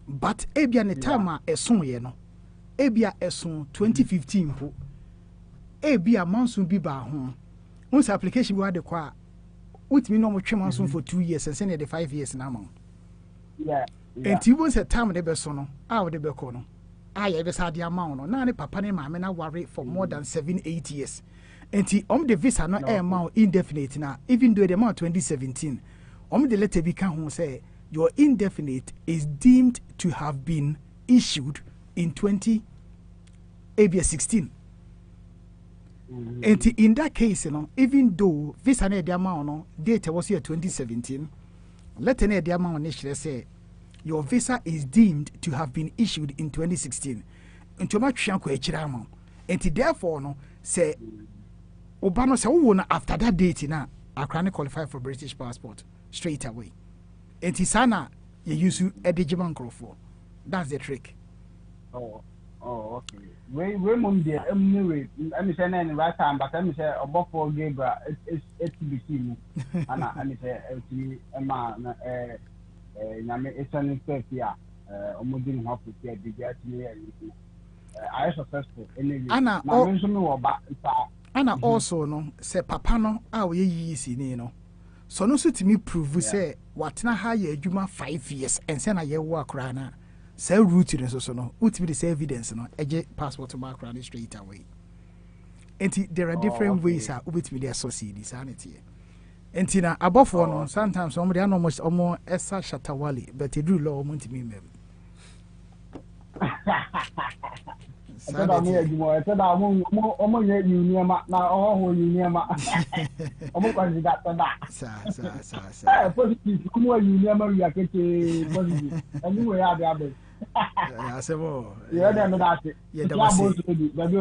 but ebia ne time eson ye no ebia eson 2015 po ebia monsoon bi ba ho once application bi wa de kwa utimi no mo twe monsoon for 2 years and send the 5 years na ma and you won't say time de be so no a de be ko no a ye be sa de amount no na ne papa ne maame na worry for more than 7-8 years and the visa no amount indefinite na even though the amount 2017 the letter be can who say your indefinite is deemed to have been issued in 2016 and in that case even though visa na the amount no date was here 2017 letter na the amount ne say your visa is deemed to have been issued in 2016 into ma twa ko akira amount and therefore no say obano say wo na after that date na akra qualify for British passport straight away and sana you use eligible crofo that's the trick. Oh okay we mum there anyway I'm saying in right time but I'm say above for Gabriel it's be seen and I'm say ma na nyame esane fair omodin ho for here the get me I successful anyway ana and also no say papa no a we yi si ni no so no so timi prove say watena ha ya adwuma 5 years and say na ye wo akra na say route ni so no utimi the say evidence no eje passport ma akra ni straight away and there are different ways how ubitimi dey associate sanity and na abofo no sometimes some dey almost omo esa shatawali but e do law omo ntimi mem I said I'm yet union now all union. I'm going to that. Positive, come on, union, we are getting positive. And you will have the other. I said, well, yeah, that's it. Yeah, that was it. What's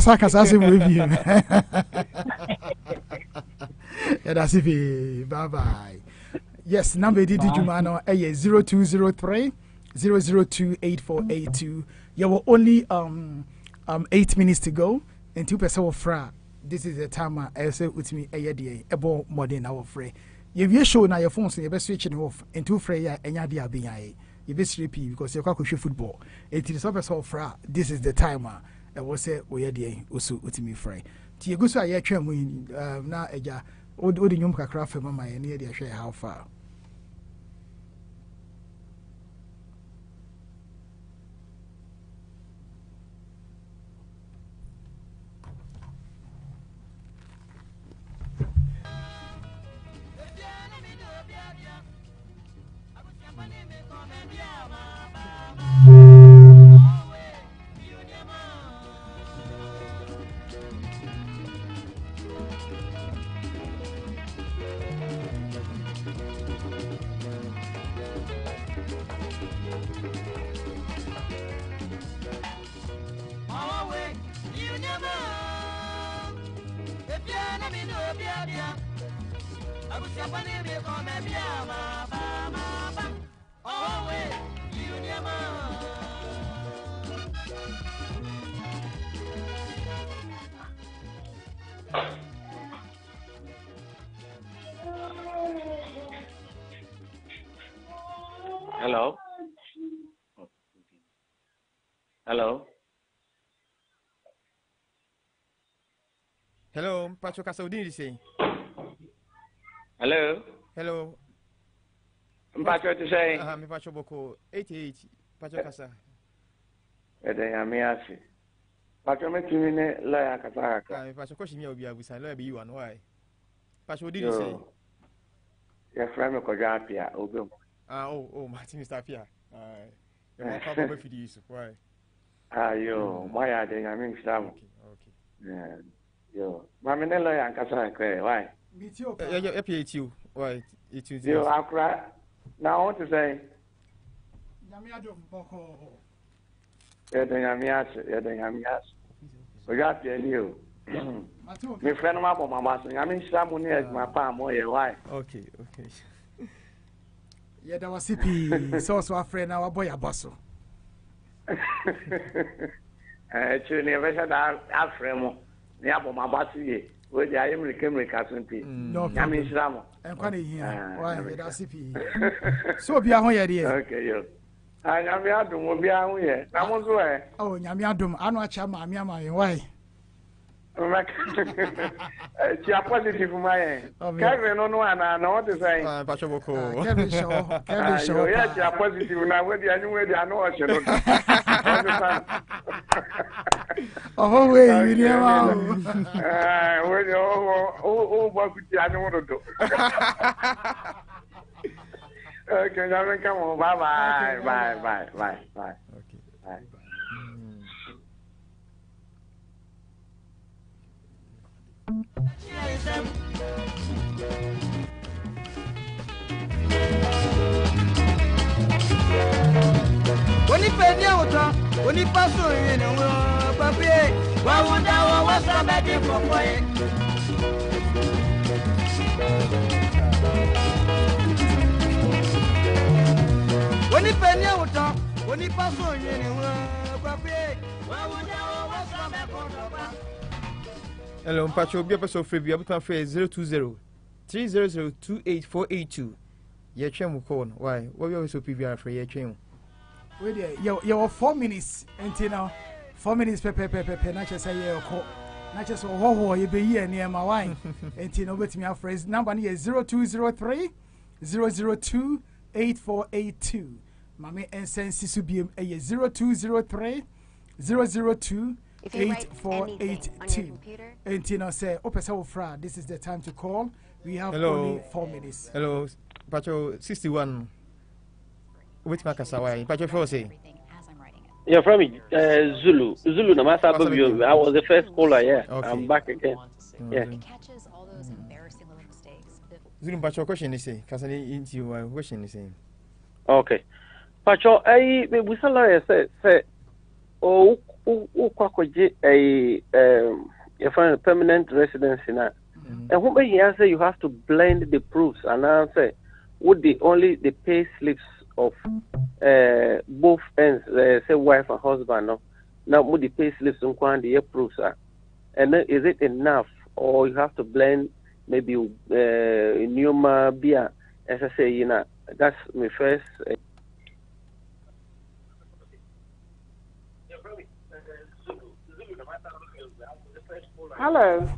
that? Because I see with you. Yeah, that's it. Bye bye. Yes, number did you man 0203 0028482. You were only 8 minutes to go and 2% of fra. This is the time I say with me a day about more than our free. You show now your phones and you best switching off and 2 freya and yadia being you best repeat because you're quite football. It is a of fra. This is the timer. I will say we are the also with me free. Tia go so I win now eja old young craft for my near the share how far. Hello. Hello, Pacho Kasa, what did you say? Hello. Hello. Pacho to say. Me Pacho Boko 88. Pacho Kasa. Amiasi. Pacho me timine lawyer Kasa. Me Pacho question me obi abusa lawyer be you and why? Pacho, what did you say? Your friend me koja apia obi. Martin Mr. Pia. The more couple for this, why? Yo, why are they? I mean, okay. Yeah. Yo, Mamma lawyer and Kasa, why? You. Why? It is. Yo, I'll cry. Now I want to say. Yamias. We got the new. My friend, my mama, I mean, someone is my palm. Why? Okay. Yeah, that was CP. So a friend, our boy, a bustle. Actually, never said that friend. Niabo mabasi we dey ayem rekemre kasunti no nyame nshiramo enkwane hia why da CP so bia ho ye de okay yo nyame adom obi aho ye na mo so oh nyame adom anu acha ma ami ama why Chia positive my Kevin no ana na what say Pacho Boko Kevin show yeah chia positive na we dey anyu we dey anu o che no oh we you know we oh ba ku ti anyu do do okay now come on bye okay bye. Oni pedi auto, oni paso yin wo papier, wa wonder wa somebody for boy. Oni pedi auto, oni paso yin wo papier, wa wonder wa somebody for boy. Hello, Pacho, be a person free, be able to pay 020 300 28482. Your chain will call. Why? What we also PVR for your chain? Wait there, you 4 minutes, and now 4 minutes, pepe, not just a year or call. Not just you be here near my wine. And you know, with me, our phrase number is 0203 002 8482. Mammy and Sensi to be a 0203 002 8482. And Tino say, Opesa Fra, this is the time to call. We have only 4 minutes. Hello, Pacho 61. Which Makasawai? Pacho 4 say. Yeah, from Zulu. Zulu, no matter how you. I was the first caller, yeah. Okay. I'm back again. Yeah. It catches all those embarrassing little mistakes. Zulu, Pacho, question is saying. Kasani into you, question is saying. Okay. Pacho, we saw lawyer say, oh, kwakoje a permanent residency now. And when you answer, you have to blend the proofs and answer would only the pay slips of both ends, say wife and husband. No, now would the pay slips and the proofs are, and then is it enough, or you have to blend maybe Numa beer, as I say, you know, that's my first. Hello.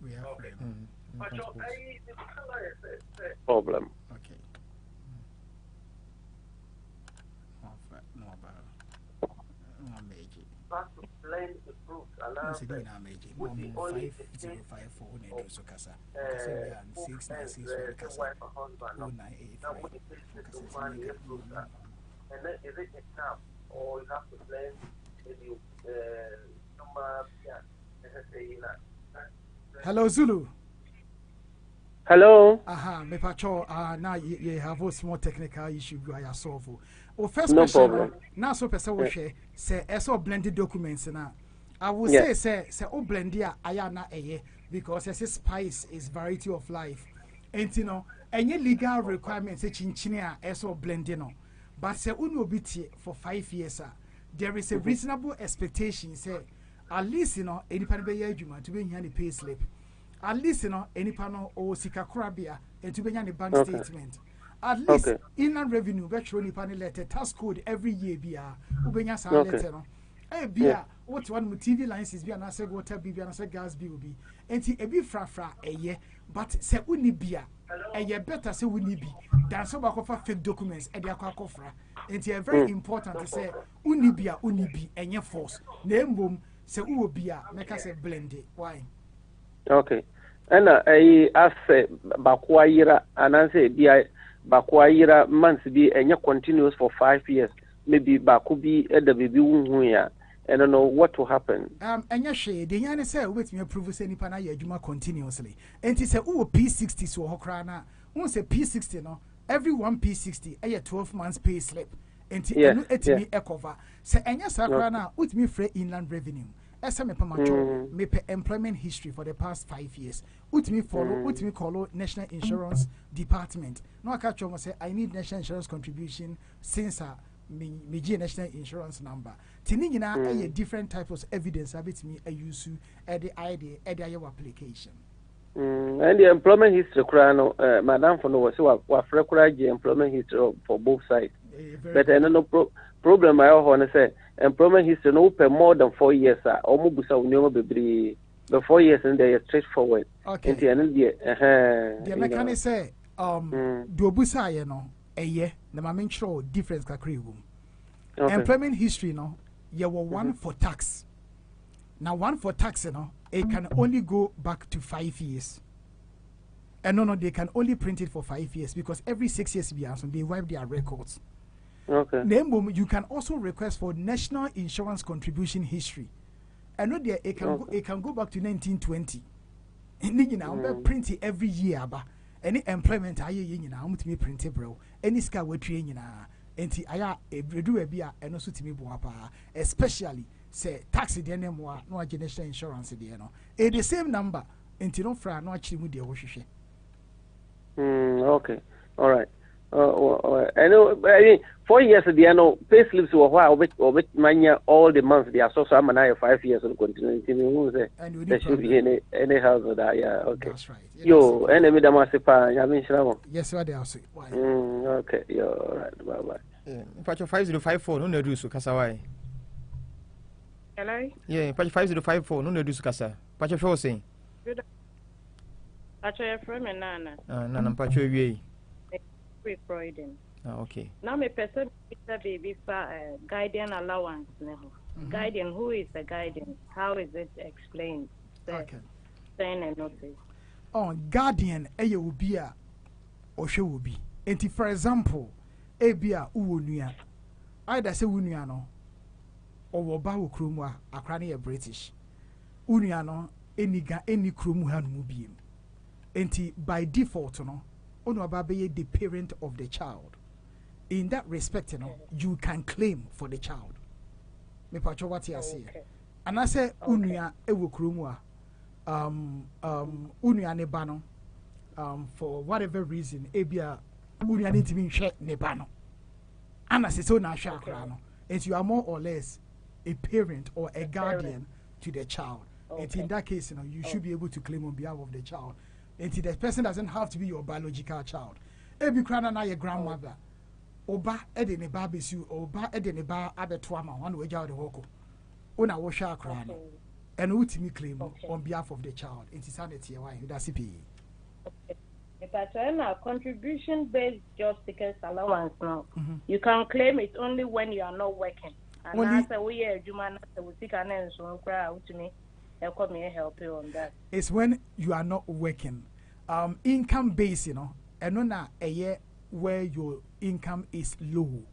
We have problem. Okay. And then is it enough, or you have to blend maybe Hello, Zulu. Hello. Me pacho. Now you have a small technical issue you are solve. Oh, first no question. Problem. Now, so person will share. Say, so blended documents now. I will say, oh, blendia, I am not a because as a spice is variety of life. And you know, any legal requirements, a chinchinia, so blending. But say, unobiti for 5 years, there is a reasonable expectation, say, at least, you know, any part of the year to be in the pay slip. At least any panel or Sikakurabia and to be a bank statement. At least inland revenue, virtually panel letter, task code every year be Ubenya sa letter. Eh bia what one TV licenses be an answer water be an answer gas bill be. And see a bit fra a year, but say uni bia a year better say we be than so back of fake documents at the aquafra. And it's very important to say unibia unibi and your force. Name boom say ubia make us a blended why. Okay. And I say Bakwayira and I say BI Bakwayira months be and you continuous for 5 years. Maybe Bakubi at the baby wunhuya. I don't know what will happen. And yes, the yana say with me approve any pana juma continuously. And it's a P60 so hokrana. Once a P60 no, every one P60 a 12 months pay slip. And it me a cover. Say and yes, hokrana with me free inland revenue. SM Pamacho, me pay employment history for the past 5 years. With me follow, with me call National Insurance Department. No, I catch you say I need national insurance contribution since me national insurance number. Tinigina a different types of evidence habit me a use at the idea at the application. And the employment history, Madam for no was what required the employment history for both sides. But I no problem I want to say employment history no pay more than 4 years almost be the 4 years and they are straightforward. Okay. The mechanic say do busa ye no a year the main show difference kakri room. Employment history no you were one for tax. Now one for tax it can only go back to 5 years. And no they can only print it for 5 years because every 6 years they wipe their records. Okay. Name you can also request for national insurance contribution history. And no there it can go back to 1920. And print it every year ba. Any employment aye me print it bro. Any scar we train enti aya ebredu ebia eno so timi boapa especially say tax de name wa no national insurance de no e the same number enti no fra no achiri mu de wo hwehwe. Okay. All right. I know 4 years the no pay slips were why obit mania all the months they are so I'm 5 years of continuity say there should be any house of that. Yeah, okay. That's right. Yo, enemy da masipa yamin shramo. Yes, what they are say. Okay. Yo, all right. Bye bye. Patch 5054 no do so kasa why. Hello? Yeah, patch 5054 no do so kasa. Patch 4 saying. Good. Patch from nana. Nana patch we. Croydon. Okay. Now my person is a baby for guardian allowance. Guardian, who is a guardian? How is it explained? Okay. Saying a notice. Guardian will be a or she will be. And for example, a beer uwunia. Either say uniano or wabawu krumwa a cranny a British. Uniano any krumu han mubium. And by default no. The parent of the child. In that respect, you can claim for the child. Me pacho what you say. And I say unia ewukrumwa unia nebano for whatever reason ebia unia need to be share nebano. And I say so na share krano. And you are more or less a parent or a guardian to the child. And in that case, you should be able to claim on behalf of the child. And the person doesn't have to be your biological child. Every crana na your grandmother. Oba edene ba besu, oba edene ba abetwama one way out the woko. Ona washa crana. And ultimately claim on behalf of the child. It's sanity why that's it. If I turn a contribution based job seekers allowance now, you can claim it only when you are not working. And that's a way you man will seek an end so cry to me. Help me help you on that. It's when you are not working. Income base, and no a year where your income is low.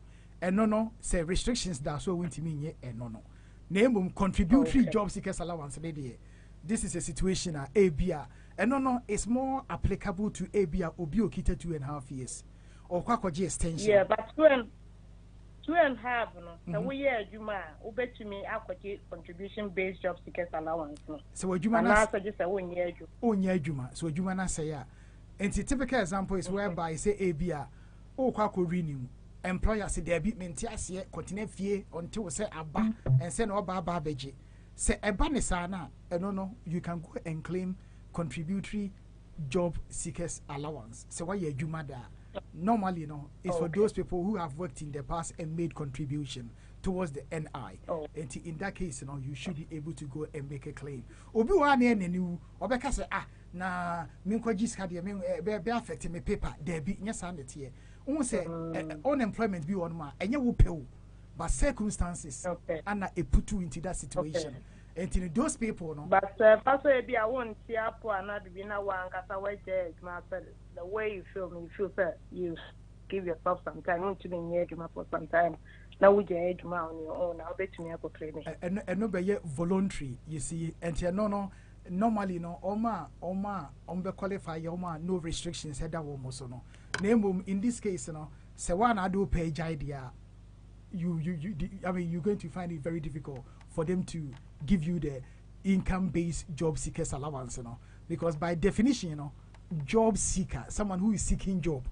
And no, say restrictions that's what to mean and no. Name contributory job seekers allowance. This is a situation at ABA. And no, it's more applicable to ABA or Biokita 2.5 years. Or Kwakwaji extension. Yeah, but 2.5, no. So we you man, bet to me aquatic contribution based job seekers allowance. No. So what you man just a 1 year you. Oh, yeah, Juma. So you man say yeah. And the typical example is whereby say ABA or Kwako renew. Employer say there be mentias continue fee until say Abba and send Oba Babeji. Say a banisana, and no, you can go and claim contributory job seekers allowance. So why you jumada? Normally, you know, it's for those people who have worked in the past and made contribution towards the NI. And in that case, you know, you should be able to go and make a claim. Obi wa ne new obeka say na minko jiska de be affect me paper there be nya sandet here. Won say unemployment be on ma enye wo pe wo, but circumstances and it put you into that situation. And to those people, no. But Pastor, be I won't see up and not be now one because the way you feel, you feel that you give yourself some time. You want to be near for some time. Now we just on your own. I'll bet you never training. And no be voluntary, you see. And no, normally no. Oma, qualify. Oma, no restrictions. Head that one so no. Name in this case, no. Say one I do page idea. I mean, you're going to find it very difficult for them to give you the income-based job seekers allowance, you know, because by definition, you know, job seeker, someone who is seeking job,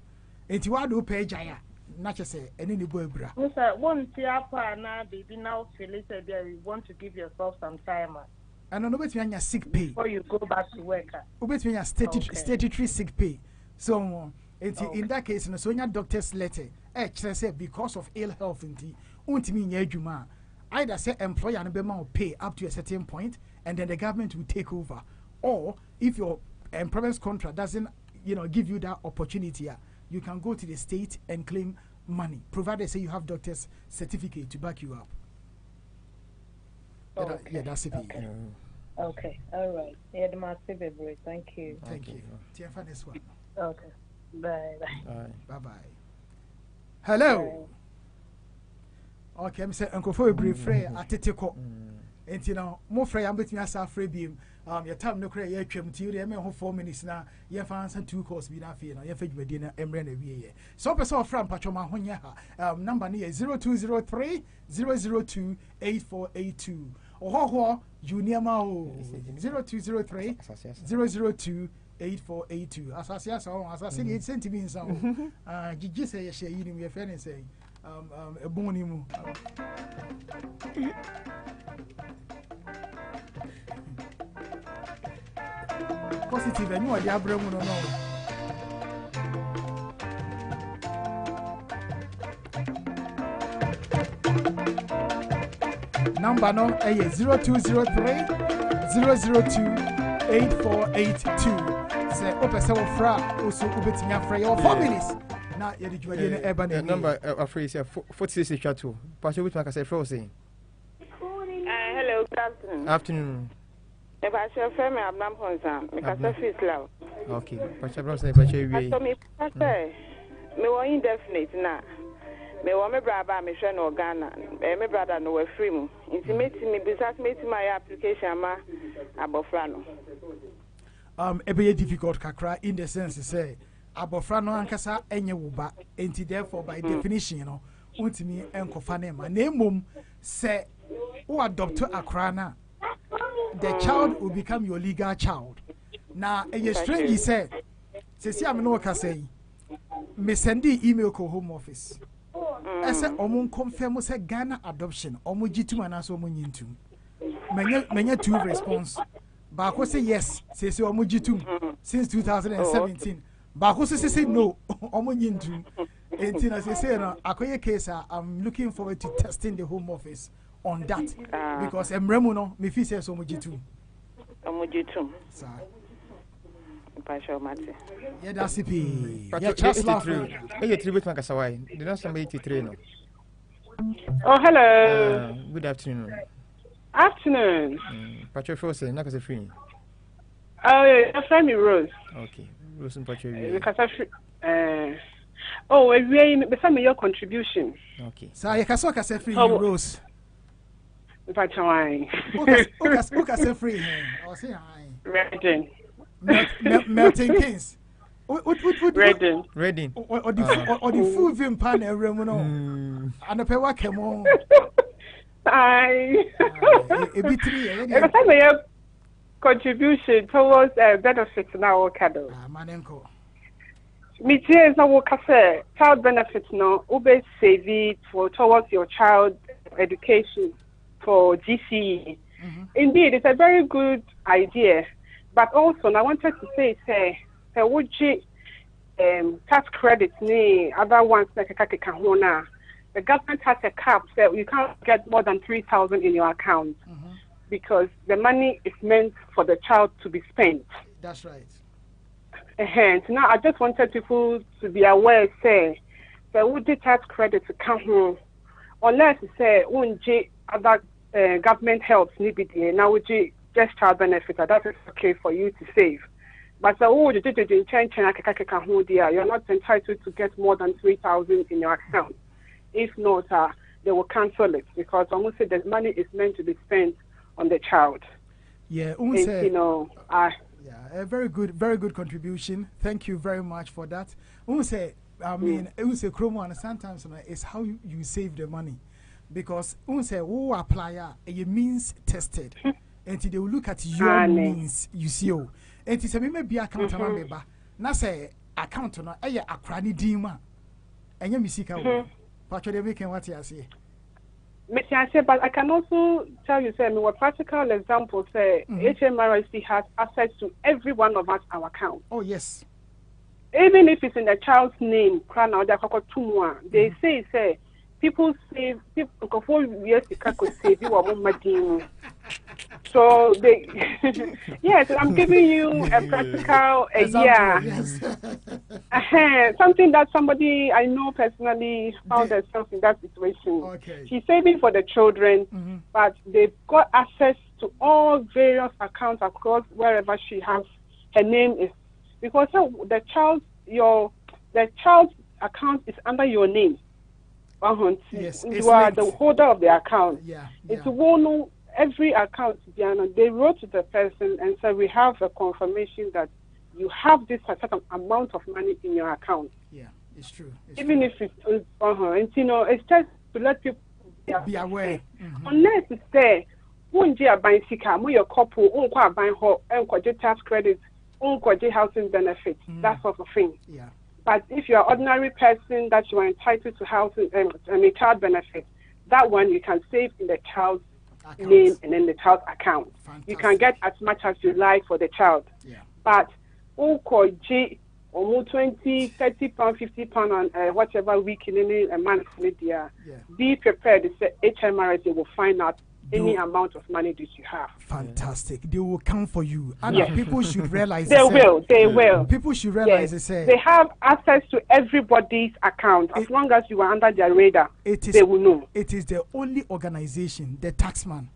and you want to pay jaya, not just say any boy bra. Sir, one now baby now Felicia, you want to give yourself some time. And no bet me sick pay before you go back to work. Bet me statutory sick pay. So, in that case, no, so your doctor's letter, say because of ill health, won't mean juma. Either say employer and will pay up to a certain point, and then the government will take over. Or if your employment contract doesn't, you know, give you that opportunity, you can go to the state and claim money, provided say you have doctor's certificate to back you up. Yeah, that's it. Okay, all right. Yeah, the massive break. Thank you. Thank you. This one. Okay. Bye. Bye. Hello. Okay, I'm saying Uncle for a brief fray at Tetico. And you know, more fray, I'm between us afraid beam. Your time no cray, you came to you, 4 minutes now. You find some 2 course be not fear, you fetch dinner and run away. So, person from Pachoma Honya, number near 0203 002 8482. Or Junior Mao 0203 002 8482. As I said, it's sent to me in some. Gigi say, you share you, your friend, and say. A bonimu. Positive, and you are the Abraham. No. Number no, 0203 002 8482. Say, Open Sour Fra, also Ubetinia Fra, your 4 minutes. Number afraid 46 chat. Pastor with my frozen. Hello, good afternoon. Afternoon. If I shall frame I'm not because I feel loud. Okay, Pastor Bronson, but you me indefinite now. Me want me brother, me friend or Ghana. Me brother no we free mu. Intimate me, besides me my application ma abofrano. It be difficult kakra in the sense to say. Abofra no ankasa enye wuba enti therefore by definition you know untimi enkofa na ma na emom se wo adopt akra na the child will become your legal child na eye strange say si am no ka say me send email ko home office ese omo confirm say Ghana adoption omo gitum na so omo nyintum menya two response ba ko say yes say omo gitum since 2017 but who says no? Akoye case, I'm looking forward to testing the Home Office on that because Emremuno, me fi says omujitu. Sir. Yeah, that's it. Yeah, just laugh. Hey, tribute Makasawai. Did not somebody 83 no. Oh, hello. Good afternoon. Afternoon. Patrick Frozen, not as a free. Oh, yeah, friend me Rose. Okay. Rose and Patrick. Because oh, we before me your contribution. Okay. So you can so can say free Rose. Patrick wine. Who can say free? I'll say hi. Reading. Melting Kings. Reading. Reading. Or the full vim pan and remuno. And the pewa came on. Aye. A bit three. Contribution towards benefits now, Kado. Manenko. Media na wo kase child benefits no ube save it for towards your child education for GCE. Indeed, it's a very good idea, But also, I wanted to say, would you tax credits, other ones like a the government has a cap, so you can't get more than 3,000 in your account because the money is meant for the child to be spent. That's right. Hence, now I just wanted people to be aware, that would the tax credits come home unless other government helps now would you just child benefit, that is okay for you to save. But you're not entitled to get more than 3,000 in your account. If not, they will cancel it because almost say the money is meant to be spent on the child. Yeah, a very good contribution. Thank you very much for that. I mean, Chromo, and sometimes it's how you save the money. Because who apply it means tested. And they will look at your means, you see. And it's a maybe account member. Now say account no a akrani dima. And you misika. But you're making what you say. But I can also tell you, a practical example, HMRC has access to every one of us our account. Oh yes. Even if it's in the child's name, they say people save people 4 years to save you. So they yes, I'm giving you a practical something that somebody I know personally found herself in that situation. Okay. She's saving for the children, but they've got access to all various accounts across wherever she has her name is because the child's account is under your name. Yes, you are the holder of the account. Yeah. It's one every account, they wrote to the person and said, we have a confirmation that you have this certain amount of money in your account. Yeah, it's true. Even if it's, it's just to let people be aware. Unless it's there, when you are buying sika, when your couple, buying tax credits, housing benefits, that sort of thing. Yeah. But if you're an ordinary person that you are entitled to housing child benefit, that one you can save in the child's name and in the child's account. Fantastic. You can get as much as you like for the child. Yeah. But almost 20, 30 pounds, 50 pounds on whatever week in a month, be prepared. The HMRC will find out any amount of money that you have. Fantastic. They will come for you. And people should realize they will. People should realize they have access to everybody's account. As long as you are under their radar, they will know. It is the only organization, the taxman,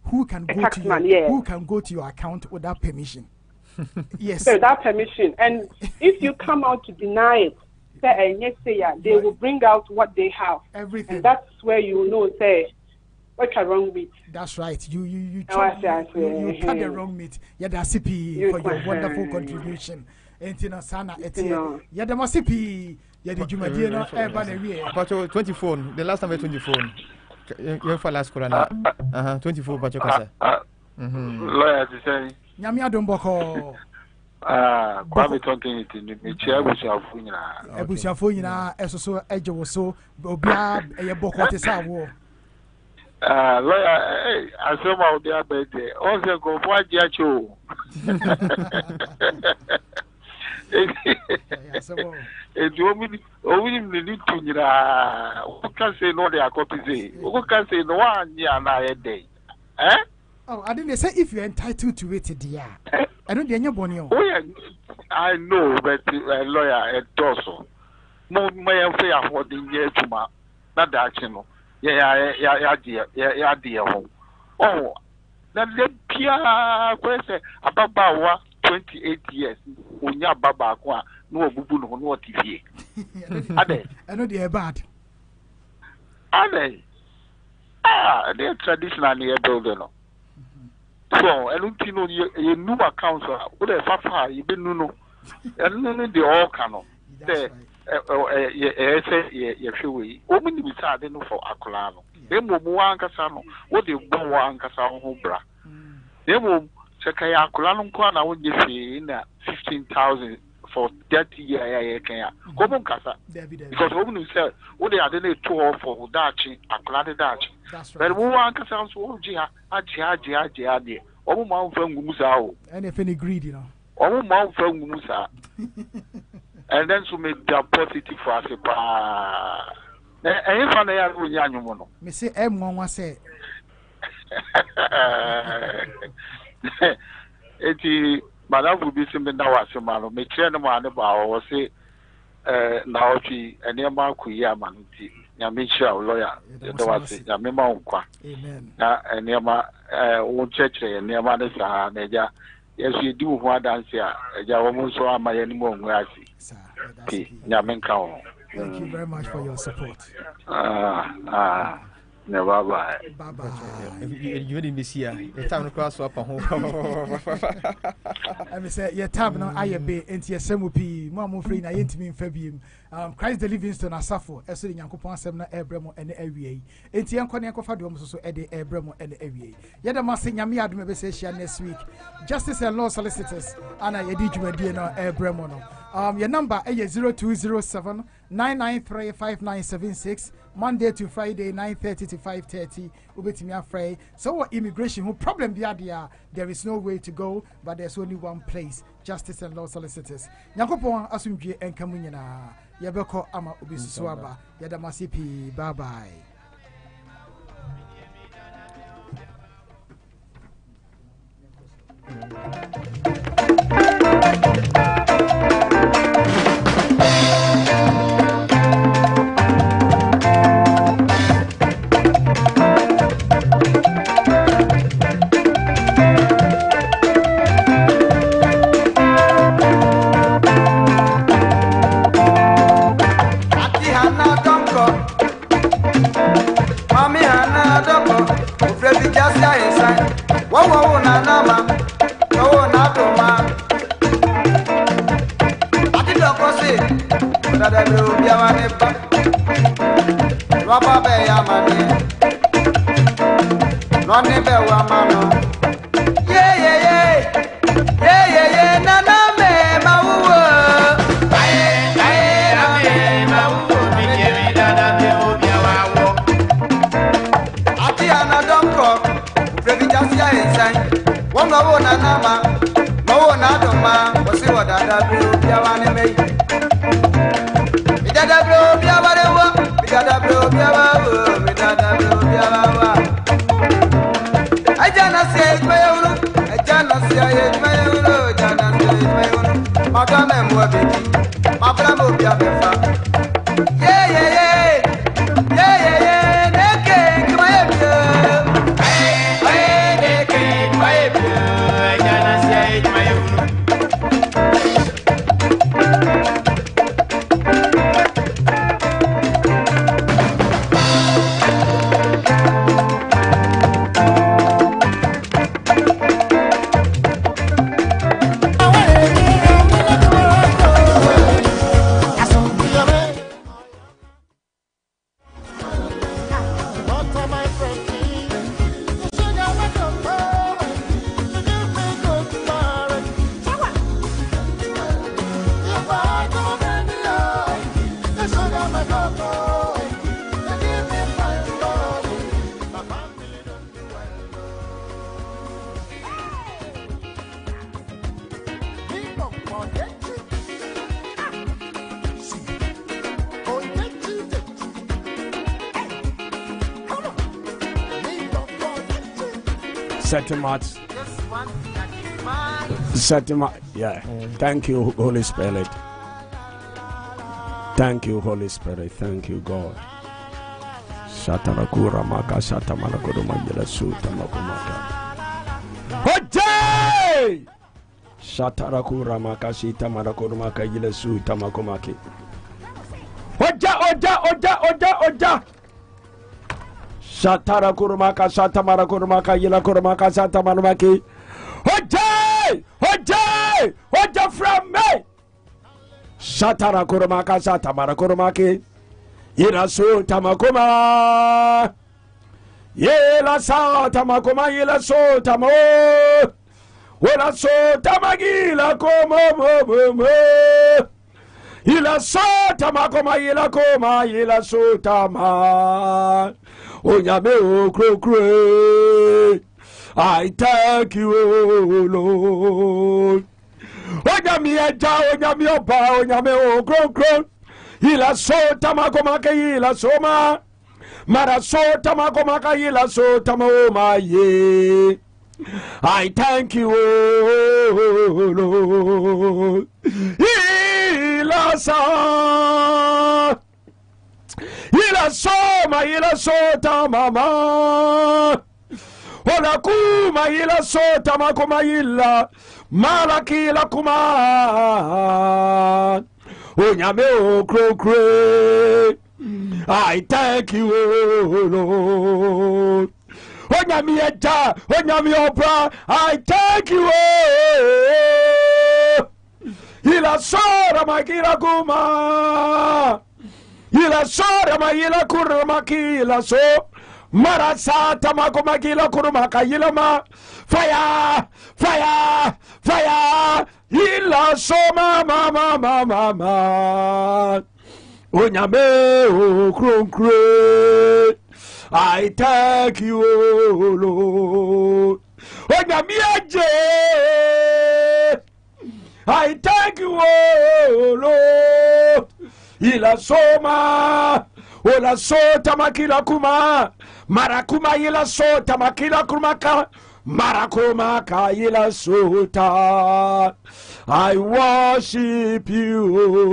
who can go to your account without permission. Yes. So without permission. And if you come out to deny it, they will bring out what they have. Everything. And that's where you know, what are wrong with? That's right. You cut the wrong meat. That's CP for your wonderful contribution. And Sana, the Masipi, the 24. The last time I 24. You for last corona. 24, but you can say. Lawyer to say. Yamia Domboko. Kwame talking it in the chair which are Ebusiafoina, Esso, Edge so, Bobia, a Boko Sawo. Lawyer, I saw my dear birthday. Also, go for Jacho. It's women need to, who can say no, they are copies. Who can say no 1 year and a day? Eh? Oh, I didn't say if you're entitled to it, dear. I don't know Bonio. I know, but lawyer, it also. No, my affair for the year to my not that channel. Yeah, dear. Oh, now the Pia question about Bawa 28 years. Unya Baba, no Bubu, no TV. I know they are bad. Are they? They're traditionally a builder. So, I don't know your new accounts. What a fafa, you been no. And none the all canoe. Women be sad for Acolano. They move one casano. What they go one casano bra. They move Sakaya Colano Kwana would you say in 15,000 for 30 years. Come on, Casa. Because women said, what they are then 2 or 4 Dachi, Acolade Dachi. But one casano, Ajia, omo ma mfa ngumu sa o and if any greedy no omo ma mfa ngumu sa and then so me da positive for us pa na fa na ya onya anwumo no me say nwanwa say eti madam bi simbe na wase ma no me kire no ma ne ba wo se na otwi ene ma ku yi ama no ti nya me kire lawyer da wase nya me ma nkwa amen na ene ma wo chekire ene ma ne sa na ja yesu edi wo ho adanse a ja wo mo so ama ye ni mo nwu asi ti nya me nka wo. Thank you very much for your support. No, bye-bye. Bye-bye. You didn't miss here. The time to cross up a home. I say, your tab now, I be into your SMP, Mamma Free, I ain't mean Fabium. Christ the Livingston, Asafo, as in Yankopon Semna, Abramo, and Area. Ain't young Conyaco Fadum, so Eddie Abramo and Area. Yet a massing Yami Adme session next week. Justice and Law Solicitors, Anna Yediju Dino Abramono. Your number is 0207 993 5976. Monday to Friday, 9:30 to 5:30. Ubetimi afraid. So what immigration? Who problem be there? There is no way to go, but there's only one place: Justice and Law Solicitors. Nyakopon asumdwe enkamunyana. Yabeko ama ubisusuaba. Yadamasipi. Bye bye. Yeah. Thank you, Holy Spirit. Thank you, Holy Spirit. Thank you, God. Shatarakura maka shatamanakuru mayela suta makumaka. Hoje! Shatarakura maka shita manakuru maka yela suta makumaki. Oja! Shatarakura maka shatamanakuru maka yela kurumaka shatamanumaki. Hoja from me. Shatara kurumaka shatamara kurumaki. Yela so tamakuma. Yela sa tamakuma yela so tamo. Wela so tamagila komo. Yela so tamakuma yela koma yela so tama. Onyame o kro. I thank you, Lord. Onyami eja, onyami oba, onyami okron. Ila so tamakomaka ila soma. Mara so tamakomaka ila so tamoma ye. I thank you, Lord. Ila sa. Ila soma ila so tamama. Ola kuma ila so tamakoma ila. Malakila kuma. Onyame okro. I thank you, Lord. Onyame eja, onyame obra. I thank you. Ila sora makila kuma. Ila sora makila kurma kila so. Marasa tamako makila kurma kila ma. Fire. Ila soma mama. Onyame okronkre. I thank you, Lord. Onyame aje. I thank you, Lord. Ila soma. Ola sota makila kuma. Marakuma ila sota makila kumaka. Marakuma ka ila sota. I worship you,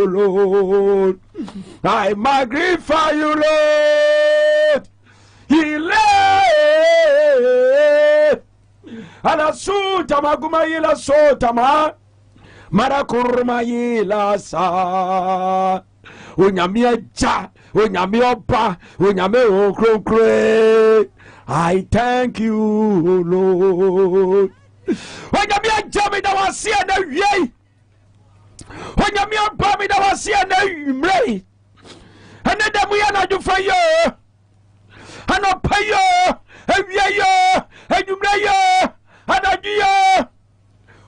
Lord. I magnify you, Lord. Ile ala suta maguma ila sota ma marakurma ila sa onyame aja onyame oba onyame okronkre. I thank you, Lord. Onyame aja me da wase na wie. Onyame oba me da wase na imre. Ene da mu ya na jufa yo. Ano payo, ewie yo, enumre yo, anadu yo.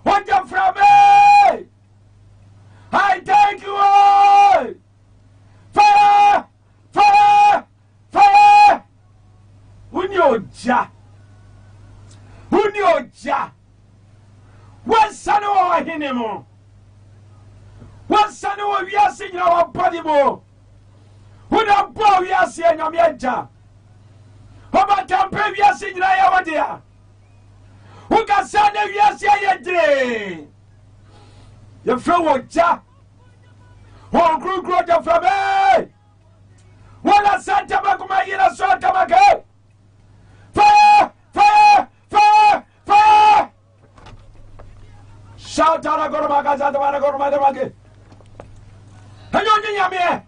Oja from me. I thank you all. Fire. Unyoja. Wasano wa hinemo. Wasano wa wiase nyina wa body mo. Una bo wiase enyameja. Oba tampe wiase nyina ya wadia. Uka sana wiase ayedre. Ye fro woja. Won kru ja frabe. Wala santa makuma yira so tamake. Fire! Shout out a gormaga zadamana gormadamage. Hello, Nyame.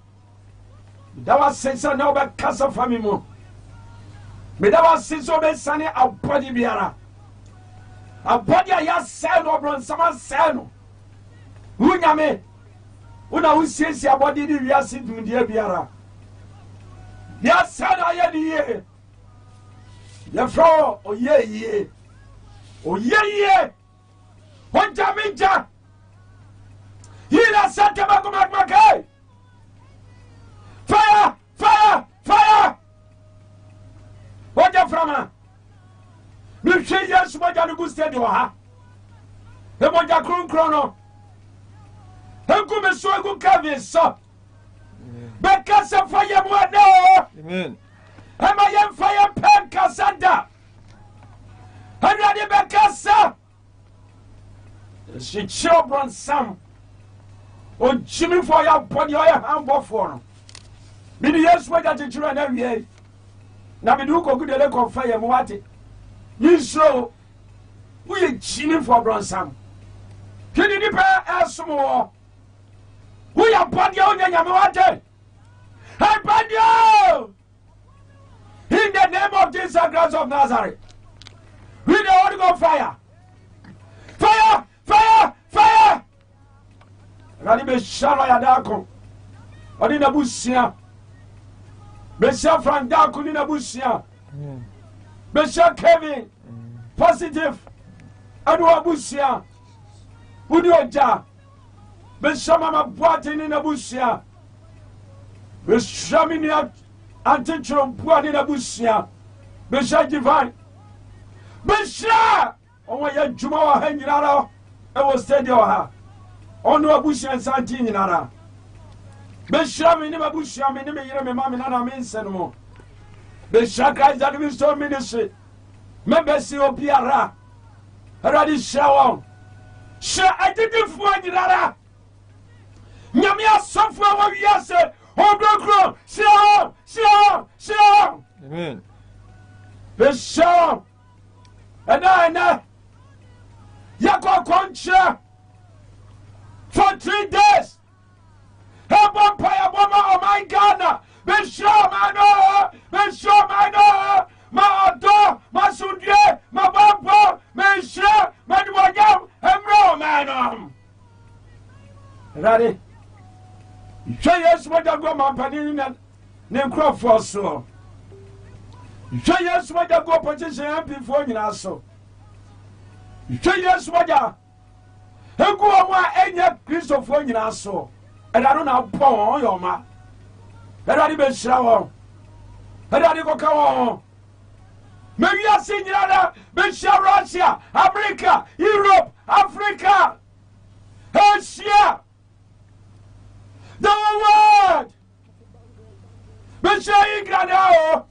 That was since I know about Casa Famimo. But that was since I was sunny a body biara. A body I have said over on some sano. Unyame. Una who says your body we are sitting dear biara. Yes, son, I had ye. Your fro, oh ye. Oh ye. What jamija? Hila Santa Makumaka. Fire! What you from her? You say yes, what you go steady or ha? The one you croon chrono. How come a so good carving so? Because of fire, what no? Amen. Am I am fire pen Cassandra? I'm ready, Becassa. She children some. Oh, Jimmy for your body or your hand for. Be the yes way that you children every day. Now we do go good a of fire, Moati. You show we Jimmy for Bronsam. Can you prepare us some more? We are body on Yamawate. I band you in the name of Jesus Christ of Nazareth. We the Holy Ghost fire. Rani be shala ya dako. Odi na busia. Be sha Frank dako ni na busia. Be sha Kevin. Positive. Adu abusia. Udi oja. Be sha mama boate ni na busia. Be sha mini antichron boate ni na busia. Be sha divine. Beshra on ya juma wa hanyinara e was stadium ha on abushia santi nyinara Beshra me ni abushia me ni me yire me ma me na me nseno Beshra Christ that we so ministry members obiara ready shower she identify nyinara nyame asofo wa wiase Obro Shalom Amen Beshra and Yako Concha for 3 days. Help on Payaboma, oh my God. Be sure, my adore, my sundie, my bambo, my sure, my wagam, and romanum. Ready? Show yes, what I go, my panina, name crop for so. Show yes, what I go, petition before you also. Show yes, what I go, any Christopher in also. And I don't know, poor your ma. And I didn't shower. And I didn't go. Maybe I see Yada, Russia, America, Europe, Africa, Asia. The world. Besha Igranao.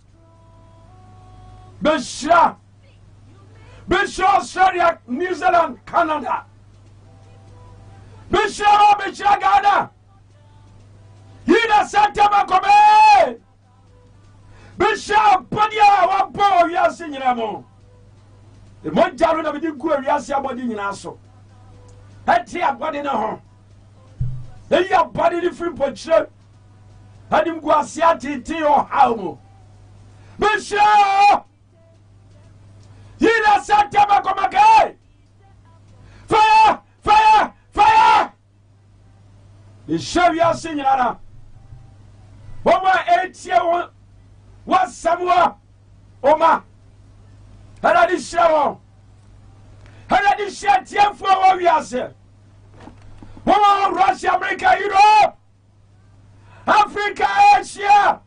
Besha Australia, New Zealand, Canada. Besha Ghana. Yina Santa Makobe. Besha Padia, one poor Yasin Ramo. The Montaru of the Yasia body in Asso. Hatia body no. Then your body different portrait. Had him go Asiati or Haumo. Besha Yina Santa Makomake. Fire! Fire! Fire! The Shavia Signora. 8 year was Samoa. Oma. Had I this shower? Had I this share tear for what we are saying? Russia, America, Europe, Africa, Asia.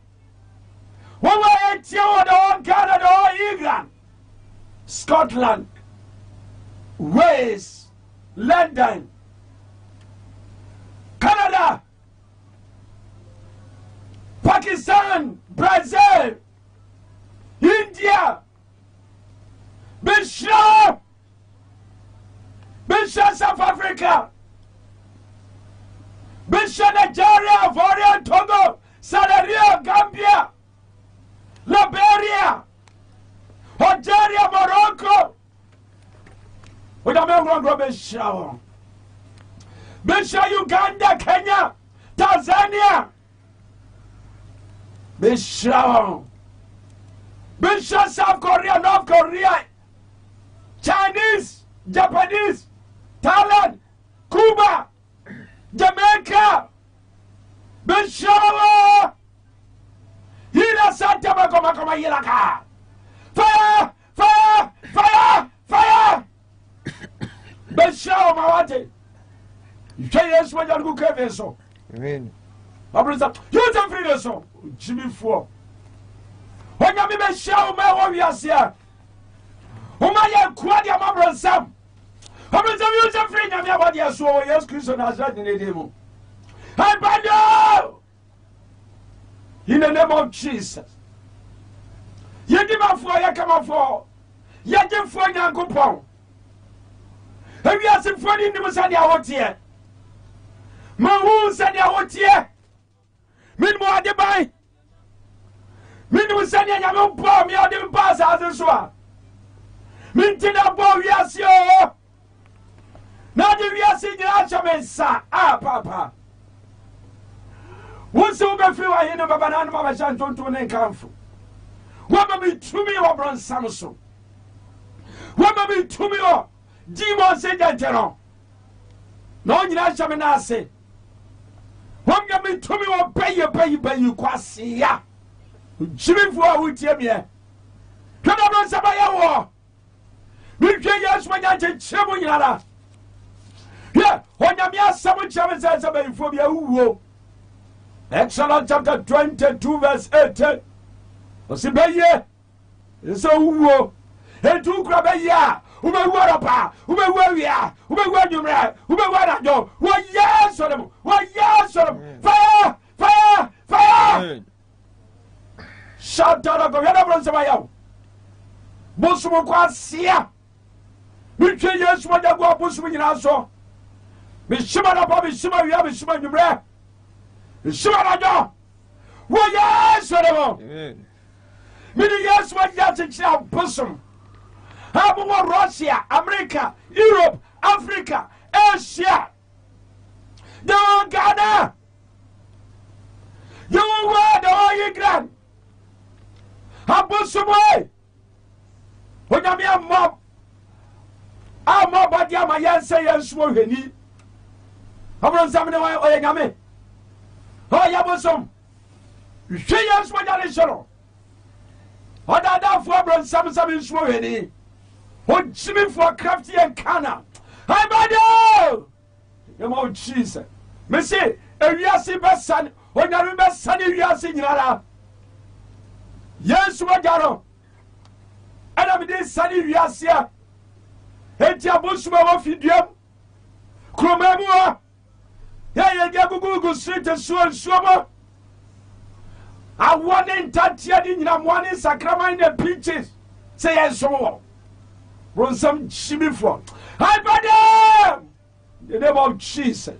8 year old Canada or England, Scotland, Wales, London, Canada, Pakistan, Brazil, India, Bishop, South Africa, Bishop Nigeria, Voria, Togo, Salaria, Gambia, Liberia, Algeria, Morocco. With a man Bishop, Bishop Uganda, Kenya, Tanzania, Bishop South Korea, North Korea, Chinese, Japanese, Thailand, Cuba, Jamaica, Bishop Hila Santa Makoma Yilaka. Fire! Fire! Fire! Fire! Bishop Mawate. You say yes when you go cave so. Amen. You don't feel so. Jimmy Four. When you be show me what we are here. Umaya Quadia Mabra Sam. How many of you are free? I'm about your soul. Yes, Christian has read in the demo. I bind you in the name of Jesus. You give up for you come up for. You give for your coupon. Have you asked for the Musania out here? Mahu Sanya out here. Meanwhile, they buy. Meanwhile, Sanya Yamon Paul, me or the pass as a swap. Mintina Bow, yes, yo. Now the Yasi the Archaman, sir. Ah, Papa. What's over for I hear about Banana Mama to an encounter? What may be to me or Bron Samson? What may be to me or Demon said that, no, you know, say. What may be to me or pay you, Quasia. Jimmy for with you, yeah. Come on, Sabaya war. We can yes when I take Chabunyara. Yeah, when I'm yes, someone Chaman says about phobia who. Exodus chapter 22, verse 8. Osibaye. So who. etu kura bɛ yia ube wara pa ube wia ube wanyumra ube wara do wo yes odem fire fire fire shout out go yada bron sama yaw bosumo kwa sia mi twe yesu mo jago bosumo nyina so mi shima na pa mi shima wia mi shima nyumra mi shima na do wo yes odem mi di yesu mo jago chira bosumo Abuwa Russia, America, Europe, Africa, Asia. The Ghana. You were the Oye Grand. Abusumwe. When you are mob, I'm mob, but you are my answer, and swollen. I'm on some of the way, Oyagame. Oh, Yabusum. You see us what that is. What that for some in swollen. What Jimmy for crafty and canna? Hi, buddy! You know, Jesus. Missy, if you are seeing best son, when you are best son, you are seeing Yara. Yes, what Yaro. And I'm this sunny, you are seeing. It's your bush of Fidium. Cromemua. Yeah, you get Google Street and so and so. I want in Tatia in one Sacramento and peaches. Say yes, so. Run some chimney for. Hi, brother! The name of Jesus.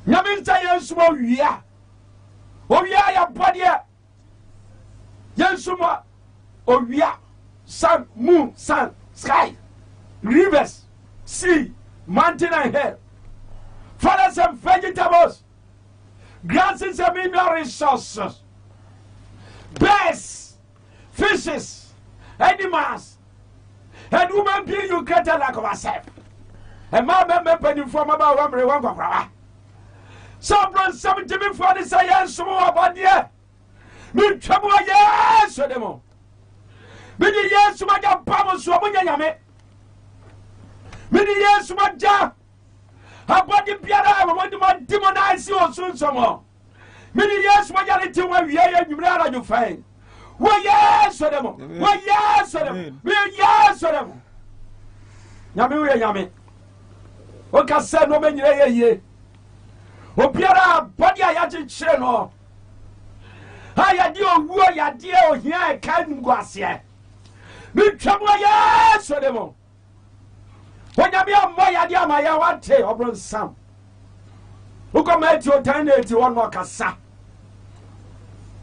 Yamin say yes, oh, yeah. Oh, yeah, your body. Yes, oh, yeah. Sun, moon, sun, sky, rivers, sea, mountain, and hill. Flowers and vegetables, grasses and mineral resources, birds, fishes, animals. And woman being you get a lack of herself. And my member penny from about 1 hour. Some run some Jimmy for the science about the me trouble, yes, or demo. Many years to my job, Pamos, Wamanyame. Many years to my job. How about the piano? I want to demonize you soon some more. Many years to my job, you are you rather you find. Well, yes, Adam. Well, yes, Adam. Well, yes, Adam. Yami, Yami. What can say no man ye? Opiara, body I had to channel. I had your word, ya dear, here, can go here. Me trouble, yes, Adam. When you be a boy, I dear my want to open some. Who come at your 1081 more cassa?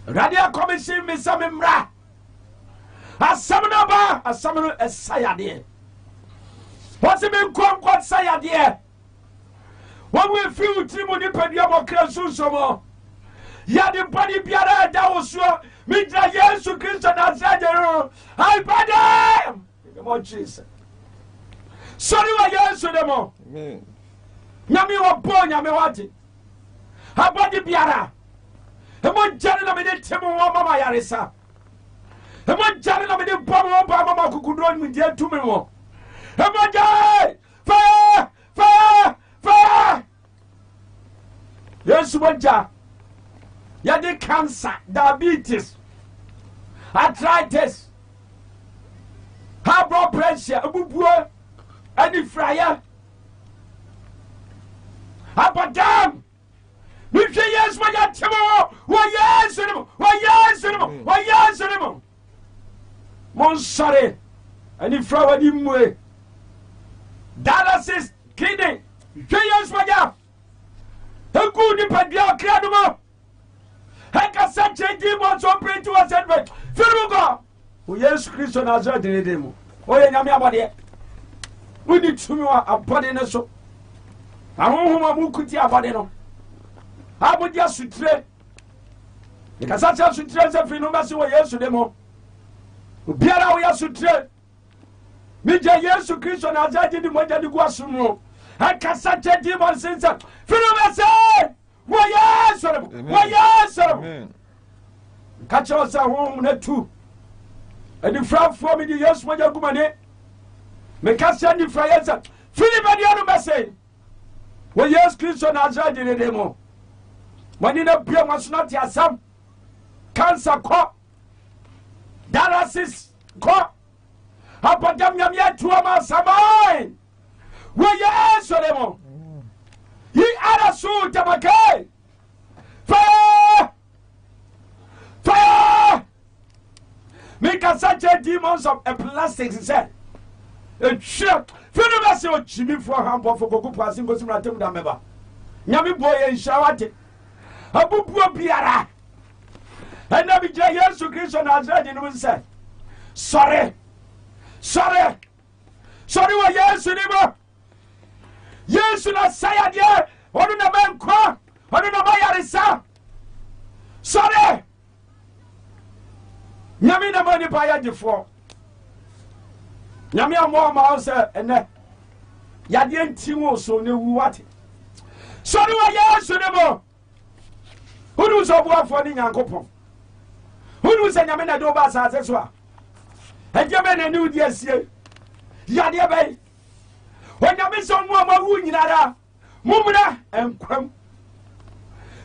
Radio Commission, Miss Samimra. A summoner, a summoner, a sayade. What's it mean, quote, sayade? When we feel Timothy Pediamo Crasu Somo, Yadi Body Piara, that was sure, Mitra Yesu Christian Azadero. I bad him. Come Jesus. Sorry, I answer them all. Yami wa born, Yamawati. How about the Piara? And what Janina made Timo Mama Yarisa? And what Janina made Bama Mama could run with dear to me more? And what die? Fire! Fire! Fire! Yes, what ja? Yadi cancer, diabetes, arthritis, high blood pressure, a any fryer. Apadam! We say yes, my Timo. Why, yes, why, yes, why, yes, Monsare, and if flower him way. Dallas is kidding. Say yes, my God. A good Padia Craduma. I can send demons operate to us at work. Firuga. Oh, yes, Christian Nazareth in the demo. Oh, Yamia body. We need to know a body in a so. I won't put your body on. How would you sutre? Because that's how sutre is a phenomenon. Yes, to them all. Biara, we are sutre. Media, yes, to Christian Nazareth in the Moja de Guasumo. I can such a demon since that. Phenomenon. Why, yes, sir. Why, yes, sir. Catch us at home, net two. And the front for me, the yes, when you're good. Make us send the friars. Philip and the other message. Well, yes, Christian Nazareth in the demo. When in a beer must not hear some cancer cop, dialysis cop, Apadam nyamia tuama samai. We yes demo. Ye ara su tabake. Fire! Fire! Make us such a demons of a plastic said. A ship. Finimas your Jimmy for Hampo for Coco passing goes to Dameba. Yami boy and shawate. Abu Biara. And I be yes to Christian as read in say. Sorry. Sorry. Sorry, what yes, anymore. Yes, you not say it yet. What in the man cry? What in the Mayarisa? Sorry. Yami the money by the four. Yami a more mouse and that. Yadian Timo so no what. Sorry, what yes, anymore. Who knows of what for the Yankopon? Who knows a Yamina Dobas as well? And Yaman knew yes, Yadia Bay. When Yamin some woman who in Ada, Mumina and Quam.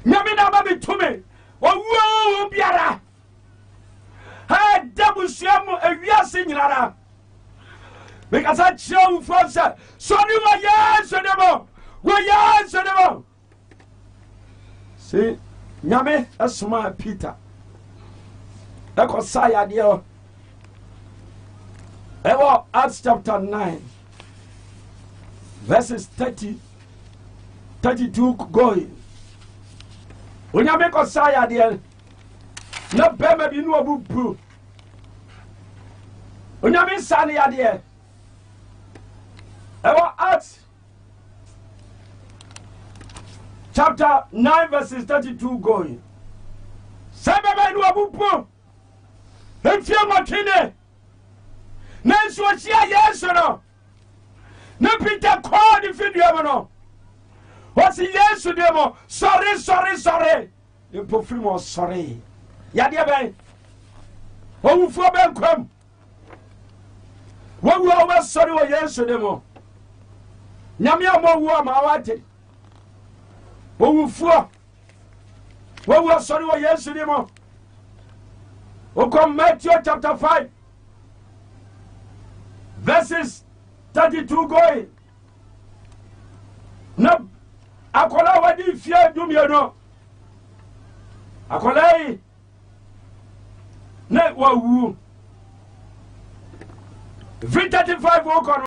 Yamina Baby to me, or woo Biara. I double sham a yes in Ada. Because I show for sir. Sorry, what yes, anymore. What yes, anymore. See, Yame, a small Peter. That was Saya dear. Ever Acts chapter 9, verses 30, 32 going. When you make a Saya dear, no better be no book. When you make Sanya dear, ever Acts chapter 9, verses 32 going. Sababa no book. If you want to Nanso chia yes no. Na Peter called the video no. What's yes demo? Sorry. You perfume was sorry. Ya dia ben. O fu ben kwam. Wo wo was sorry wo yes demo. Nyame mo wo ma wate. Wo fu. Wo wo sorry wo yes demo. O come Matthew chapter 5. Verses 32 going. No, akola wadi fia dumie no. Akola yi ne wa wu. 35 o kono